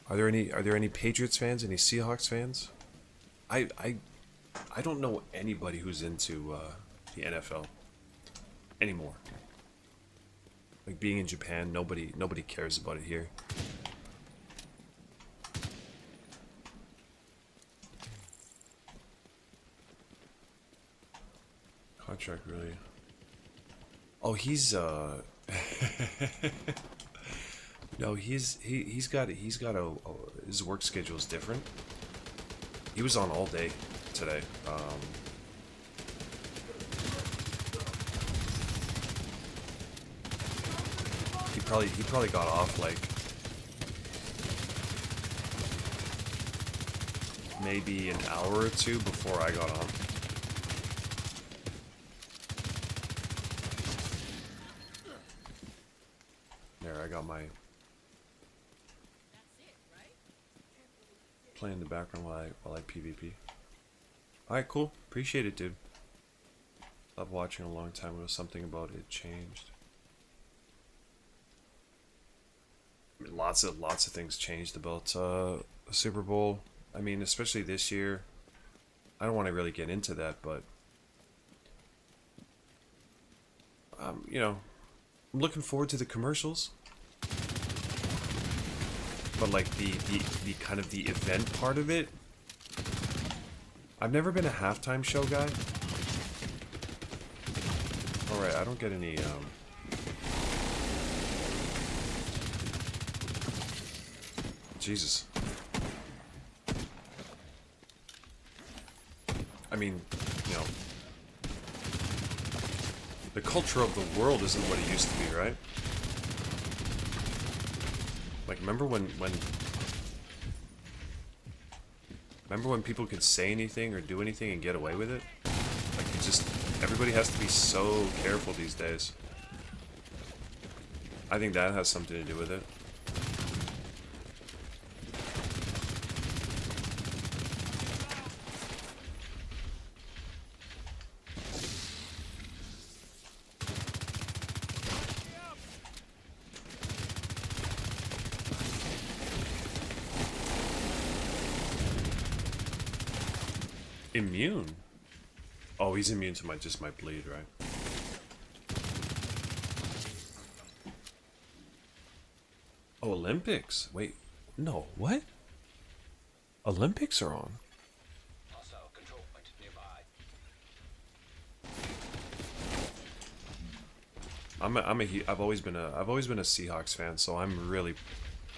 Are there any Patriots fans? Any Seahawks fans? I don't know anybody who's into the NFL anymore. Like being in Japan, nobody cares about it here. Contract really. Oh, he's no, he's got his work schedule is different. He was on all day today. He probably got off like maybe an hour or two before I got on. There, I got my play in the background while I PvP. Alright, cool. Appreciate it, dude. Stopped watching a long time ago. Something about it changed. lots of things changed about Super Bowl. I mean, especially this year. I don't want to really get into that, but you know, I'm looking forward to the commercials. But like the kind of the event part of it, I've never been a halftime show guy. All right, I don't get any Jesus. I mean, you know, the culture of the world isn't what it used to be, right? Like, remember when people could say anything or do anything and get away with it? Like, it just, everybody has to be so careful these days. I think that has something to do with it. Immune? Oh, he's immune to just my bleed, right? Oh, Olympics. Wait, no, what? Olympics are on. Hostile control point nearby. I've always been a Seahawks fan, so I'm really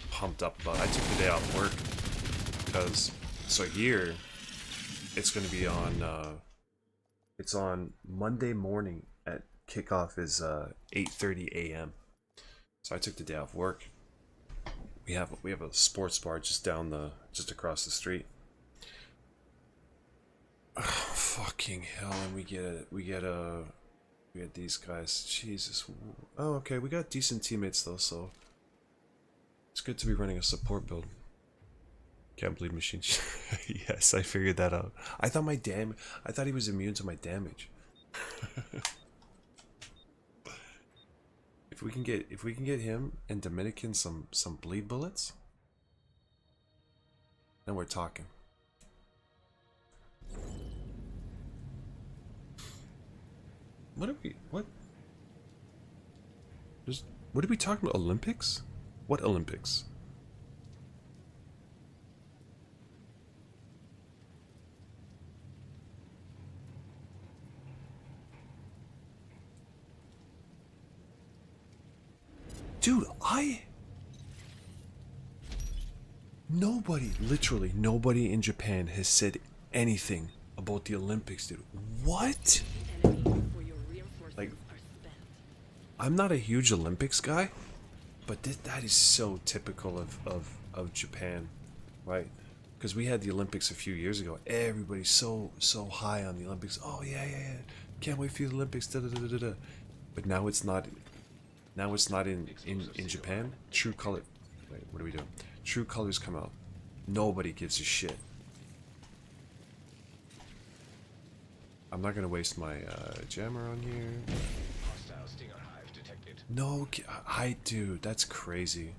pumped up about it. I took the day off work because so here it's going to be on it's on Monday morning at kickoff is 8:30 a.m. So I took the day off work. We have a sports bar just across the street. Oh, fucking hell! And we get these guys. Jesus. Oh, okay. We got decent teammates though, so it's good to be running a support build. Can't believe machine. Yes, I figured that out. I thought he was immune to my damage. If we can get him and Dominican some bleed bullets, then we're talking. What are we talking about? Olympics? What Olympics? Dude, literally nobody in Japan has said anything about the Olympics, dude. What? Like, I'm not a huge Olympics guy, but that is so typical of Japan, right? Because we had the Olympics a few years ago. Everybody's so high on the Olympics. Oh yeah, can't wait for the Olympics. Da, da, da, da, da. But now it's not. Now it's not in Japan. True Color. Wait, what are we doing? True Colors come out. Nobody gives a shit. I'm not gonna waste my jammer on here. Hostile stinger hive detected. No, dude, that's crazy.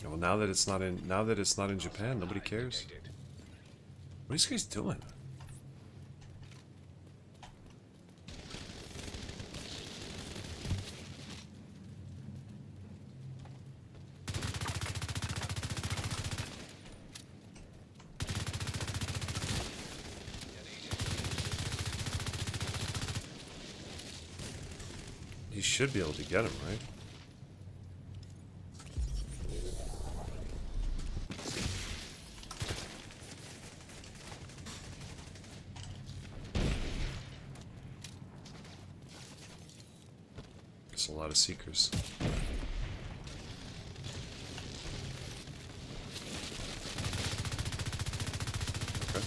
Well, now that it's not in Japan, nobody cares. What are these guys doing? He should be able to get him, right? It's a lot of seekers. Okay.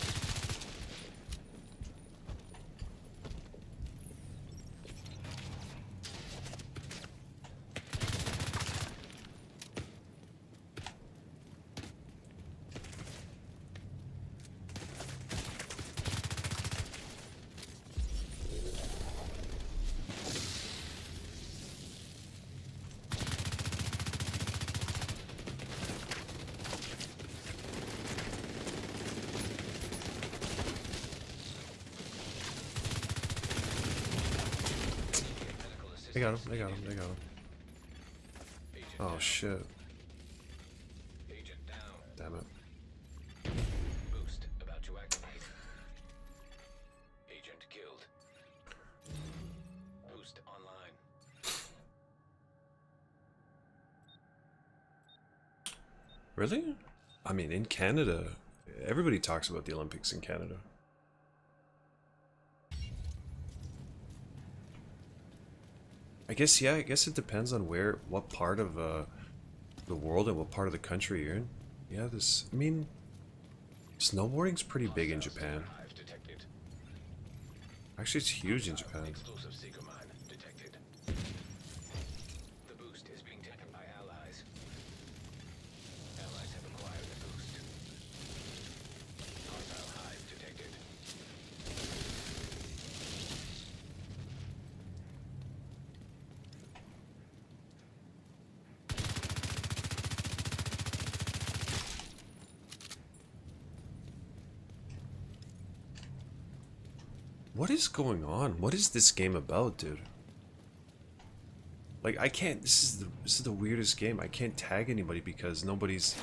They got him, they got him, they got him. Agent Oh down. shit. Agent down. Damn it. Boost about to activate. Agent killed. Boost online. Really? I mean, in Canada, everybody talks about the Olympics in Canada. I guess, yeah, I guess it depends on what part of the world and what part of the country you're in. Yeah, I mean, snowboarding's pretty big in Japan. Hive detected. Actually, it's huge in Japan. Explosive seeker mine detected. The boost is being taken by allies. Allies have acquired the boost. Hostile hive detected. What is going on? What is this game about, dude? Like, I can't. This is the weirdest game. I can't tag anybody because nobody's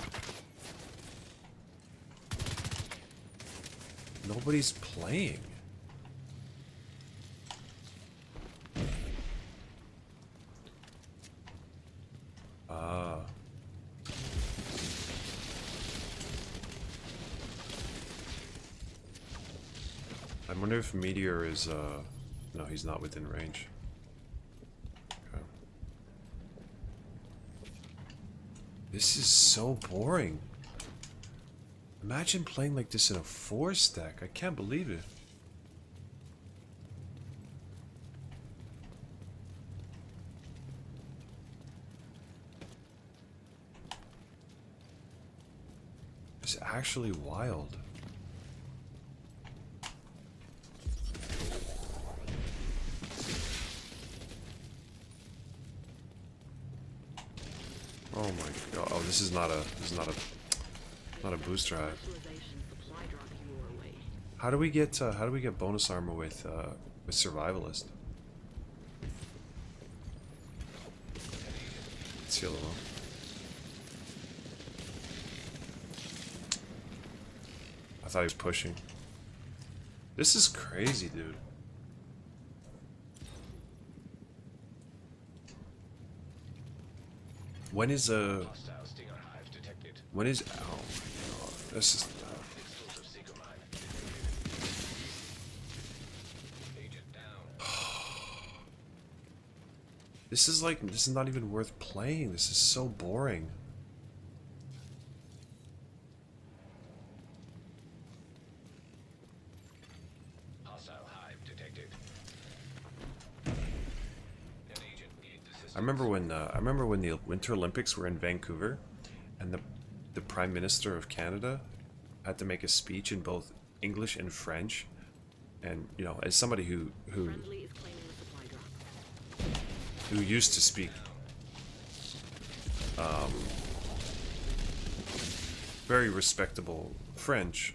playing. Ah. I wonder if Meteor is, no, he's not within range. Okay. This is so boring. Imagine playing like this in a 4-stack. I can't believe it. It's actually wild. Oh my god! Oh, this is not a booster hive. Specialization supply drop your way. How do we get bonus armor with survivalist? Let's heal them up. I thought he was pushing. This is crazy, dude. When is Hostile stinger hive detected. oh my god, this is Explosive seeker mine. Agent down. this is not even worth playing. This is so boring. Hostile hive detected. An agent needs assistance. I remember when the Winter Olympics were in Vancouver, and the Prime Minister of Canada had to make a speech in both English and French, and you know, as somebody who Friendly is claiming the supply drop. used to speak very respectable French,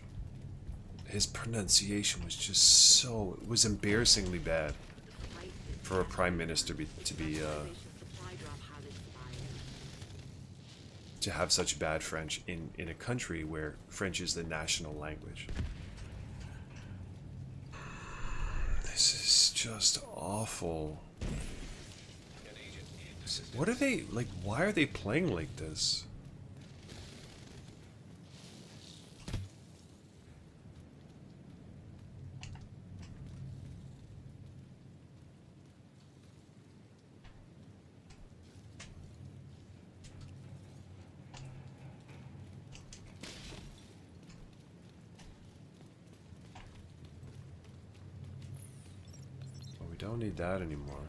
his pronunciation was just it was embarrassingly bad Right. for a prime minister Supply drop has expired. to have such bad French in a country where French is the national language. This is just awful. An agent needs assistance. What are they like? Why are they playing like this? Well, we don't need that anymore.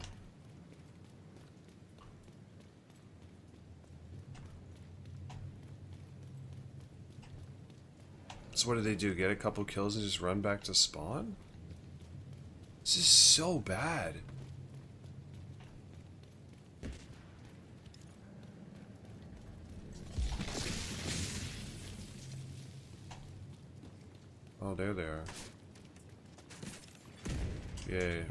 So what do they do? Get a couple kills and just run back to spawn? This is so bad. Oh, there they are. Yay.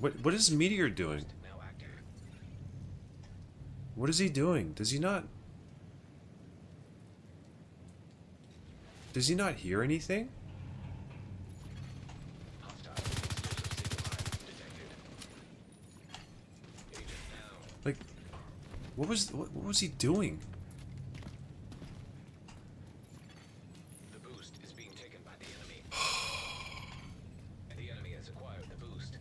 What is Meteor doing? Now active. What is he doing? Does he not hear anything? Hostile explosive signal hive detected. Agent down. Like, what was he doing? The boost is being taken by the enemy. And the enemy has acquired the boost.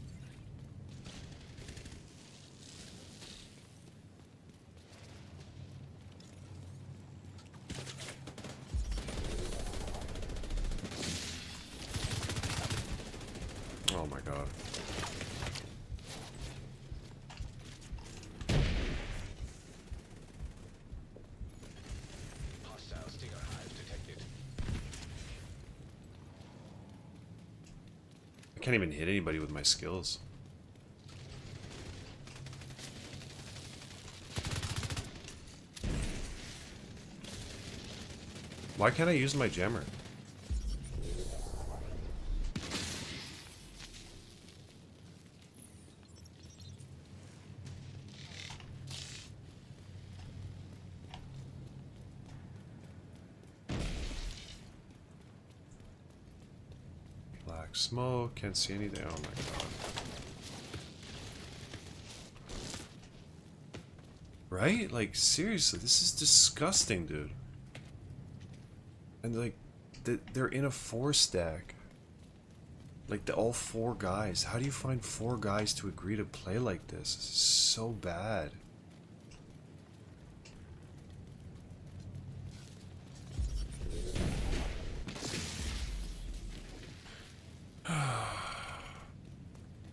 Oh my god. Hostile stinger hive detected. I can't even hit anybody with my skills. Why can't I use my jammer? Black smoke, can't see anything. Oh my god. Right? Like, seriously, this is disgusting, dude. And like, they're in a 4-stack. Like, all 4 guys. How do you find 4 guys to agree to play like this? This is so bad.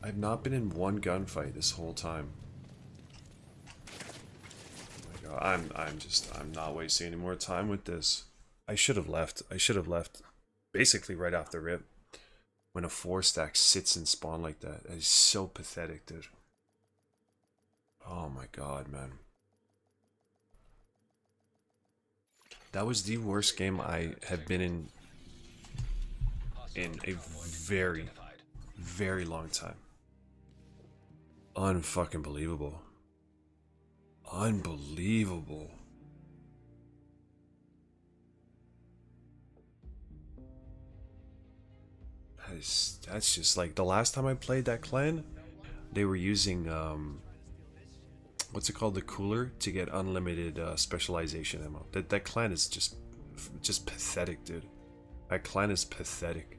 I've not been in one gunfight this whole time. Oh my god, I'm not wasting any more time with this. I should have left. I should have left basically right off the rip. When a 4-stack sits in spawn like that. That is so pathetic, dude. Oh my god, man. That was the worst game I have been in a very, Identified. very long time. Unfucking believable. Unbelievable. That's just like the last time I played that clan, they were using what's it called, the cooler, to get unlimited specialization ammo. That clan is just pathetic, dude. That clan is pathetic.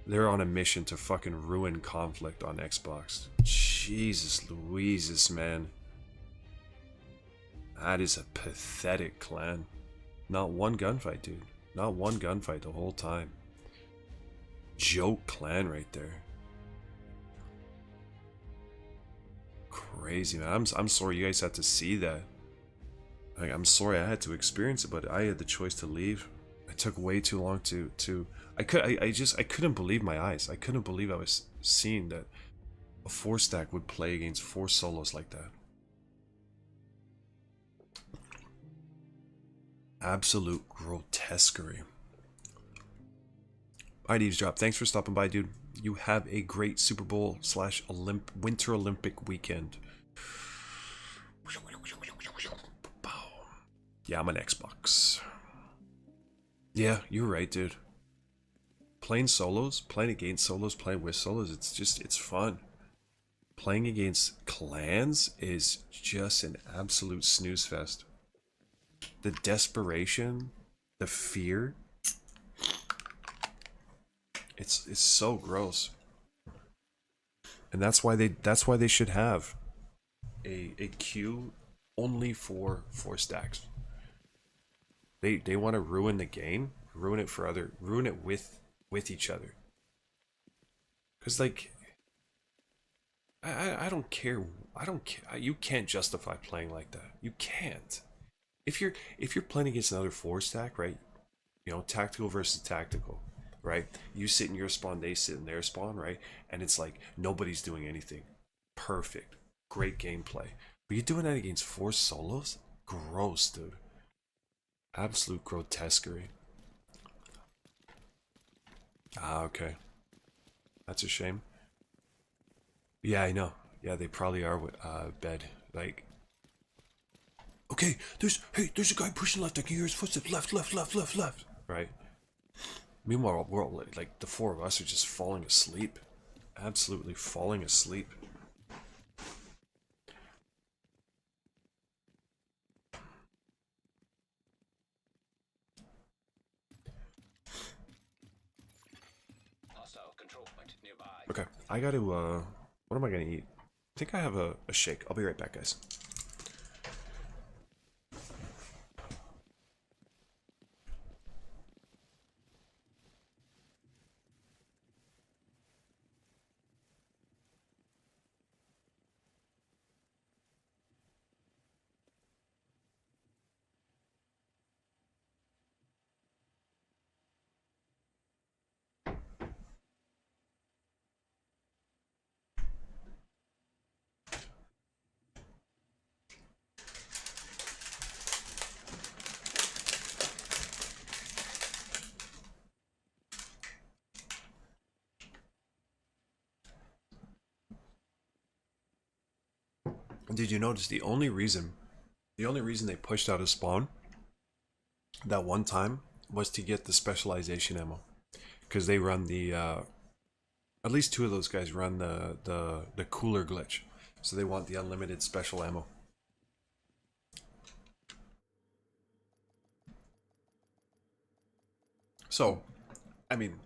They're on a mission to fucking ruin conflict on Xbox. Jesus Louises, man. That is a pathetic clan. Not one gunfight, dude. Not one gunfight the whole time. Joke clan right there. Crazy, man. I'm sorry you guys had to see that. Like, I'm sorry I had to experience it, but I had the choice to leave. It took way too long to I couldn't believe my eyes. I couldn't believe I was seeing that a 4-stack would play against 4 solos like that. Absolute grotesquerie. Alright, Eavesdrop, thanks for stopping by, dude. You have a great Super Bowl / Winter Olympic weekend. Yeah, I'm an Xbox. Yeah, you're right, dude. Playing solos, playing against solos, playing with solos, it's fun. Playing against clans is just an absolute snooze fest. The desperation, the fear, it's so gross. And that's why they should have a queue only for 4-stacks. They want to ruin the game, ruin it with each other. Cause like, I don't care. You can't justify playing like that. You can't. If you're playing against another 4-stack, right? You know, tactical versus tactical, right? You sit in your spawn, they sit in their spawn, right? And it's like nobody's doing anything. Perfect, great gameplay. But you're doing that against 4 solos? Gross, dude. Absolute grotesquerie. Ah, okay. That's a shame. Yeah, I know. Yeah, they probably are bed. Like, okay, there's a guy pushing left. I can hear his footsteps. Left, left, left, left, left. Right. Meanwhile, we're all like the four of us are just falling asleep. Absolutely falling asleep. Hostile control point nearby. Okay, I got to. What am I gonna eat? I think I have a shake. I'll be right back, guys. Did you notice the only reason they pushed out a spawn that one time was to get the specialization ammo, because they run the at least two of those guys run the cooler glitch, so they want the unlimited special ammo. So, I mean,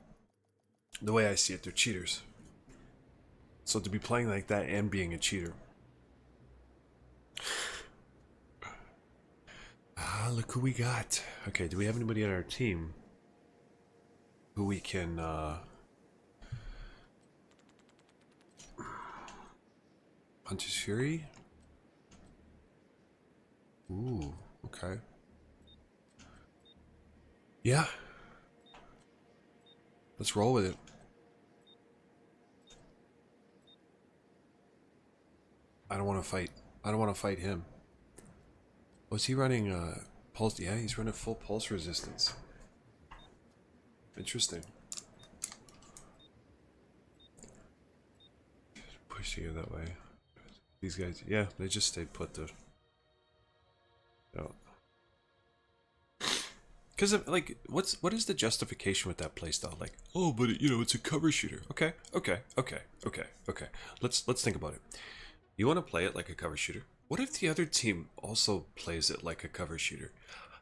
the way I see it, they're cheaters. So to be playing like that and being a cheater. Ah, look who we got. Okay, do we have anybody on our team who we can, Hunter's Fury? Ooh, okay. Yeah. Let's roll with it. I don't want to fight. I don't want to fight him. Was he running pulse? Yeah, he's running full pulse resistance. Interesting. Pushing it that way. These guys, yeah, they just stayed put there. No. Because like, what is the justification with that playstyle? Like, oh, but it's a cover shooter. Okay. Let's think about it. You want to play it like a cover shooter? What if the other team also plays it like a cover shooter?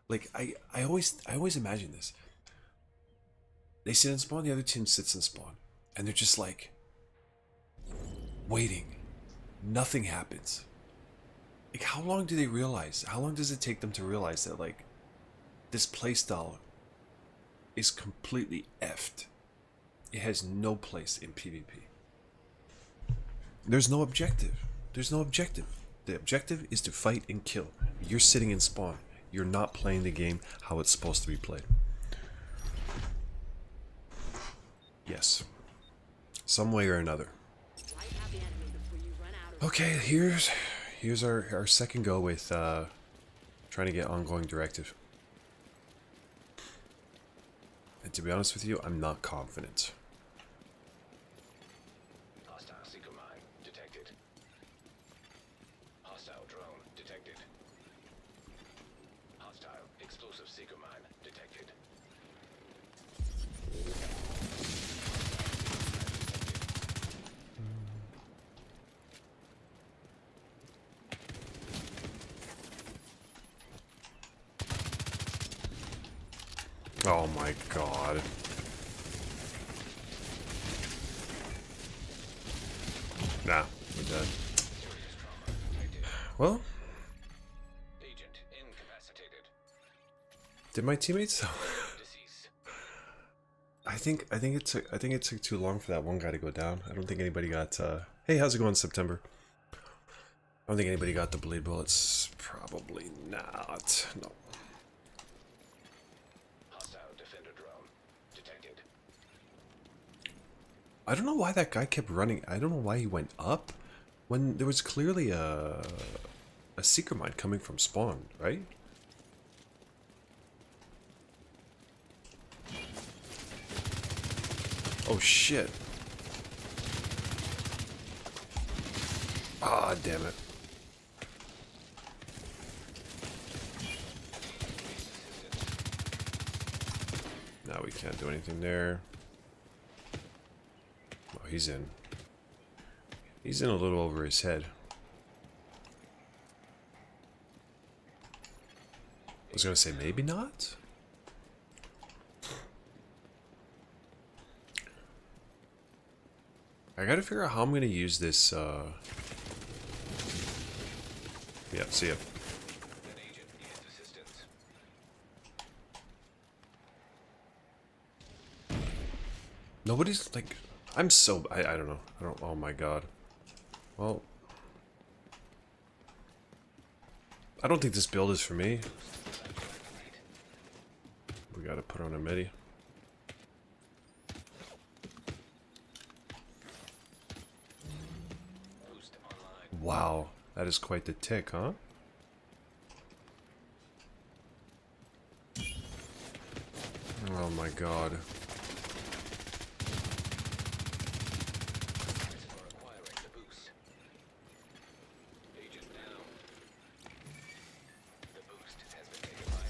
Like, I always imagine this. They sit in spawn, the other team sits in spawn, and they're just like waiting. Nothing happens. Like, how long do they realize? How long does it take them to realize that, like, this playstyle is completely effed? It has no place in PvP. There's no objective. There's no objective. The objective is to fight and kill. You're sitting in spawn. You're not playing the game how it's supposed to be played. Yes. Some way or another. Wipe out the enemy before you run out of Okay, here's our second go with trying to get ongoing directive. And to be honest with you, I'm not confident. Hostile seeker mine detected. Hostile drone detected. Hostile explosive seeker mine detected. Oh my god. Nah, we're dead. Well, Agent incapacitated. did my teammates? Deceased. I think it took too long for that one guy to go down. I don't think anybody got hey, how's it going, September? I don't think anybody got the bleed bullets. Probably not. No. Hostile defender drone detected. I don't know why that guy kept running. I don't know why he went up when there was clearly a seeker mine coming from spawn, right? Oh shit. Ah, damn it. Now we can't do anything there. Oh, he's in. He's in a little over his head. I was gonna say maybe not. I gotta figure out how I'm gonna use this. Yeah, see ya. An agent needs assistance. Nobody's like. I'm so. I don't know. I don't. Oh my god. Well. I don't think this build is for me. We gotta put on a midi. Boost online. Wow, that is quite the tick, huh? Oh my god. For acquiring the boost. Agent down. The boost has been taken by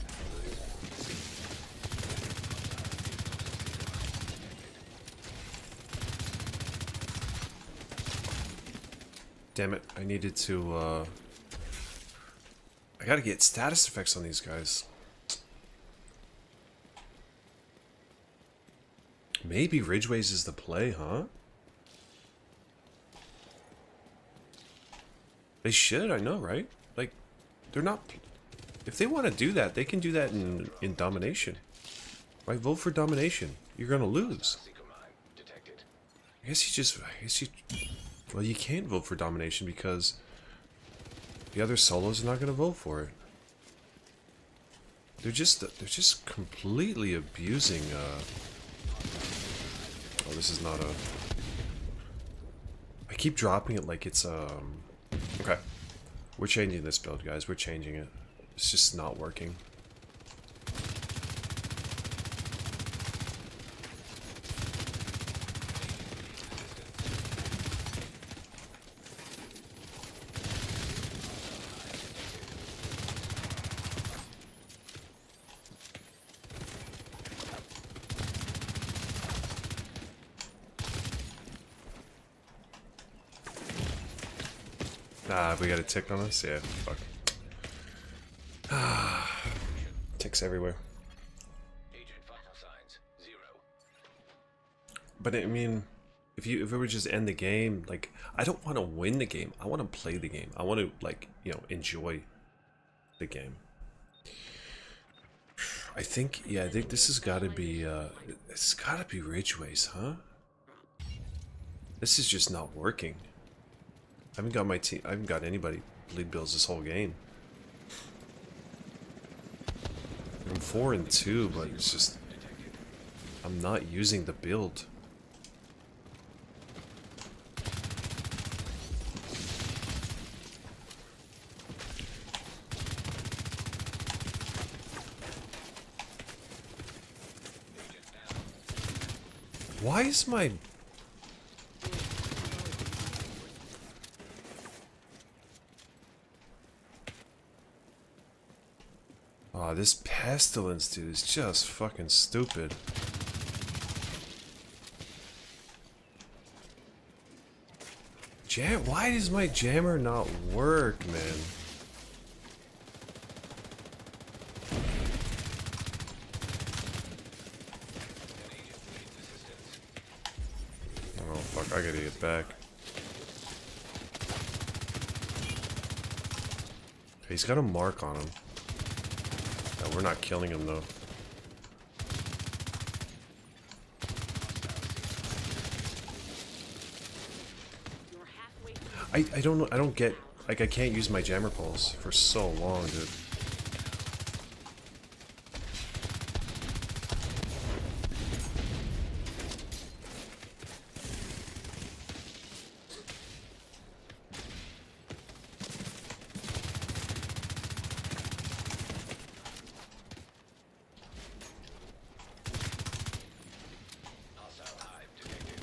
Damn it, I needed to, I gotta get status effects on these guys. Maybe Ridgeways is the play, huh? They should, I know, right? Like, they're not... If they want to do that, they can do that in Domination. Right? Vote for Domination. You're gonna lose. Seeker mine detected. I guess you... Well, you can't vote for Domination because the other solos are not gonna vote for it. They're just completely abusing, Oh, this is not a... I keep dropping it like it's, Okay. We're changing this build, guys. We're changing it. It's just not working. Ah, we got a tick on us? Yeah, fuck. Ticks everywhere. Agent vital signs 0. But I mean, if it were just end the game, like, I don't want to win the game. I want to play the game. I want to, like, you know, enjoy the game. I think, yeah, I think this has got to be, it's got to be Ridgeways, huh? This is just not working. I haven't got my team. I haven't got anybody lead builds this whole game. I'm 4-2, but it's just I'm not using the build. Why is my... Oh, this pestilence, dude, is just fucking stupid. Why does my jammer not work, man? Oh, fuck, I gotta get back. He's got a mark on him. No, we're not killing him, though. You're halfway through. I don't know, I don't get, like, I can't use my jammer pulse for so long, dude. Hostile hive detected.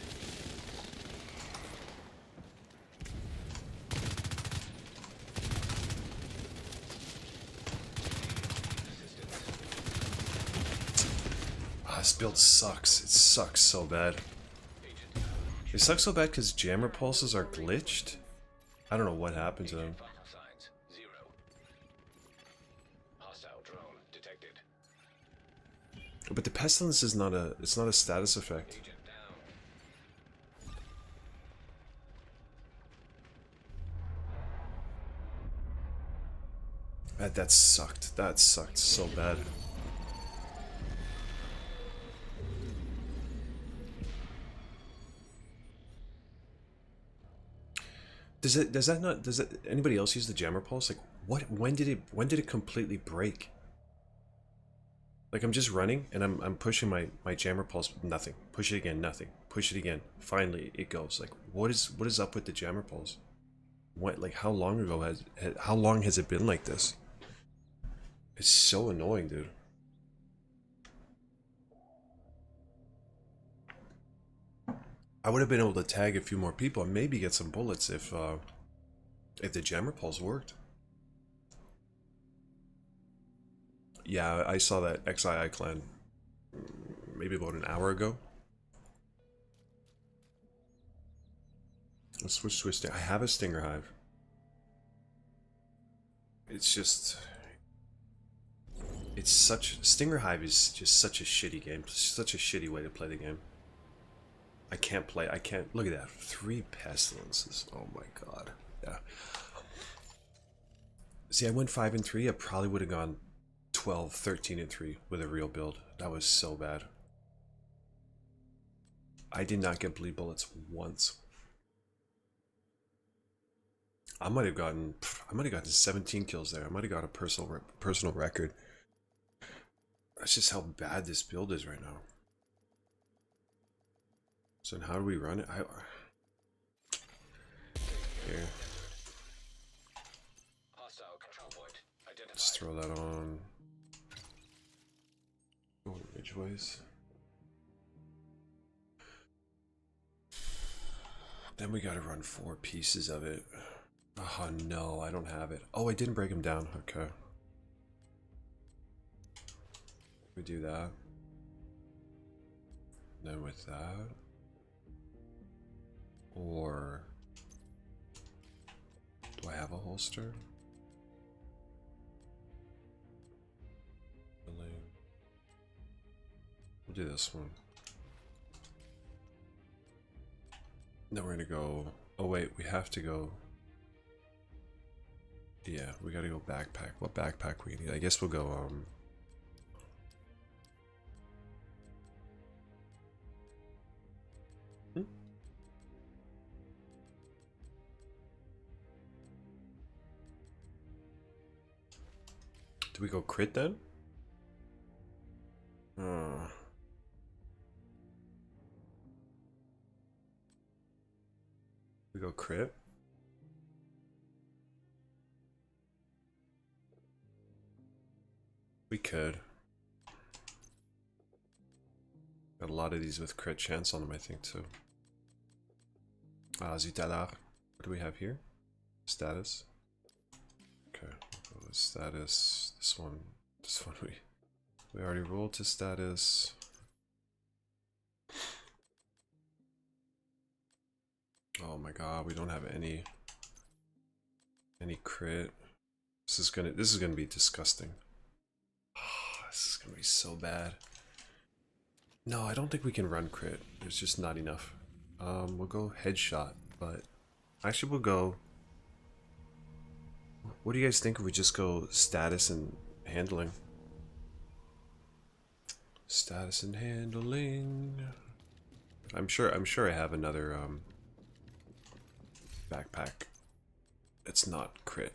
this build sucks. It sucks so bad. It sucks so bad because jammer pulses are glitched. I don't know what happened to them. Vital signs 0. Hostile drone detected. But the pestilence is not a. It's not a status effect. Agent down. That sucked. That sucked so bad. Does anybody else use the jammer pulse? Like when did it completely break? Like I'm just running and I'm pushing my jammer pulse, nothing. Push it again, nothing. Push it again. Finally it goes. Like what is up with the jammer pulse? What, like how long has it been like this? It's so annoying, dude. I would have been able to tag a few more people and maybe get some bullets if the jammer pulse worked. Yeah, I saw that XII clan maybe about an hour ago. Let's switch to a stinger. I have a stinger hive. It's just... Stinger hive is just such a shitty game. Such a shitty way to play the game. I can't, look at that. 3 pestilences. Oh my god. Yeah. See, I went 5 and 3. I probably would have gone 12, 13 and 3 with a real build. That was so bad. I did not get bleed bullets once. I might have gotten 17 kills there. I might have got a personal record. That's just how bad this build is right now. So how do we run it? Here. Hostile control point identified. Let's throw that on. Oh, Ridgeways. Then we gotta run 4 pieces of it. Oh no, I don't have it. Oh, I didn't break him down. Okay. We do that. Then with that. Or do I have a holster? We'll do this one. Then we're gonna go. Oh wait, we have to go. Yeah, we gotta go backpack. What backpack we need? I guess we'll go Do we go crit then? We go crit? We could. Got a lot of these with crit chance on them, I think, too. Zutalar. What do we have here? Status. Okay. Status. This one we already rolled to status. Oh my god, we don't have any crit. This is gonna be disgusting. Oh, this is gonna be so bad. No, I don't think we can run crit. There's just not enough. We'll go headshot, but actually we'll go. What do you guys think if we just go status and handling? Status and handling. I'm sure I have another backpack. It's not crit.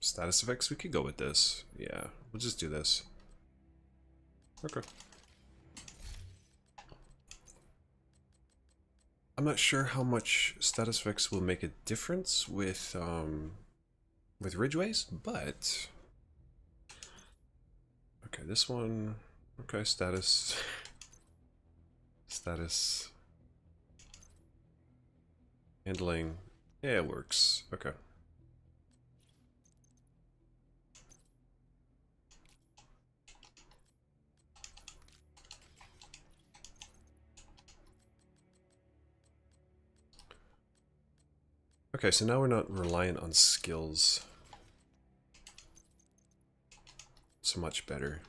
Status effects, we could go with this. Yeah, we'll just do this. Okay. I'm not sure how much status effects will make a difference with Ridgeways, but okay, this one. Okay, status. Status. Handling. Yeah, it works. Okay. Okay, so now we're not reliant on skills. So much better.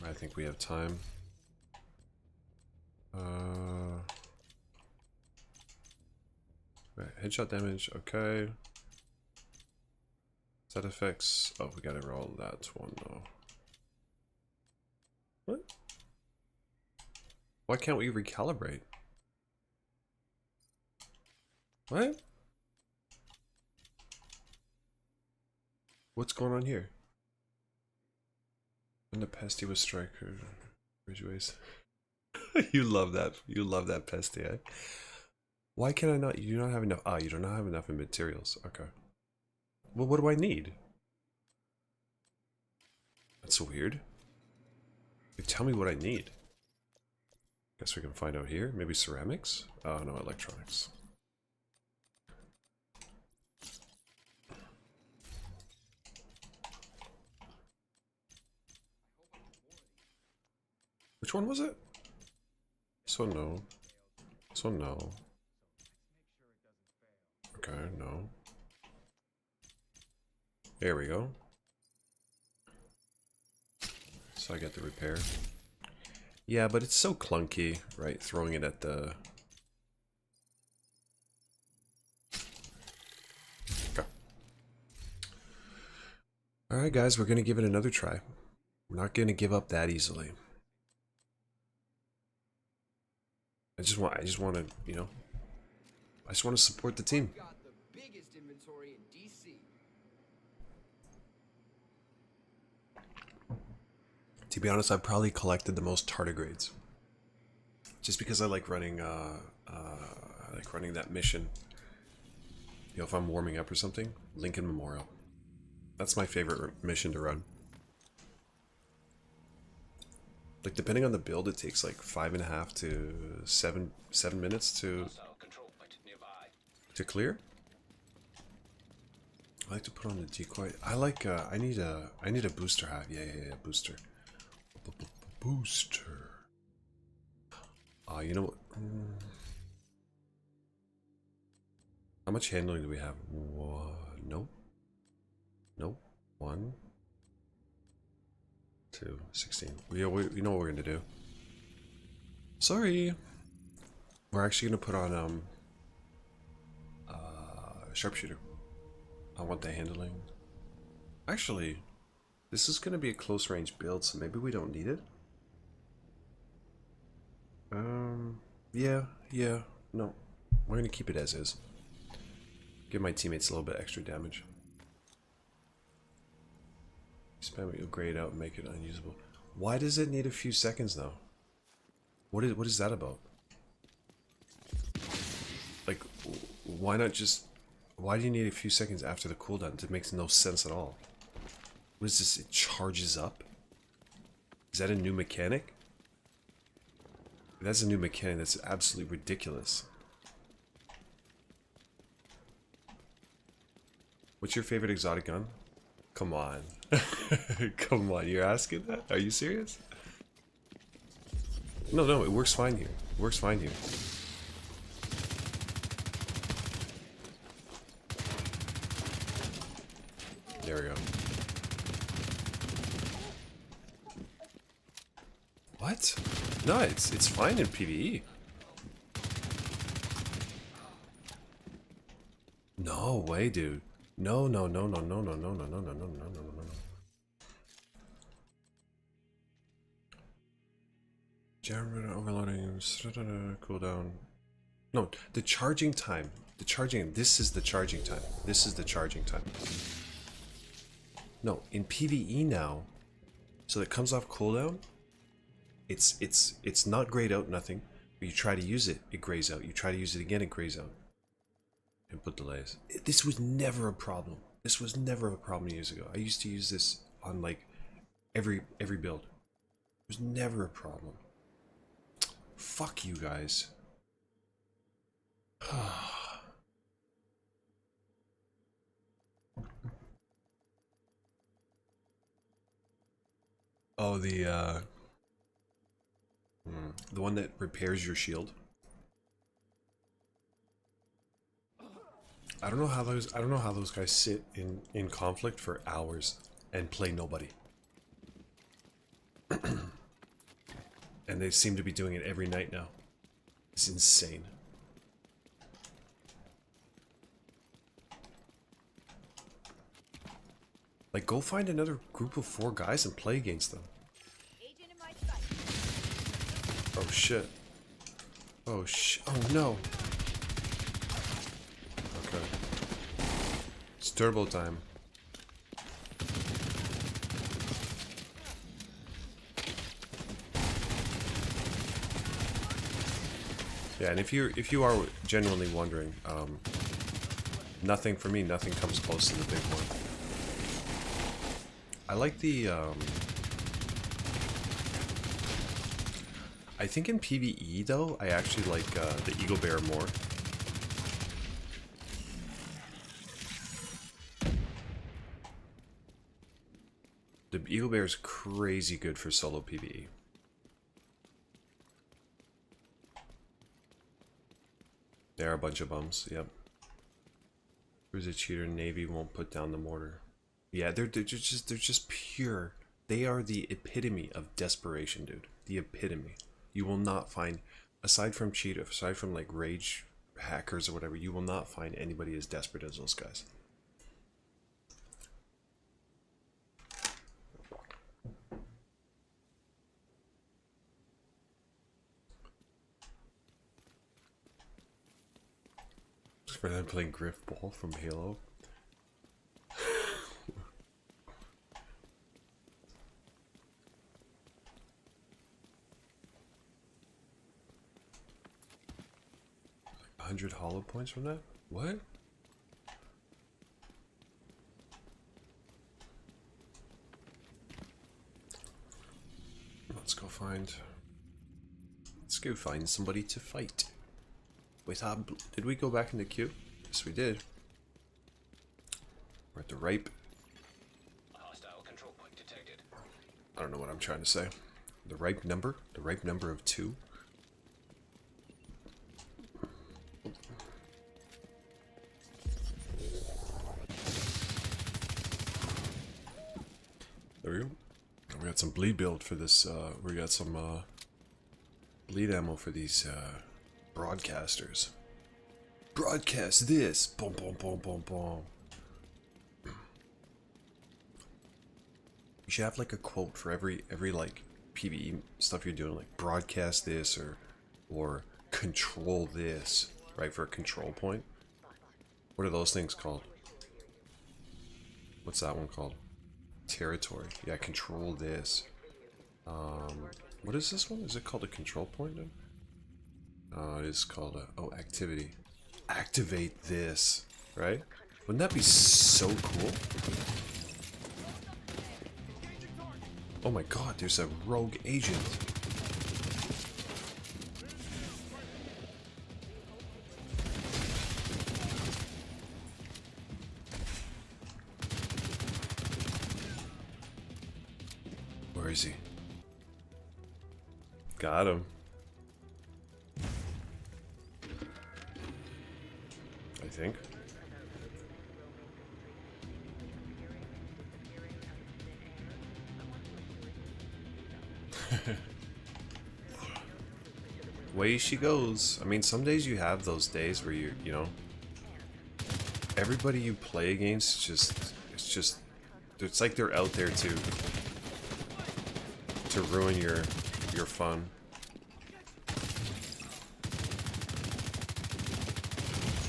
I think we have time. Right, headshot damage, okay. Side effects. Oh, we gotta roll that one though. What? Why can't we recalibrate? What? What's going on here? When the Pesty was striker, Ridgeways. You love that. You love that Pesty, eh? Why can I not? You don't have enough. Ah, you do not have enough materials. Okay. Well, what do I need? That's so weird. You tell me what I need. Guess we can find out here. Maybe ceramics? Oh, no, electronics. Which one was it? This one, no. This one, no. Okay, no. There we go. So I get the repair. Yeah, but it's so clunky, right? Throwing it at the... Okay. Alright guys, we're gonna give it another try. We're not gonna give up that easily. I just want to, you know, I just want to support the team. Got the biggest inventory in DC. To be honest, I've probably collected the most tardigrades. Just because I like running, that mission. You know, if I'm warming up or something, Lincoln Memorial. That's my favorite mission to run. Like, depending on the build, it takes like 5.5 to 7 minutes to Control point nearby. clear. I like to put on the decoy. I like I need a booster hive. Yeah, booster. Booster. You know what? How much handling do we have? Nope. Nope. 1, 2, 16. We know what we're gonna do. Sorry. We're actually gonna put on sharpshooter. I want the handling. Actually, this is gonna be a close range build, so maybe we don't need it. Yeah, no. We're gonna keep it as is. Give my teammates a little bit extra damage. Spam it, you'll grade out and make it unusable. Why does it need a few seconds though? What is that about? Like, why not just... Why do you need a few seconds after the cooldown? It makes no sense at all. What is this? It charges up? Is that a new mechanic? If that's a new mechanic, that's absolutely ridiculous. What's your favorite exotic gun? Come on. Come on, you're asking that? Are you serious? No, it works fine here. It works fine here. There we go. What? No, it's fine in PvE. No way, dude. No. Jam overloading, cooldown. No, the charging time. This is the charging time. This is the charging time. No, in PvE now, so that comes off cooldown, it's not grayed out, nothing. But you try to use it, it grays out. You try to use it again, it grays out. Input delays. This was never a problem. This was never a problem years ago. I used to use this on like every build. It was never a problem. Fuck you guys. Oh, the The one that repairs your shield. I don't know how those guys sit in conflict for hours and play nobody. And they seem to be doing it every night now. It's insane. Like, go find another group of 4 guys and play against them. Oh shit. Oh no. Okay. It's turbo time. Yeah, and if you are genuinely wondering, nothing for me, nothing comes close to the big one. I like the I think in PvE though, I actually like the Eagle Bear more. The Eagle Bear is crazy good for solo PvE. There are a bunch of bums, yep. Who's a cheater? Navy won't put down the mortar. Yeah, they're just pure. They are the epitome of desperation, dude. The epitome. You will not find, aside from cheaters, aside from like rage hackers or whatever, you will not find anybody as desperate as those guys. For them playing Griff Ball from Halo. Like 100 hollow points from that? What? Let's go find somebody to fight. Wait, did we go back in the queue? Yes, we did. We're at the ripe. Hostile control point detected. I don't know what I'm trying to say. The ripe number of 2. There we go. We got some bleed build for this. We got some bleed ammo for these broadcasters. Broadcast this. Boom, boom, boom, boom, boom. You should have like a quote for every like PvE stuff you're doing, like broadcast this or control this, right? For a control point. What are those things called? What's that one called? Territory. Yeah, control this. What is this one? Is it called a control point then? It is called a, oh, activity. Activate this, right? Wouldn't that be so cool? Oh my god, there's a rogue agent. Where is he? Got him. I think. Way she goes. I mean, some days you have those days where you know, everybody you play against it's like they're out there to ruin your fun.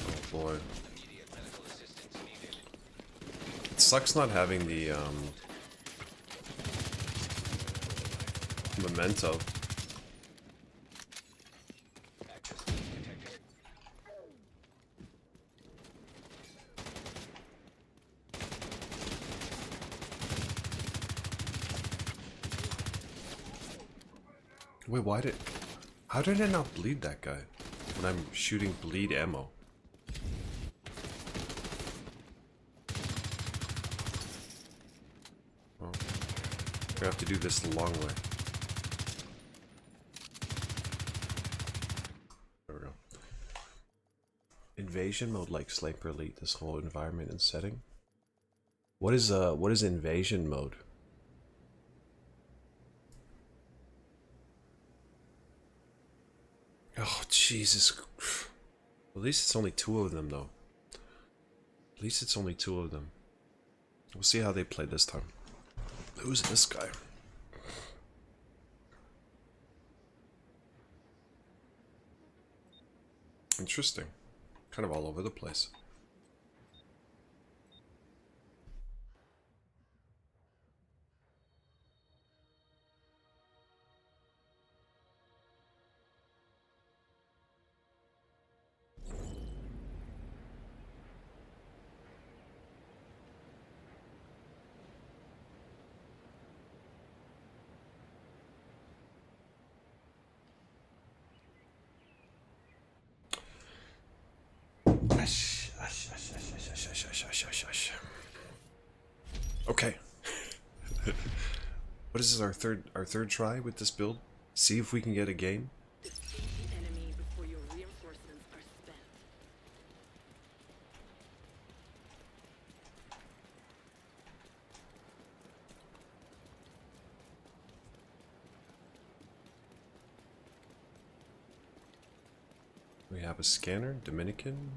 Oh boy. It sucks not having the memento. Wait, how did I not bleed that guy when I'm shooting bleed ammo? Well, we have to do this the long way. invasion mode like Sniper Elite? This whole environment and setting. What is invasion mode? Oh Jesus! At least it's only 2 of them though. At least it's only 2 of them. We'll see how they play this time. Who's this guy? Interesting. Kind of all over the place. Okay. What is this, our third try with this build? See if we can get a game. Defeat the enemy before your reinforcements are spent. We have a scanner, Dominican.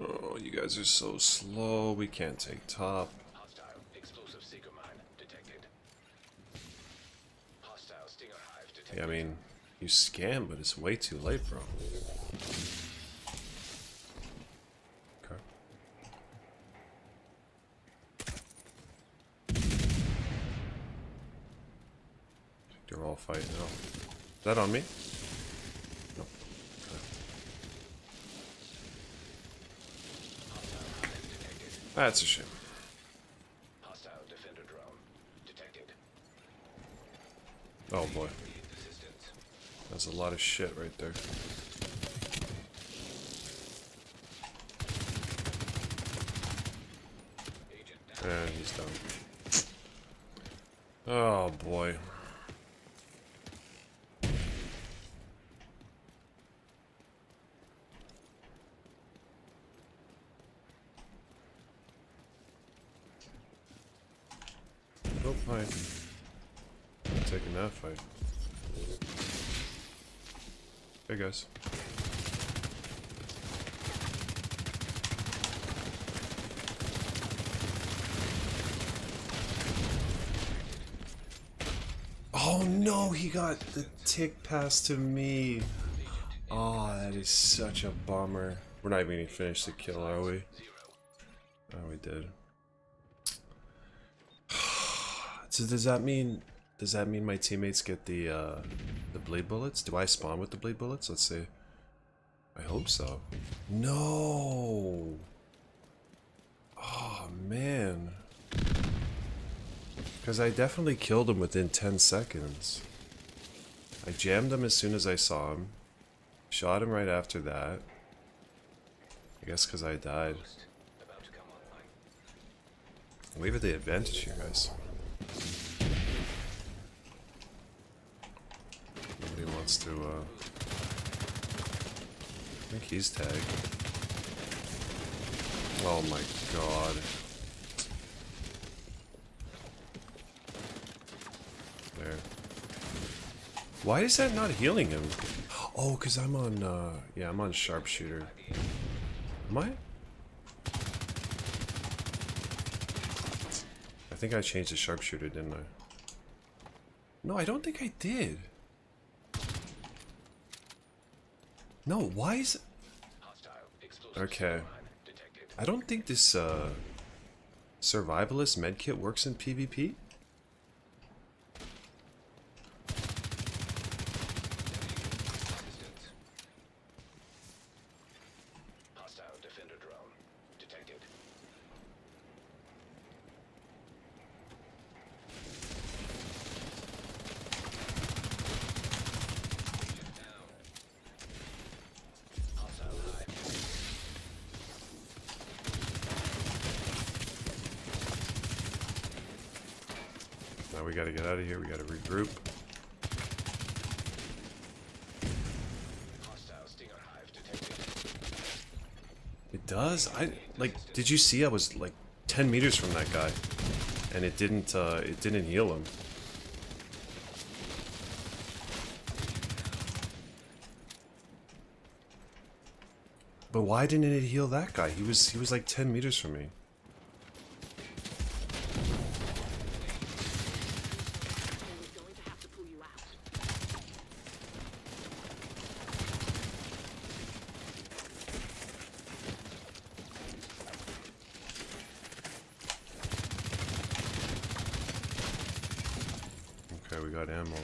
Oh, you guys are so slow. We can't take top. Hostile explosive seeker mine detected. Hostile stinger hive detected. Yeah, I mean, you scan, but it's way too late, bro. Okay. They're all fighting now. Is that on me? No. Okay. That's a shame. Hostile defender drone detected. Oh boy. Assistance. That's a lot of shit right there. Agent down. And he's done. Oh boy. Oh, fine. I'm taking that fight. Hey guys. Oh no, he got the tick pass to me. Oh, that is such a bummer. We're not even gonna finish the kill, are we? Oh, we did. So does that mean my teammates get the bleed bullets? Do I spawn with the bleed bullets? Let's see. I hope so. No. Oh man. Because I definitely killed him within 10 seconds. I jammed him as soon as I saw him. Shot him right after that. I guess because I died. About to come online. We have the advantage here, guys. Nobody wants to, I think he's tagged. Oh my god. There. Why is that not healing him? Oh, because I'm on, yeah, I'm on sharpshooter. Am I? I think I changed the sharpshooter, didn't I? No, I don't think I did. No, why is it? Hostile explosive Okay. seeker mine detected. I don't think this, survivalist medkit works in PvP. Assistance. Hostile defender drone detected. Down. Hostile hive. Now we gotta get out of here, we gotta regroup. Hostile stinger hive detected. It does? I like, did you see I was like 10 meters from that guy and it didn't heal him. But why didn't it heal that guy? He was like 10 meters from me. We're going to have to pull you out. Okay, we got ammo.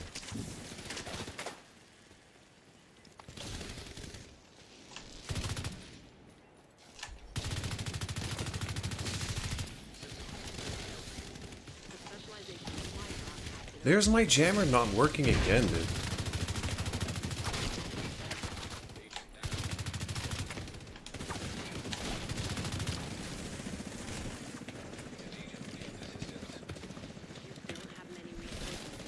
There's my jammer not working again, dude. Don't have many resources.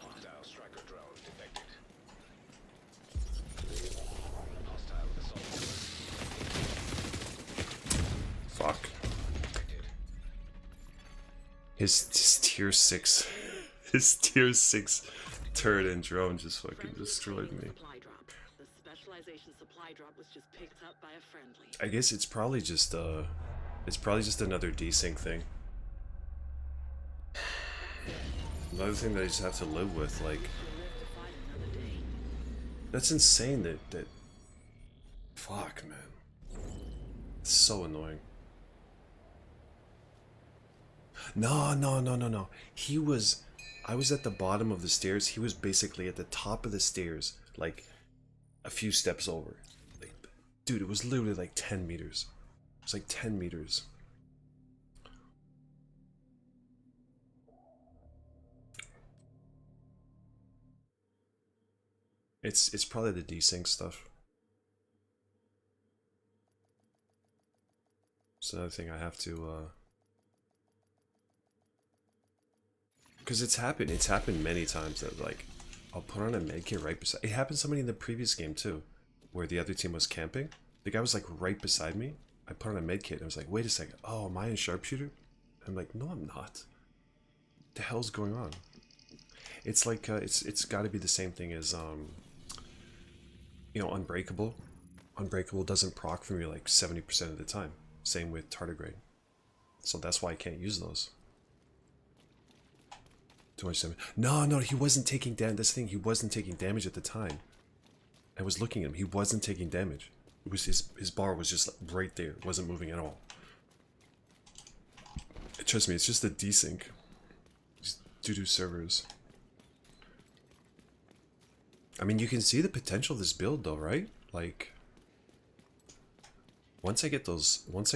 Hostile striker drone detected. Hostile assault Fuck. detected. His tier 6 his tier 6 turret and drone just fucking destroyed me. Supply drop. The specialization supply drop was just picked up by a friendly. I guess it's probably just another desync thing. Another thing that I just have to live with, like, You'll live to fight another day. that's insane that fuck, man. It's so annoying. No. I was at the bottom of the stairs. He was basically at the top of the stairs, like a few steps over. Like, dude, it was literally like 10 meters. It was like 10 meters. It's probably the desync stuff. It's another thing I have to because it's happened many times that, like, I'll put on a medkit right beside. It happened to somebody in the previous game too, where the other team was camping. The guy was like right beside me. I put on a medkit and I was like, wait a second, oh, am I in sharpshooter? I'm like, no, I'm not. What the hell's going on? It's like it's got to be the same thing as you know, Unbreakable. Unbreakable doesn't proc for me like 70% of the time. Same with Tardigrade. So that's why I can't use those. Too much damage. No, he wasn't taking damage. That's the thing, he wasn't taking damage at the time. I was looking at him, he wasn't taking damage. It was his bar was just right there, it wasn't moving at all. Trust me, it's just a desync. Just due to servers. I mean, you can see the potential of this build though, right? Like, once I get those bullets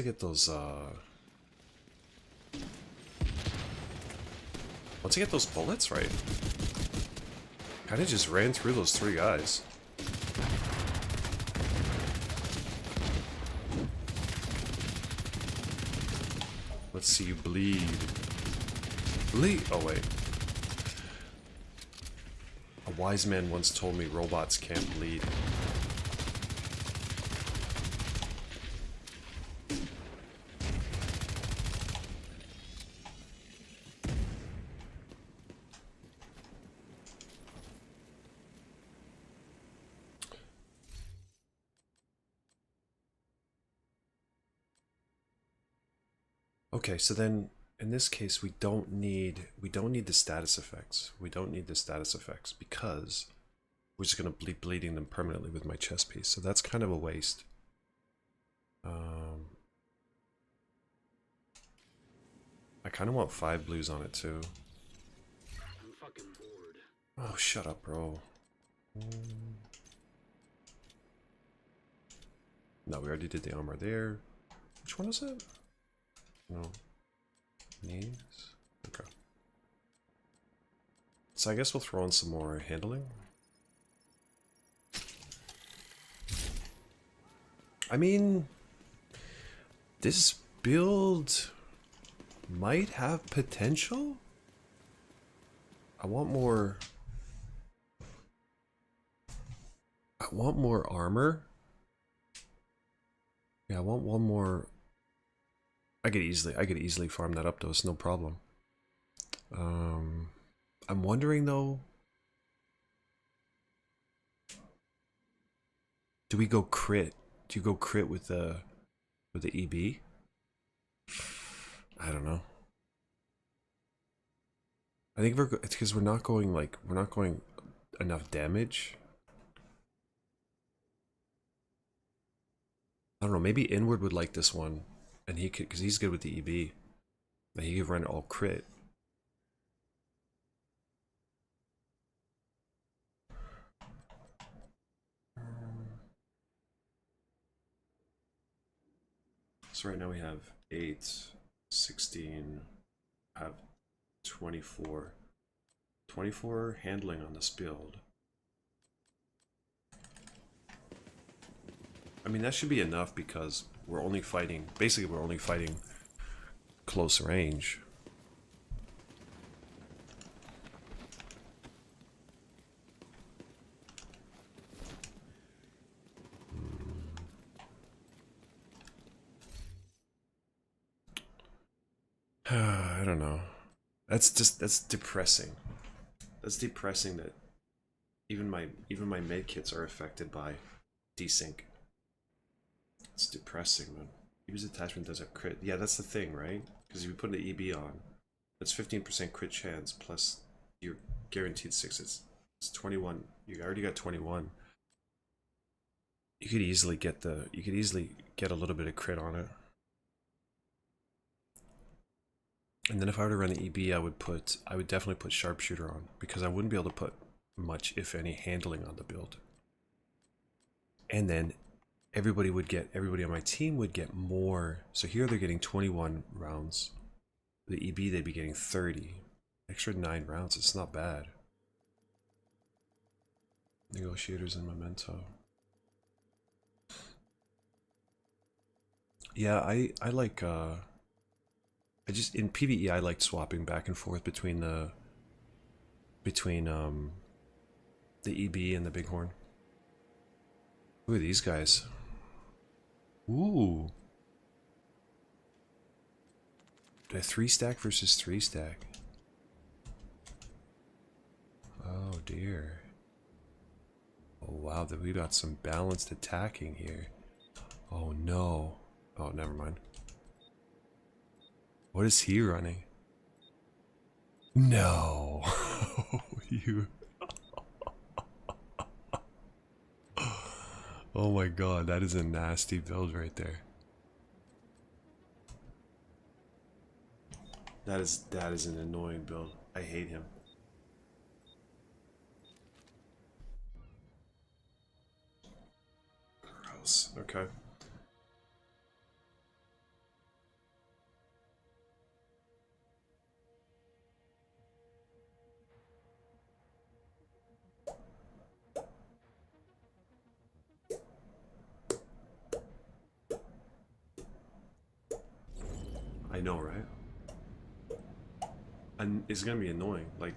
right, kind of just ran through those 3 guys. Let's see you bleed. Bleed. Oh wait. A wise man once told me robots can't bleed. Okay, so then in this case we don't need the status effects. We don't need the status effects because we're just gonna be bleeding them permanently with my chest piece. So that's kind of a waste. I kind of want 5 blues on it too. I'm fucking bored. Oh, shut up, bro. No, we already did the armor there. Which one is it? No. Knees? Okay. So I guess we'll throw in some more handling. I mean, this build might have potential. I want more. I want more armor. Yeah, I want one more. I could easily farm that up though, it's no problem. I'm wondering though, do we go crit? Do you go crit with the EB? I don't know. I think it's because we're not going enough damage. I don't know, maybe Inward would like this one, and he could, because he's good with the EB, and he could run it all crit. So right now we have 8, 16, have 24 handling on this build. I mean, that should be enough because we're only fighting, basically we're only fighting close range. I don't know. That's depressing. That's depressing that even my med kits are affected by desync. It's depressing, man. Use attachment does a crit. Yeah, that's the thing, right? Because if you put the EB on, that's 15% crit chance plus you're guaranteed 6. It's 21. You already got 21. You could easily get a little bit of crit on it. And then if I were to run the EB, I would definitely put sharpshooter on because I wouldn't be able to put much, if any, handling on the build. And then everybody on my team would get more. So here they're getting 21 rounds. The EB they'd be getting 30. Extra 9 rounds. It's not bad. Negotiators and Memento. Yeah, I like I just in PvE I like swapping back and forth between the EB and the Bighorn. Who are these guys? Ooh. A 3-stack versus 3-stack. Oh dear. Oh wow, that we got some balanced attacking here. Oh no. Oh, never mind. What is he running? No. You. Oh my god, that is a nasty build right there. That is an annoying build. I hate him. Gross. Okay. I know, right? And it's gonna be annoying. Like,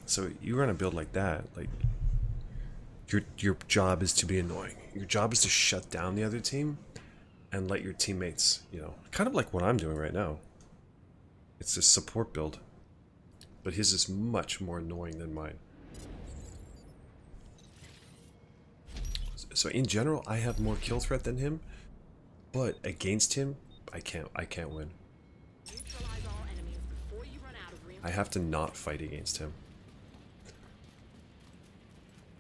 so you run a build like that, like your job is to be annoying. Your job is to shut down the other team and let your teammates, you know, kind of like what I'm doing right now. It's a support build, but his is much more annoying than mine. So in general, I have more kill threat than him, but against him, I can't win. Neutralize all enemies before you run out of I have to not fight against him.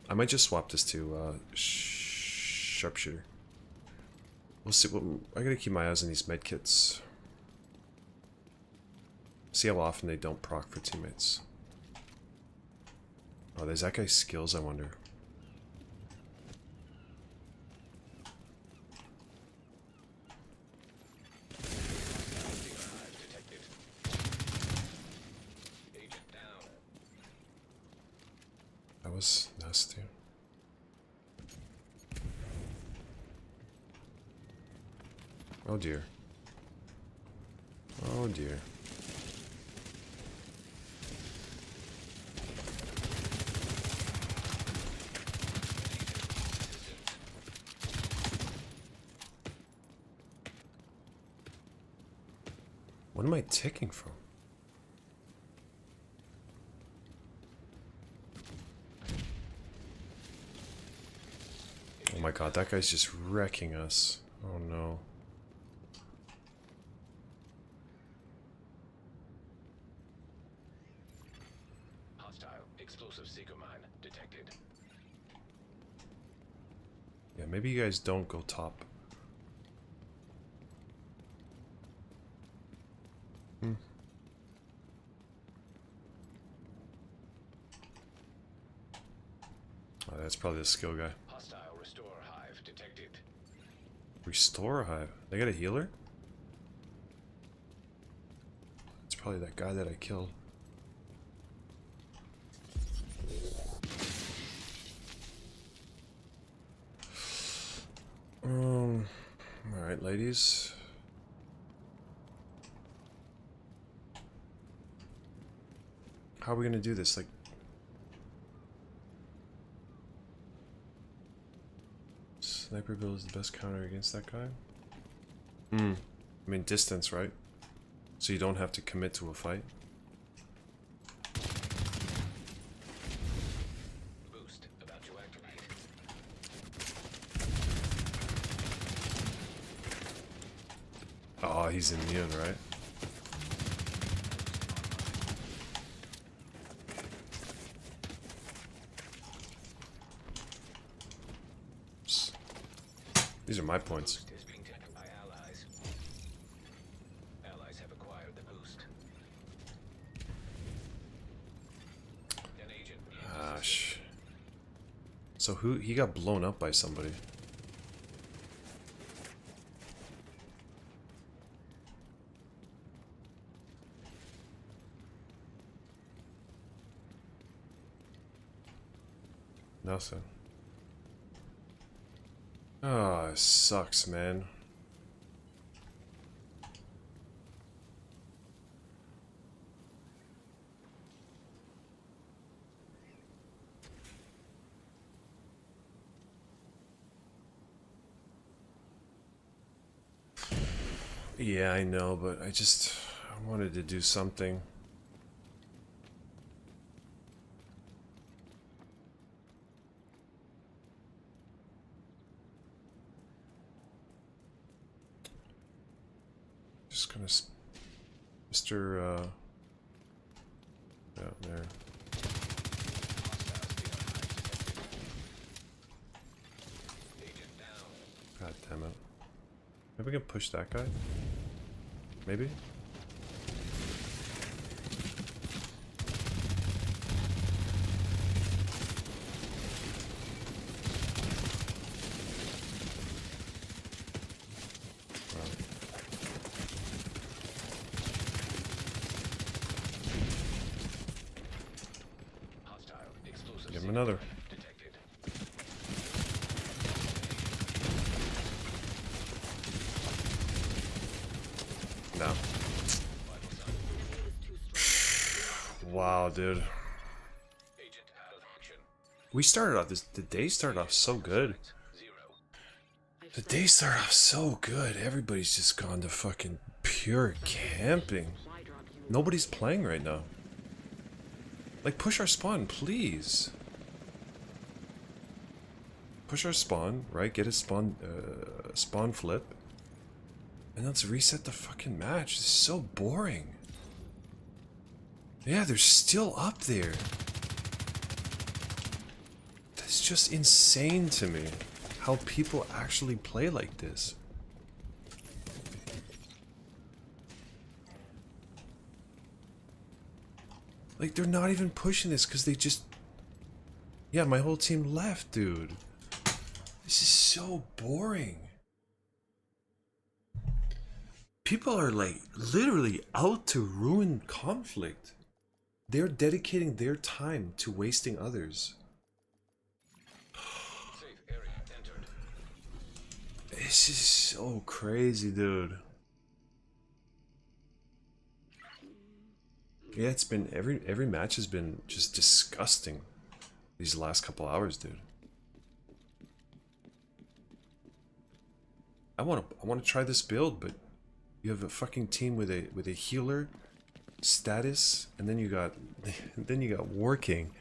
I might just swap this to sharpshooter. We'll see. I gotta keep my eyes on these medkits. See how often they don't proc for teammates. Oh, there's that guy's skills, I wonder. That was nasty. Oh dear. Oh dear. What am I ticking from? Oh my god, that guy's just wrecking us. Oh no. Hostile explosive seeker mine detected. Yeah, maybe you guys don't go top. Oh, that's probably the skill guy. Hostile restore hive detected. Restore a hive. They got a healer? It's probably that guy that I killed. Alright, ladies. How are we gonna do this? Like, sniper build is the best counter against that guy? I mean, distance, right? So you don't have to commit to a fight. Boost about to activate. Oh, he's immune, right? These are my points. Boost is being taken by allies. Allies have acquired the boost. An agent needs Gosh. So he got blown up by somebody. Nothing. Oh, it sucks, man. Yeah, I know, but I wanted to do something. Just gonna, Mr. Yeah, there. agent down. God damn it. Maybe we can push that guy? Maybe? Hostile explosive Give him seeker another. mine detected. No. Vital sign. Enemy was too strong. Wow, dude. Agent out of action. We started off the day started off so good. 0. The day started off so good. Everybody's just gone to fucking pure camping. Supply drop unit. Nobody's playing right now. Like, push our spawn, please. Push our spawn, right? Get a spawn flip. And let's reset the fucking match. This is so boring. Yeah, they're still up there. That's just insane to me. How people actually play like this. Like, they're not even pushing this because they just... Yeah, my whole team left, dude. This is so boring. People are, like, literally out to ruin conflict. They're dedicating their time to wasting others. Safe area entered. This is so crazy, dude. Yeah, it's been every match has been just disgusting these last couple hours, dude. I want to try this build, but you have a fucking team with a healer status, and then you got working.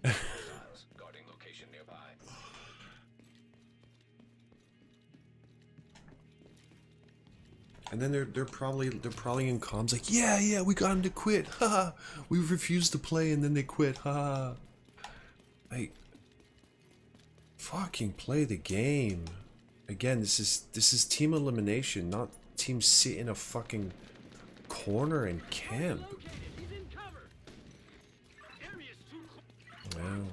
Guarding location nearby. And then they're probably in comms like, yeah, we got him to quit. Haha. We refused to play and then they quit. Haha. Like, fucking play the game. Again, this is team elimination, not team sit in a fucking corner and camp. Wow.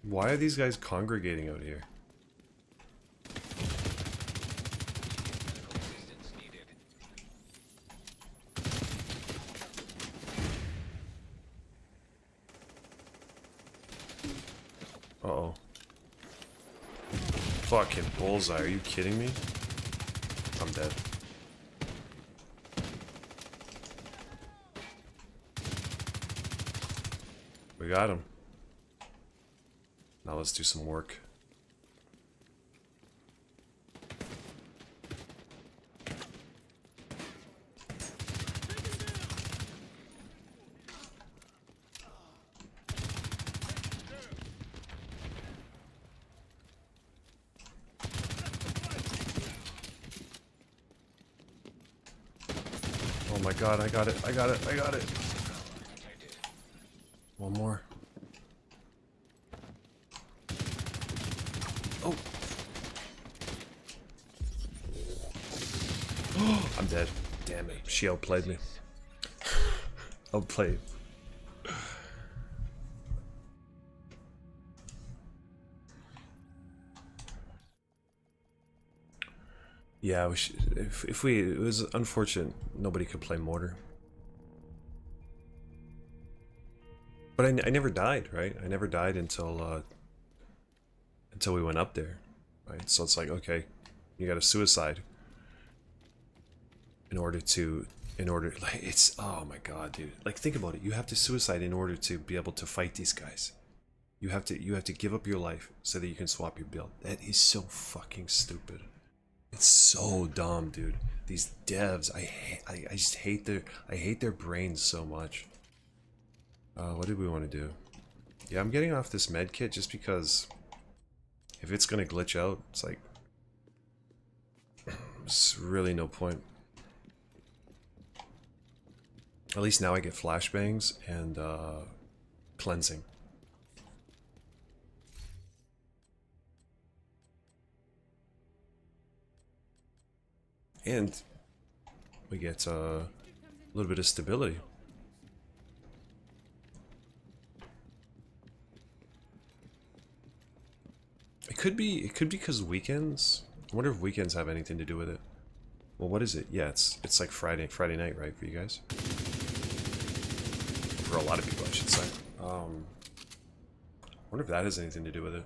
Why are these guys congregating out here? Medical assistance needed. Uh-oh. Fucking bullseye, are you kidding me? I'm dead. We got him. Now let's do some work. Oh my god, I got it. One more. Oh. I'm dead. Damn it. She outplayed me. Outplayed. Yeah, if we, it was unfortunate nobody could play mortar. But I never died, right? I never died until we went up there, right? So it's like, okay, you got a suicide in order, like, it's, oh my god, dude. Like, think about it. You have to suicide in order to be able to fight these guys. You have to give up your life so that you can swap your build. That is so fucking stupid. It's so dumb, dude. These devs, I just hate their brains so much. What did we want to do? Yeah, I'm getting off this med kit just because if it's gonna glitch out, it's like, there's really no point. At least now I get flashbangs and cleansing. And we get a little bit of stability. It could be because weekends. I wonder if weekends have anything to do with it. Well, what is it? Yeah, it's like Friday night, right, for you guys? For a lot of people, I should say. I wonder if that has anything to do with it.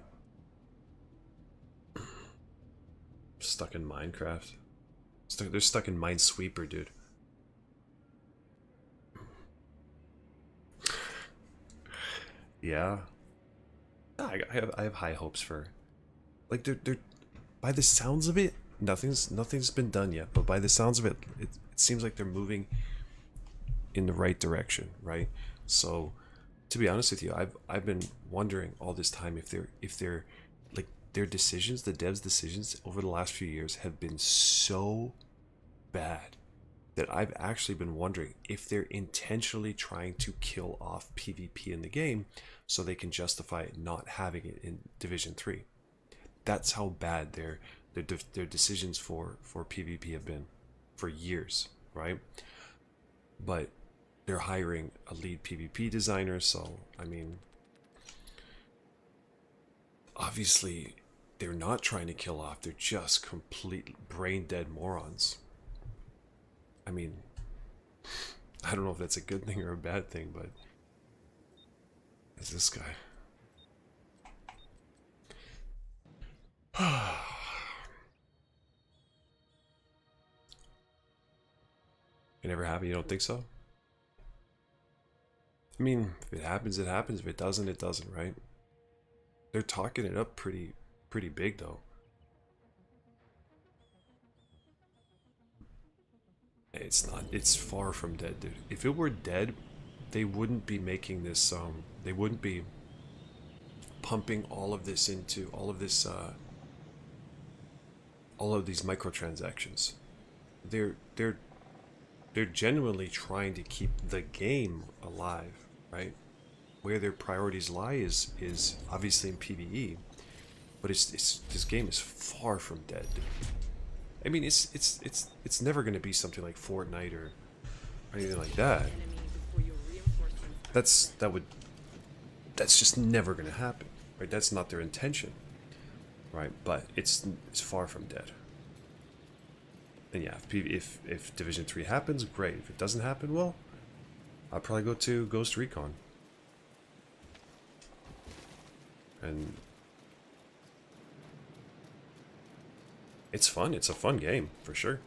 Stuck in Minecraft. They're stuck in Minesweeper, dude. Yeah. I have high hopes for, like, they're by the sounds of it, nothing's been done yet, but by the sounds of it, it seems like they're moving in the right direction, right? So, to be honest with you, I've been wondering all this time if they're like, their decisions, the devs' decisions over the last few years have been so bad that I've actually been wondering if they're intentionally trying to kill off PvP in the game so they can justify not having it in Division 3. That's how bad their decisions for PvP have been for years, right? But they're hiring a lead PvP designer, so I mean, obviously they're not trying to kill off, they're just complete brain dead morons. I mean, I don't know if that's a good thing or a bad thing, but is this guy? You never happen? You don't think so? I mean, if it happens, it happens. If it doesn't, it doesn't, right? They're talking it up pretty big, though. It's not. It's far from dead, dude. If it were dead, they wouldn't be making this. They wouldn't be pumping all of this into all of this. All of these microtransactions. They're genuinely trying to keep the game alive, right? Where their priorities lie is obviously in PvE, but it's this game is far from dead. I mean, it's never going to be something like Fortnite or anything like that. Enemy before your reinforcements. That's just never going to happen, right? That's not their intention, right? But it's far from dead. And yeah, if Division 3 happens, great. If it doesn't happen, well, I'll probably go to Ghost Recon. And it's fun. It's a fun game, for sure.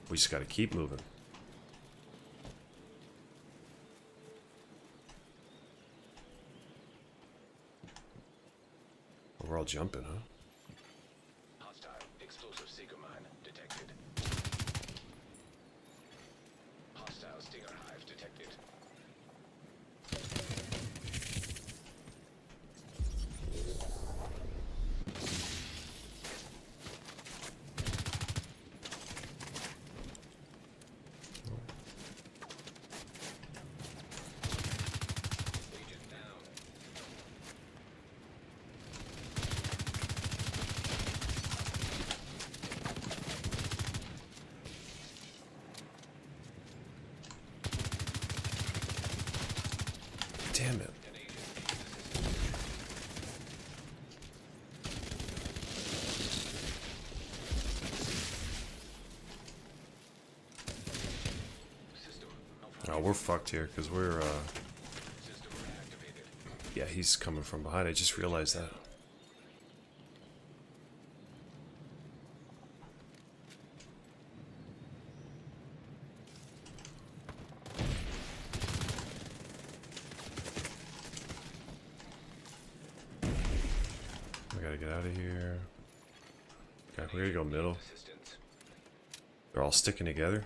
We just gotta keep moving. We're all jumping, huh? Hostile explosive Seeker mine detected. Hostile Stinger hive detected. Legion down. Damn it. System Oh, we're fucked here because we're system reactivated. yeah, he's coming from behind. I just realized that. We gotta get out of here. Okay, we're gonna go middle. Assistance. They're all sticking together.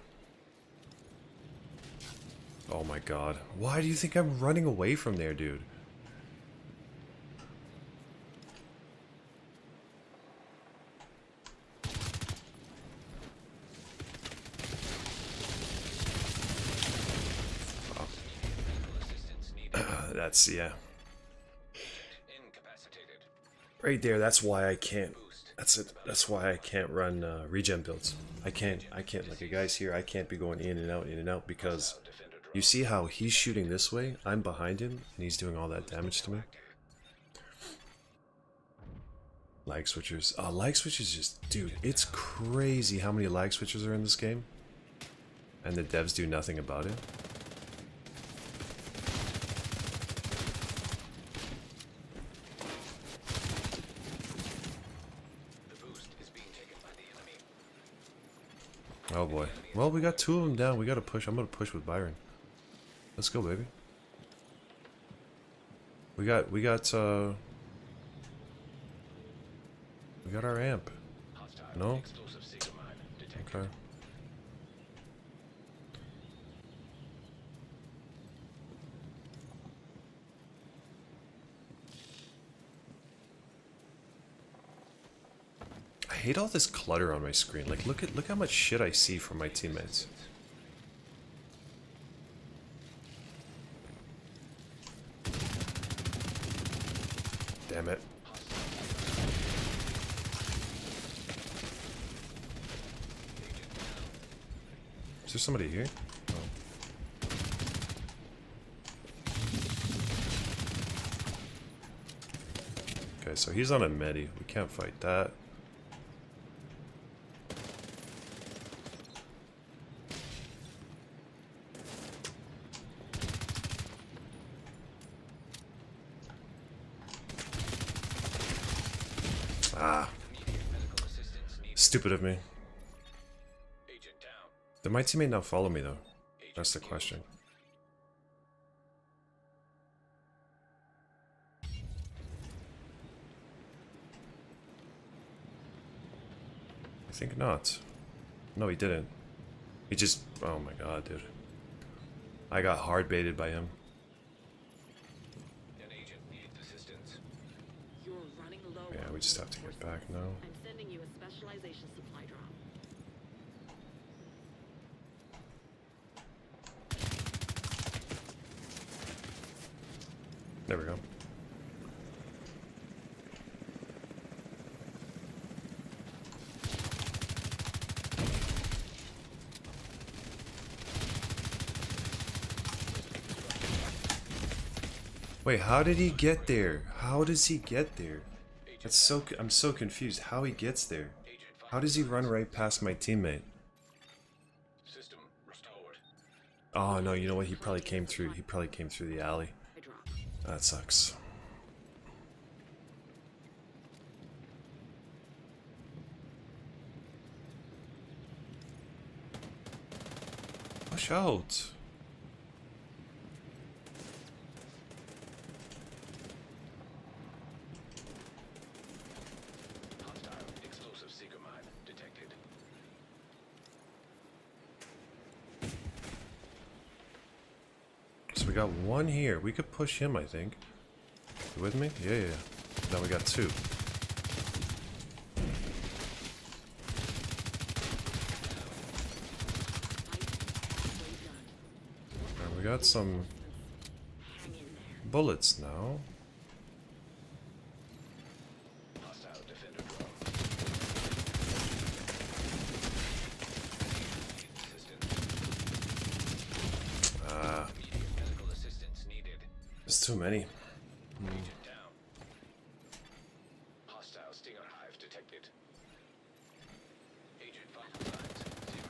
Oh my god. Why do you think I'm running away from there, dude? Assistance needed. That's, yeah. Incapacitated. Right there, that's why I can't. That's it. That's why I can't run regen builds. I can't, like a guy's here, I can't be going in and out because Defender drone. you see how he's shooting this way, I'm behind him, and he's doing all that damage to me. Lag switchers. Lag switchers just, dude, it's crazy how many lag switchers are in this game. And the devs do nothing about it. The boost is being taken by the enemy. Oh boy. Well, we got two of them down. We gotta push. I'm gonna push with Byron. Let's go, baby. We got our amp. Hostile No? explosive Seeker mine detected. Okay. I hate all this clutter on my screen. Like, look how much shit I see from my teammates. Damn it. Is there somebody here? Oh. Okay, so he's on a medi. We can't fight that. Stupid of me. Agent down. Did my teammate not follow me though? That's the question. I think not. No, he didn't. He just... Oh my god, dude. I got hard baited by him. An agent needs assistance. You're running low. Yeah, on we just have to get reinforcements. back now. I'm sending you a specialization supply drop. There we go. Wait, how did he get there? How does he get there? That's so... I'm so confused how he gets there. How does he run right past my teammate? System restored. Oh no, you know what? He probably came through. He probably came through the alley. I drop. That sucks. Push out. Hostile explosive seeker mine detected. So we got one here. We could push him, I think. You with me? Yeah, yeah. Now we got two. And we got some Hang in there. bullets now. Hostile defender drone. Immediate medical assistance needed. There's too many. Agent down. Hostile stinger hive detected. Agent vital signs 0.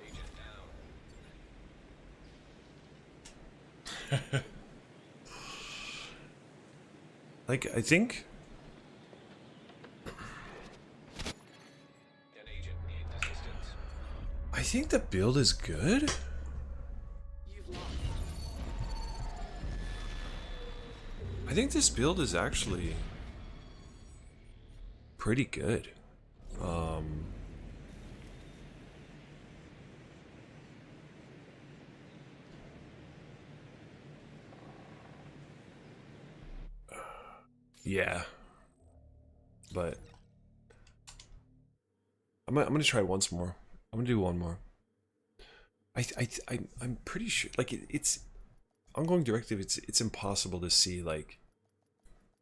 Agent down. Like, I think... An agent needs assistance. I think the build is good. You've lost. I think this build is actually pretty good. Yeah, but I'm gonna try once more. I'm gonna do one more. I'm pretty sure, like it's ongoing directive. It's impossible to see like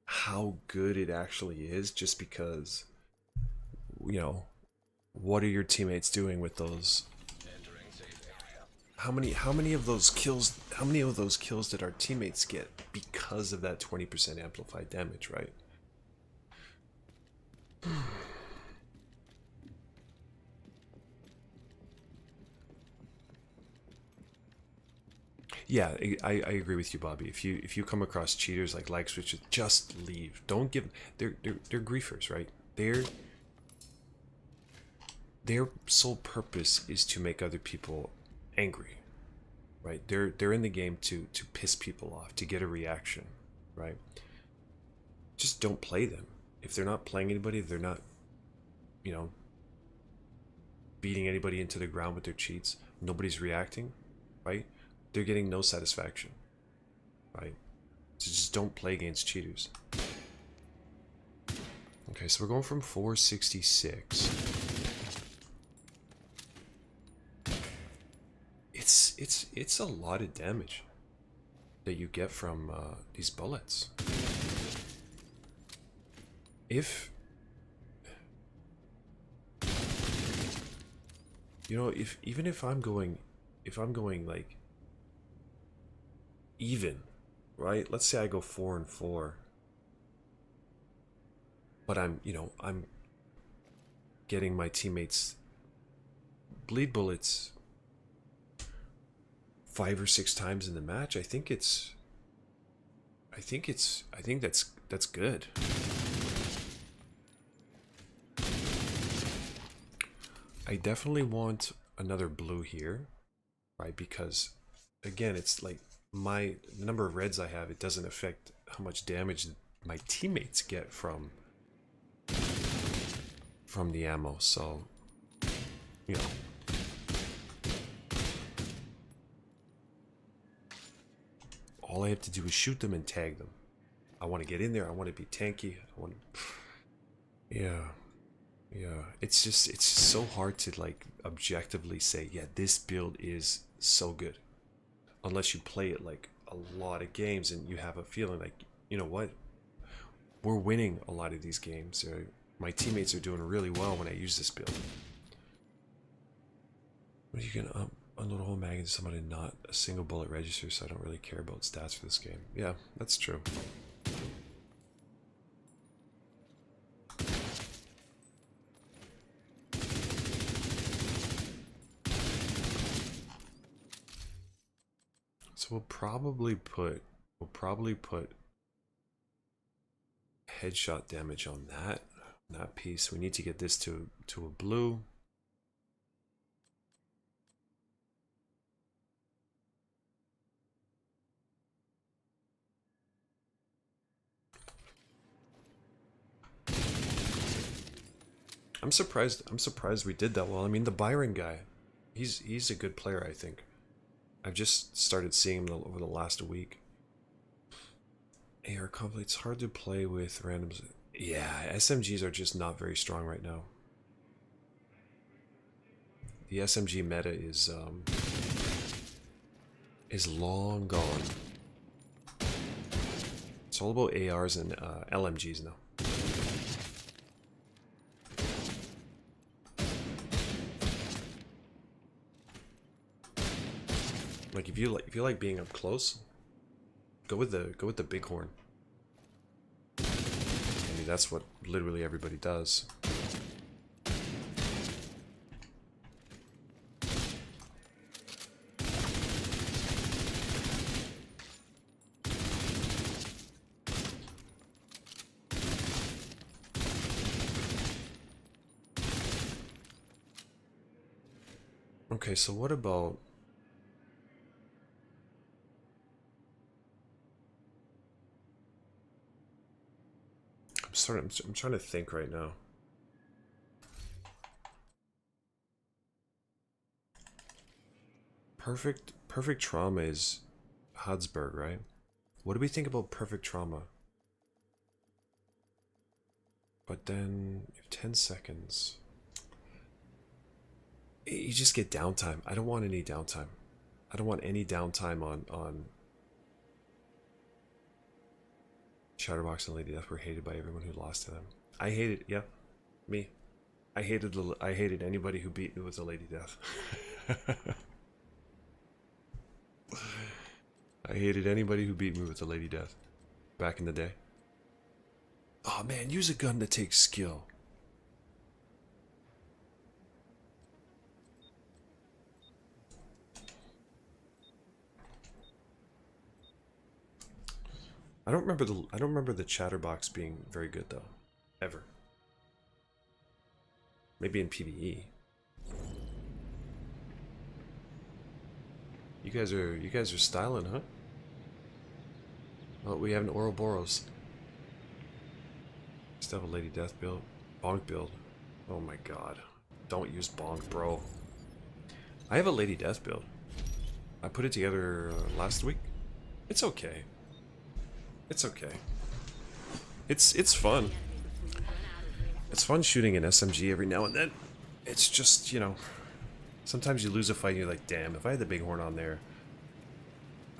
how good it actually is, just because, you know, what are your teammates doing with those? Entering safe area. How many of those kills did our teammates get because of that 20% amplified damage, right? Yeah, I agree with you, Bobby. If you come across cheaters like lag switches, just leave. Don't give... They're griefers, right? Their sole purpose is to make other people angry, right? They're in the game to piss people off, to get a reaction, right? Just don't play them. If they're not playing anybody, they're not, you know, beating anybody into the ground with their cheats. Nobody's reacting, right? They're getting no satisfaction, right? So just don't play against cheaters. Okay, so we're going from 466. It's a lot of damage that you get from these bullets. If you know, even if I'm going like even, right? Let's say I go 4 and 4, but I'm getting my teammates bleed bullets 5 or 6 times in the match. I think it's I think that's good. I definitely want another blue here, right? Because again, it's like the number of reds I have, it doesn't affect how much damage my teammates get from the ammo. So, you know, all I have to do is shoot them and tag them. I want to get in there. I want to be tanky. I want to, yeah. It's just so hard to like objectively say, yeah, this build is so good, unless you play it like a lot of games and you have a feeling like, you know what, we're winning a lot of these games. My teammates are doing really well when I use this build. What are you gonna unload a whole mag into somebody and not a single bullet register? So I don't really care about stats for this game. Yeah, that's true. So we'll probably put headshot damage on that piece. We need to get this to a blue. I'm surprised we did that well. I mean, the Byron guy, he's a good player, I think. I've just started seeing him over the last week. AR conflict, it's hard to play with randoms. Yeah, SMGs are just not very strong right now. The SMG meta is long gone. It's all about ARs and LMGs now. Like if you like being up close, go with the bighorn. I mean, that's what literally everybody does. Okay, so what about I'm trying to think right now. Perfect Trauma is Hadsberg, right? What do we think about Perfect Trauma? But then you have 10 seconds. You just get downtime. I don't want any downtime. I don't want any downtime on Chatterbox and Lady Death were hated by everyone who lost to them. I hated, yeah, me. I hated anybody who beat me with a Lady Death. I hated anybody who beat me with a Lady Death back in the day. Oh man, use a gun that takes skill. I don't remember the Chatterbox being very good though, ever. Maybe in PvE. You guys are styling, huh? Oh, we have an Ouroboros. Still have a Lady Death build, bonk build. Oh my god, don't use bonk, bro. I have a Lady Death build. I put it together last week. It's okay. It's okay. It's fun. It's fun shooting an SMG every now and then. It's just, you know, sometimes you lose a fight and you're like, damn, if I had the bighorn on there,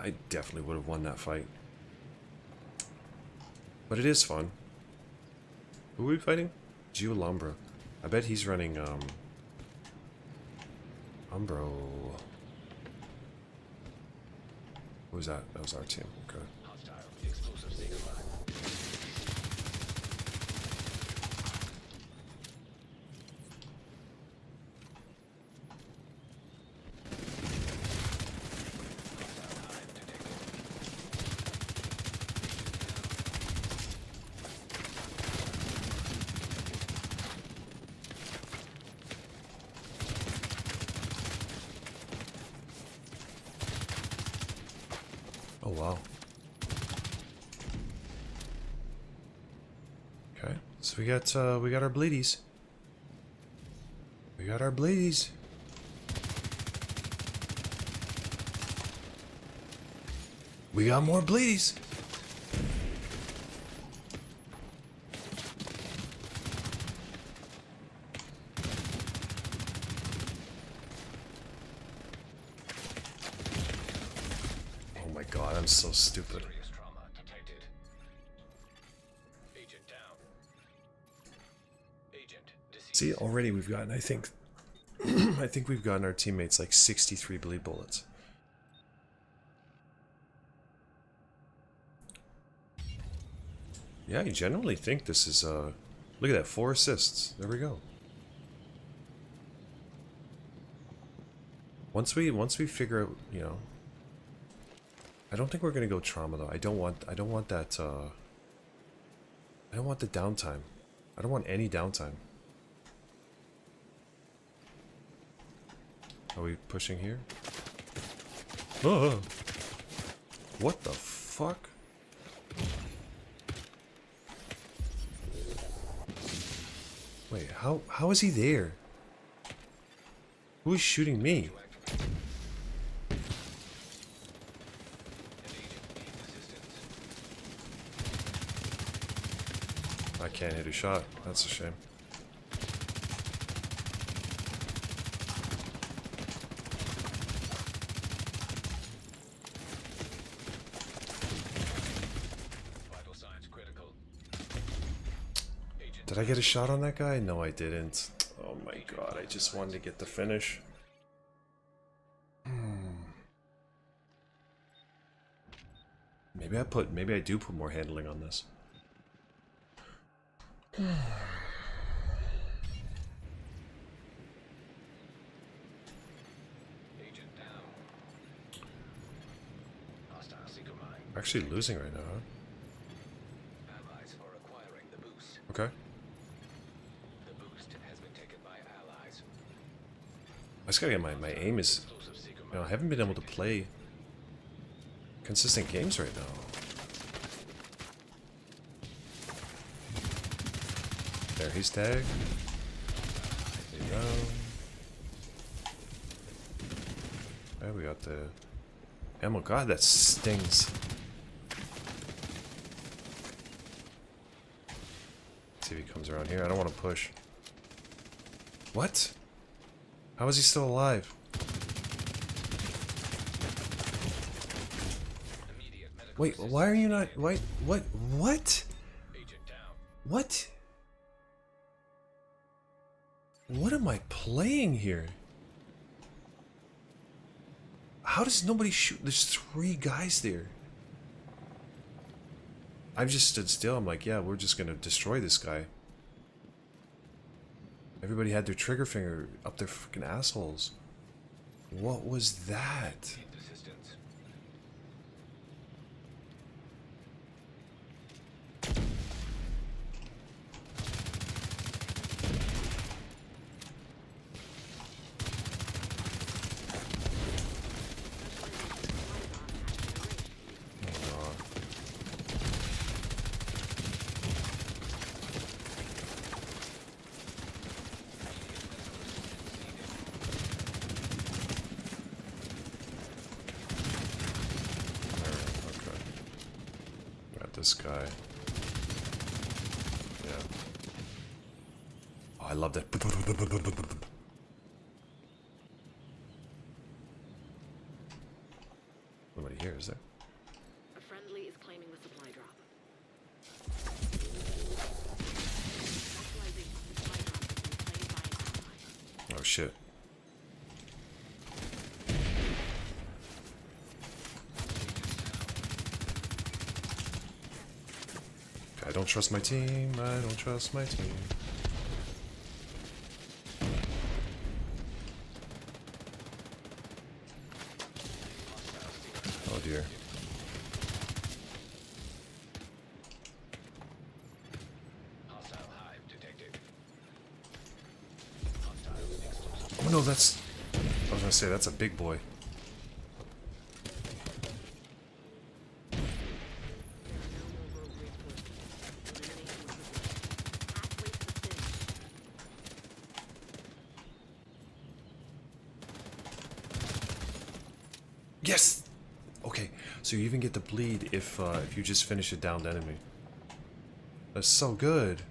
I definitely would have won that fight. But it is fun. Who are we fighting? Geolambra. I bet he's running, Umbro. Who was that? That was our team. Okay. wow. Okay, so we got our bleedies. We got our bleedies. We got more bleedies. Oh my god, I'm so stupid. Serious trauma detected. Agent down. Agent deceased. See, already we've gotten, I think, I think we've gotten our teammates like 63 bleed bullets. Yeah, I generally think this is, look at that, 4 assists. There we go. Once we figure out, you know, I don't think we're gonna go trauma though. I don't want that, I don't want the downtime. I don't want any downtime. Are we pushing here? Oh! What the fuck? Wait, how is he there? Who is shooting me? An agent needs assistance. I can't hit a shot. That's a shame. Vital signs critical. Agent Did I get a shot on that guy? No, I didn't. Oh my god, I just wanted to get the finish. Maybe I do put more handling on this. Agent down. Hostile seeker mine. We're actually losing right now, huh? Allies are acquiring the boost. Okay. The boost has been taken by allies. I just gotta get my aim is, Explosive seeker you know, I mine. haven't been able to play consistent games right now. There, he's tagged. There you go. There we got the ammo. God, that stings. Let's see if he comes around here. I don't want to push. What? How is he still alive? Immediate medical Wait, why are you not? Wait, what? agent down. What? What am I playing here? How does nobody shoot? There's 3 guys there. I've just stood still. I'm like, yeah, we're just gonna destroy this guy. Everybody had their trigger finger up their freaking assholes. What was that? Need assistance. Okay. Got this guy. Yeah. Oh, I love that. Nobody here, is there? A friendly is claiming the supply drop. Actualizing the supply drop has been claimed by an ally. Oh shit. I don't trust my team. I don't trust my team. Oh dear. Hostile hive detected. Hostile explosive. Oh no, that's... I was gonna say, that's a big boy. Yes! Okay, so you even get to bleed if you just finish a downed enemy. That's so good.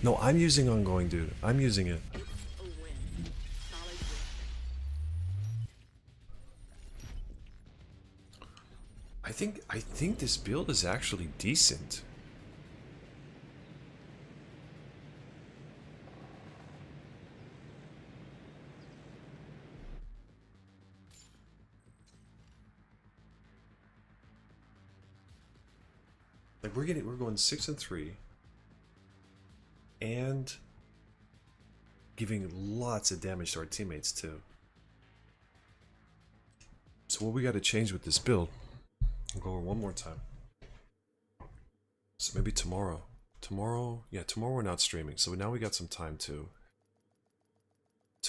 No, I'm using ongoing, dude. I'm using it. A win. Solid win. I think this build is actually decent. Like we're going 6 and 3 and giving lots of damage to our teammates too. So what we got to change with this build, I'll go over one more time. So maybe tomorrow. Yeah, tomorrow we're not streaming, so now we got some time to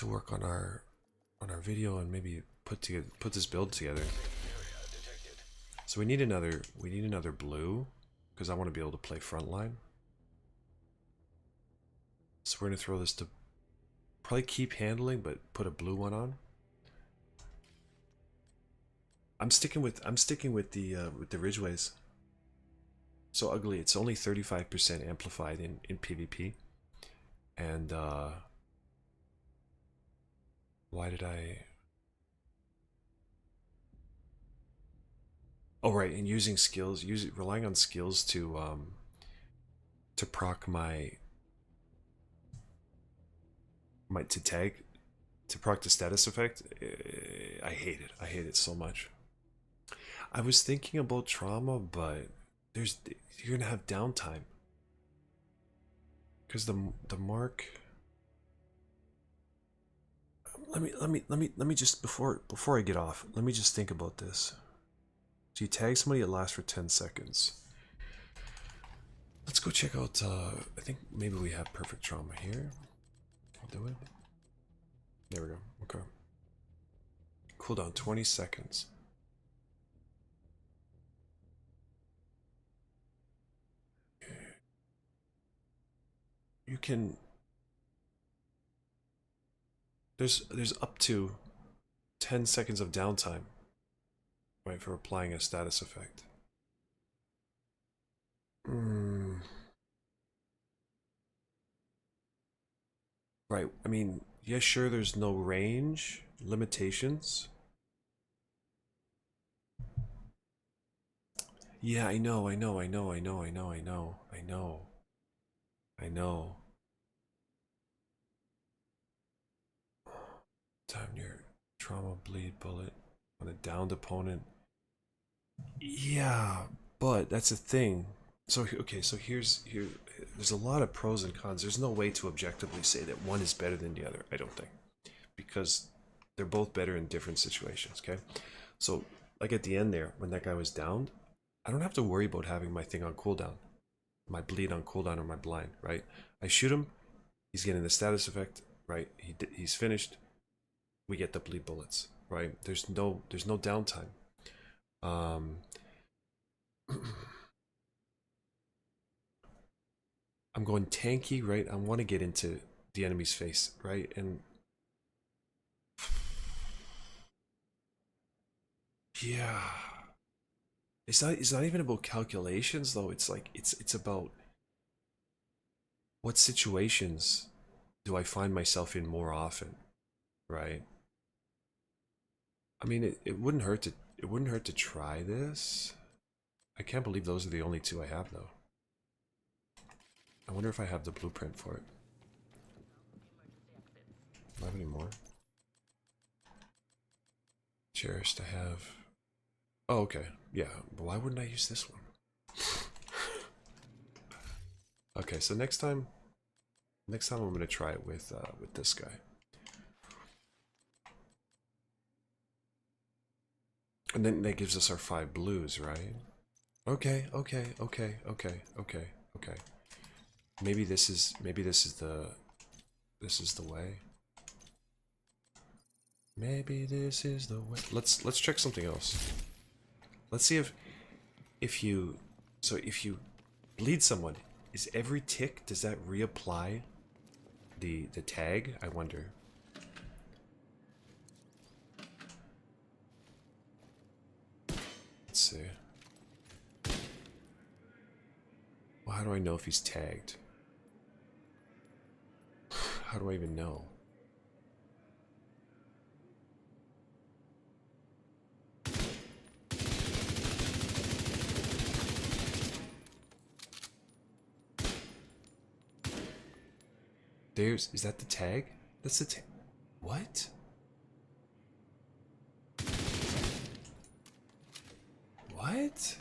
work on our video and maybe put this build together. So we need another blue because I want to be able to play frontline. So we're gonna throw this to probably keep handling, but put a blue one on. I'm sticking with the Ridgeways. So ugly. It's only 35% amplified in PvP, and why did I? Oh right, and using skills, relying on skills to proc my to proc the status effect. I hate it. I hate it so much. I was thinking about trauma, but you're gonna have downtime because the mark. Let me just before I get off. Let me just think about this. So you tag somebody, it lasts for 10 seconds. Let's go check out. I think maybe we have perfect trauma here. I'll do it. There we go. Okay. Cooldown 20 seconds. You can. There's up to 10 seconds of downtime, right, for applying a status effect. Right. I mean, yeah, sure. There's no range limitations. Yeah, I know. Time near trauma bleed bullet on a downed opponent. Yeah, but that's a thing. So okay, so here's there's a lot of pros and cons. There's no way to objectively say that one is better than the other, I don't think. Because they're both better in different situations, okay? So like at the end there, when that guy was downed, I don't have to worry about having my thing on cooldown. My bleed on cooldown or my blind, right? I shoot him, he's getting the status effect, right? He's finished. We get the bleed bullets, right? There's no downtime. I'm going tanky, right? I want to get into the enemy's face, right? And yeah, it's not even about calculations though. It's like it's about what situations do I find myself in more often, right? I mean, it wouldn't hurt to try this. I can't believe those are the only two I have though. I wonder if I have the blueprint for it. Do I have any more? Cherished, I have. Oh, okay. Yeah, but why wouldn't I use this one? Okay, so next time I'm gonna try it with this guy. And then that gives us our 5 blues, right? Okay. Maybe this is the way. Maybe this is the way. Let's check something else. Let's see if you bleed someone, is every tick, does that reapply the tag? I wonder. Let's see. Well, how do I know if he's tagged? How do I even know? Is that the tag? That's the tag. What? What?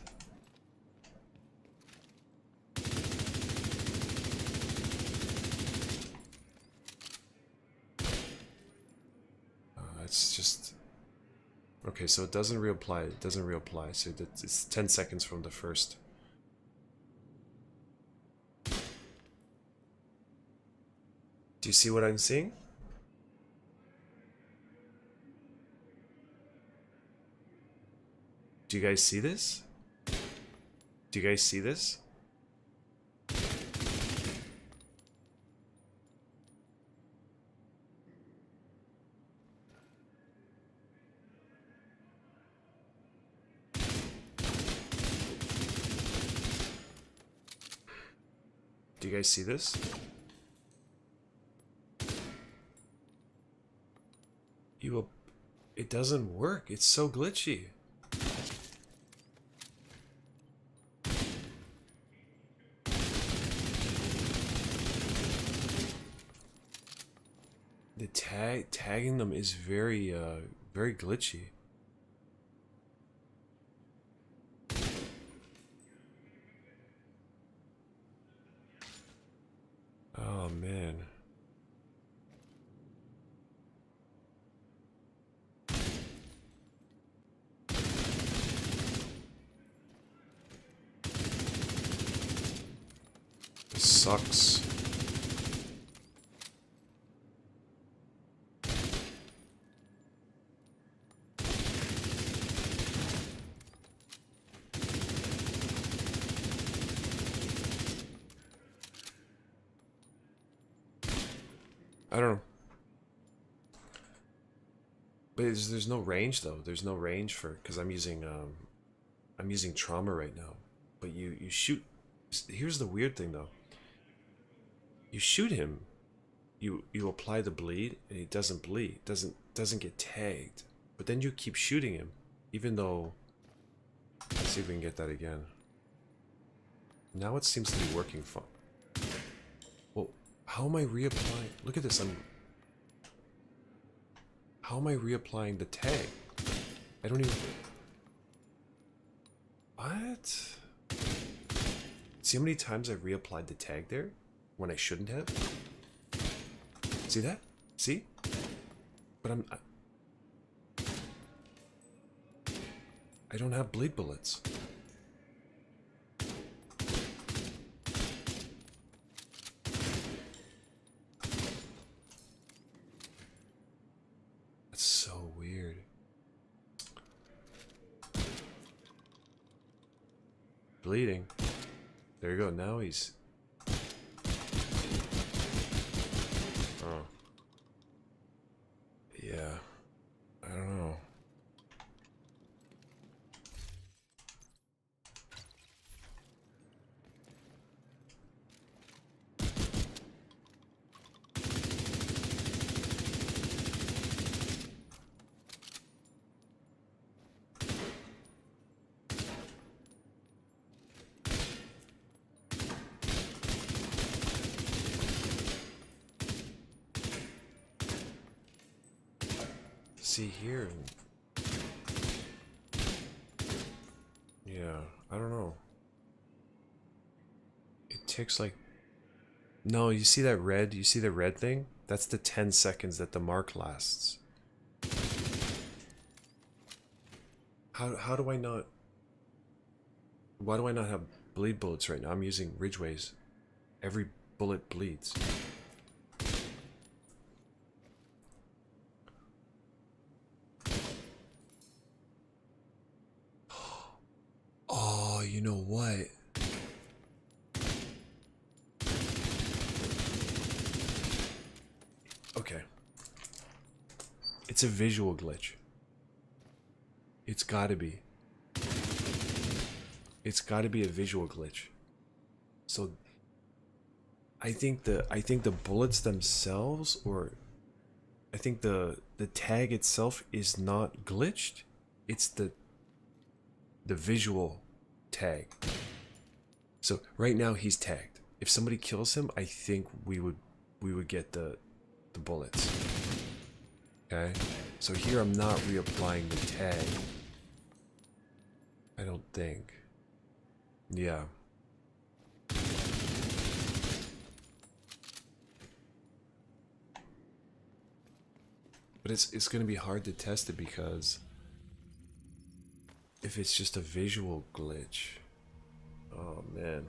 It's just... Okay, so it doesn't reapply. It doesn't reapply. So it's 10 seconds from the first. Do you see what I'm seeing? Do you guys see this? Do you guys see this? Do you guys see this? It doesn't work. It's so glitchy. The tagging them is very very glitchy. Oh man. This sucks. I don't know. But there's no range though. There's no range for, because I'm using trauma right now. But you shoot. Here's the weird thing though. You shoot him, you apply the bleed, and he doesn't bleed. Doesn't get tagged. But then you keep shooting him, even though. Let's see if we can get that again. Now it seems to be working fine. Well, how am I reapplying? Look at this. How am I reapplying the tag? I don't even. What? See how many times I reapplied the tag there when I shouldn't have? See that? See? But I don't have bleed bullets. That's so weird. Bleeding. There you go. Now he's... Oh. Yeah. I don't know. See here. Yeah, I don't know. It takes like... No, you see that red? You see the red thing? That's the 10 seconds that the mark lasts. How do I not... Why do I not have bleed bullets right now? I'm using Ridgeways. Every bullet bleeds. Oh, you know what? Okay. It's a visual glitch. It's gotta be. It's gotta be a visual glitch. So I think the bullets themselves, or I think the tag itself is not glitched. It's the visual tag. So right now he's tagged. If somebody kills him, I think we would get the bullets. Okay? So here I'm not reapplying the tag. I don't think. Yeah. But it's gonna be hard to test it because if it's just a visual glitch, oh man.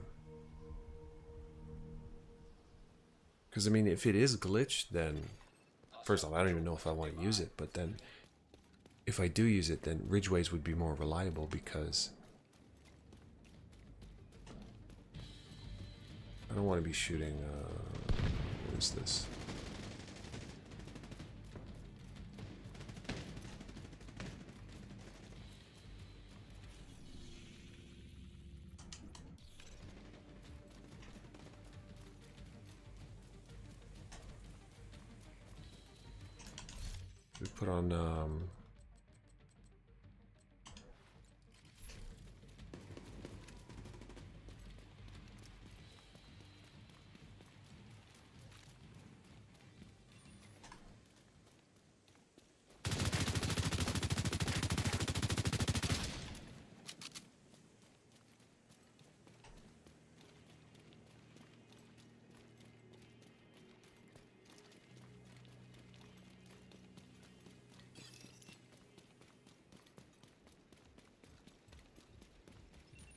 Because I mean, if it is glitched, then first off, I don't even know if I want to use it. But then, if I do use it, then Ridgeways would be more reliable because I don't want to be shooting. What is this? We put on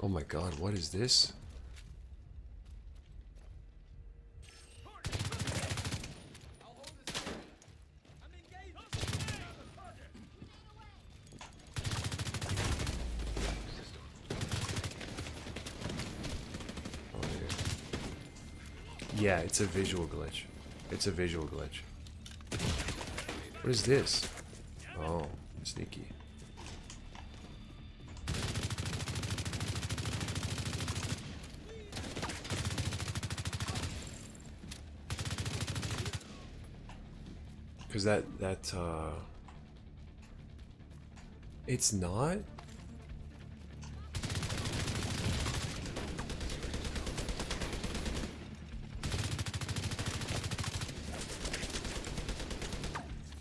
oh my god, what is this? Oh, yeah, it's a visual glitch. It's a visual glitch. What is this? Oh, sneaky. Because it's not.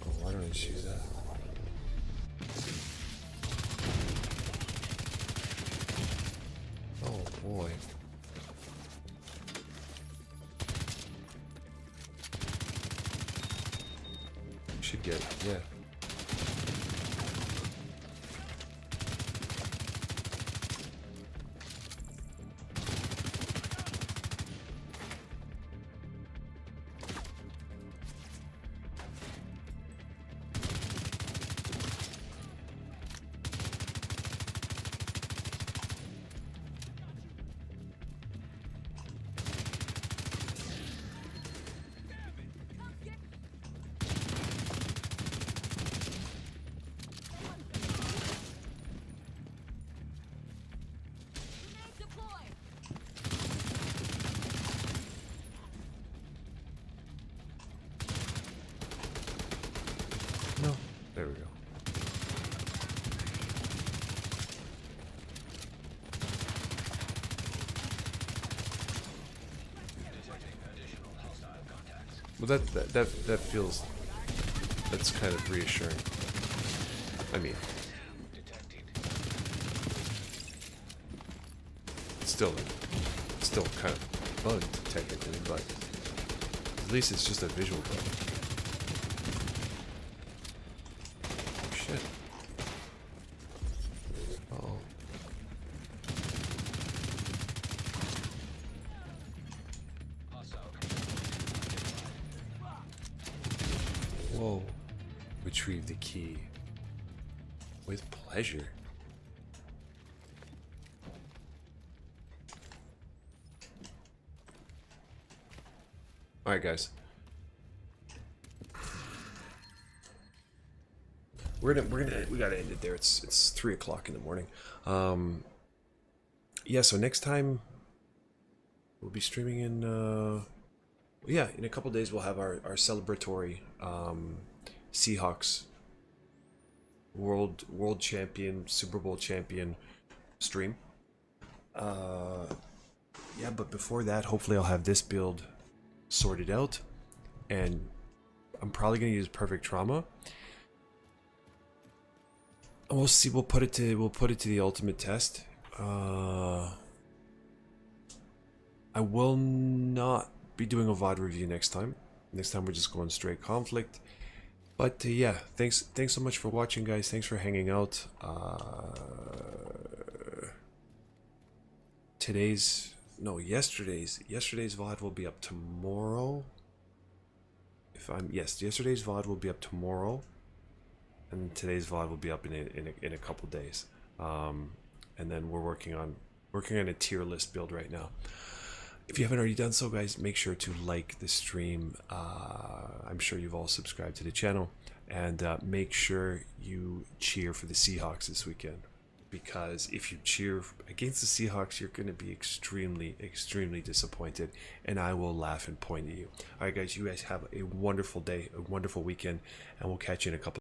Oh, why don't I just use that? Oh boy. Should get, yeah. No, there we go. Well, that feels, that's kind of reassuring. I mean, it's still kind of bugged technically, but at least it's just a visual bug. Oh shit. Uh-oh. Whoa. Retrieve the key. With pleasure. Alright, guys. we gotta end it there. It's 3 o'clock in the morning. Yeah. So next time we'll be streaming in. In a couple days we'll have our celebratory Seahawks world champion, Super Bowl champion stream. Yeah, but before that, hopefully I'll have this build sorted out, and I'm probably gonna use Perfect Trauma. And we'll see. We'll put it to the ultimate test. I will not be doing a VOD review next time. Next time we're just going straight conflict. But yeah, thanks so much for watching, guys. Thanks for hanging out. Yesterday's VOD will be up tomorrow. Yesterday's VOD will be up tomorrow, and today's VOD will be up in a couple days. And then we're working on a tier list build right now. If you haven't already done so, guys, make sure to like the stream. I'm sure you've all subscribed to the channel, and make sure you cheer for the Seahawks this weekend, because if you cheer against the Seahawks, you're going to be extremely, extremely disappointed, and I will laugh and point at you. All right, guys, you guys have a wonderful day, a wonderful weekend, and we'll catch you in a couple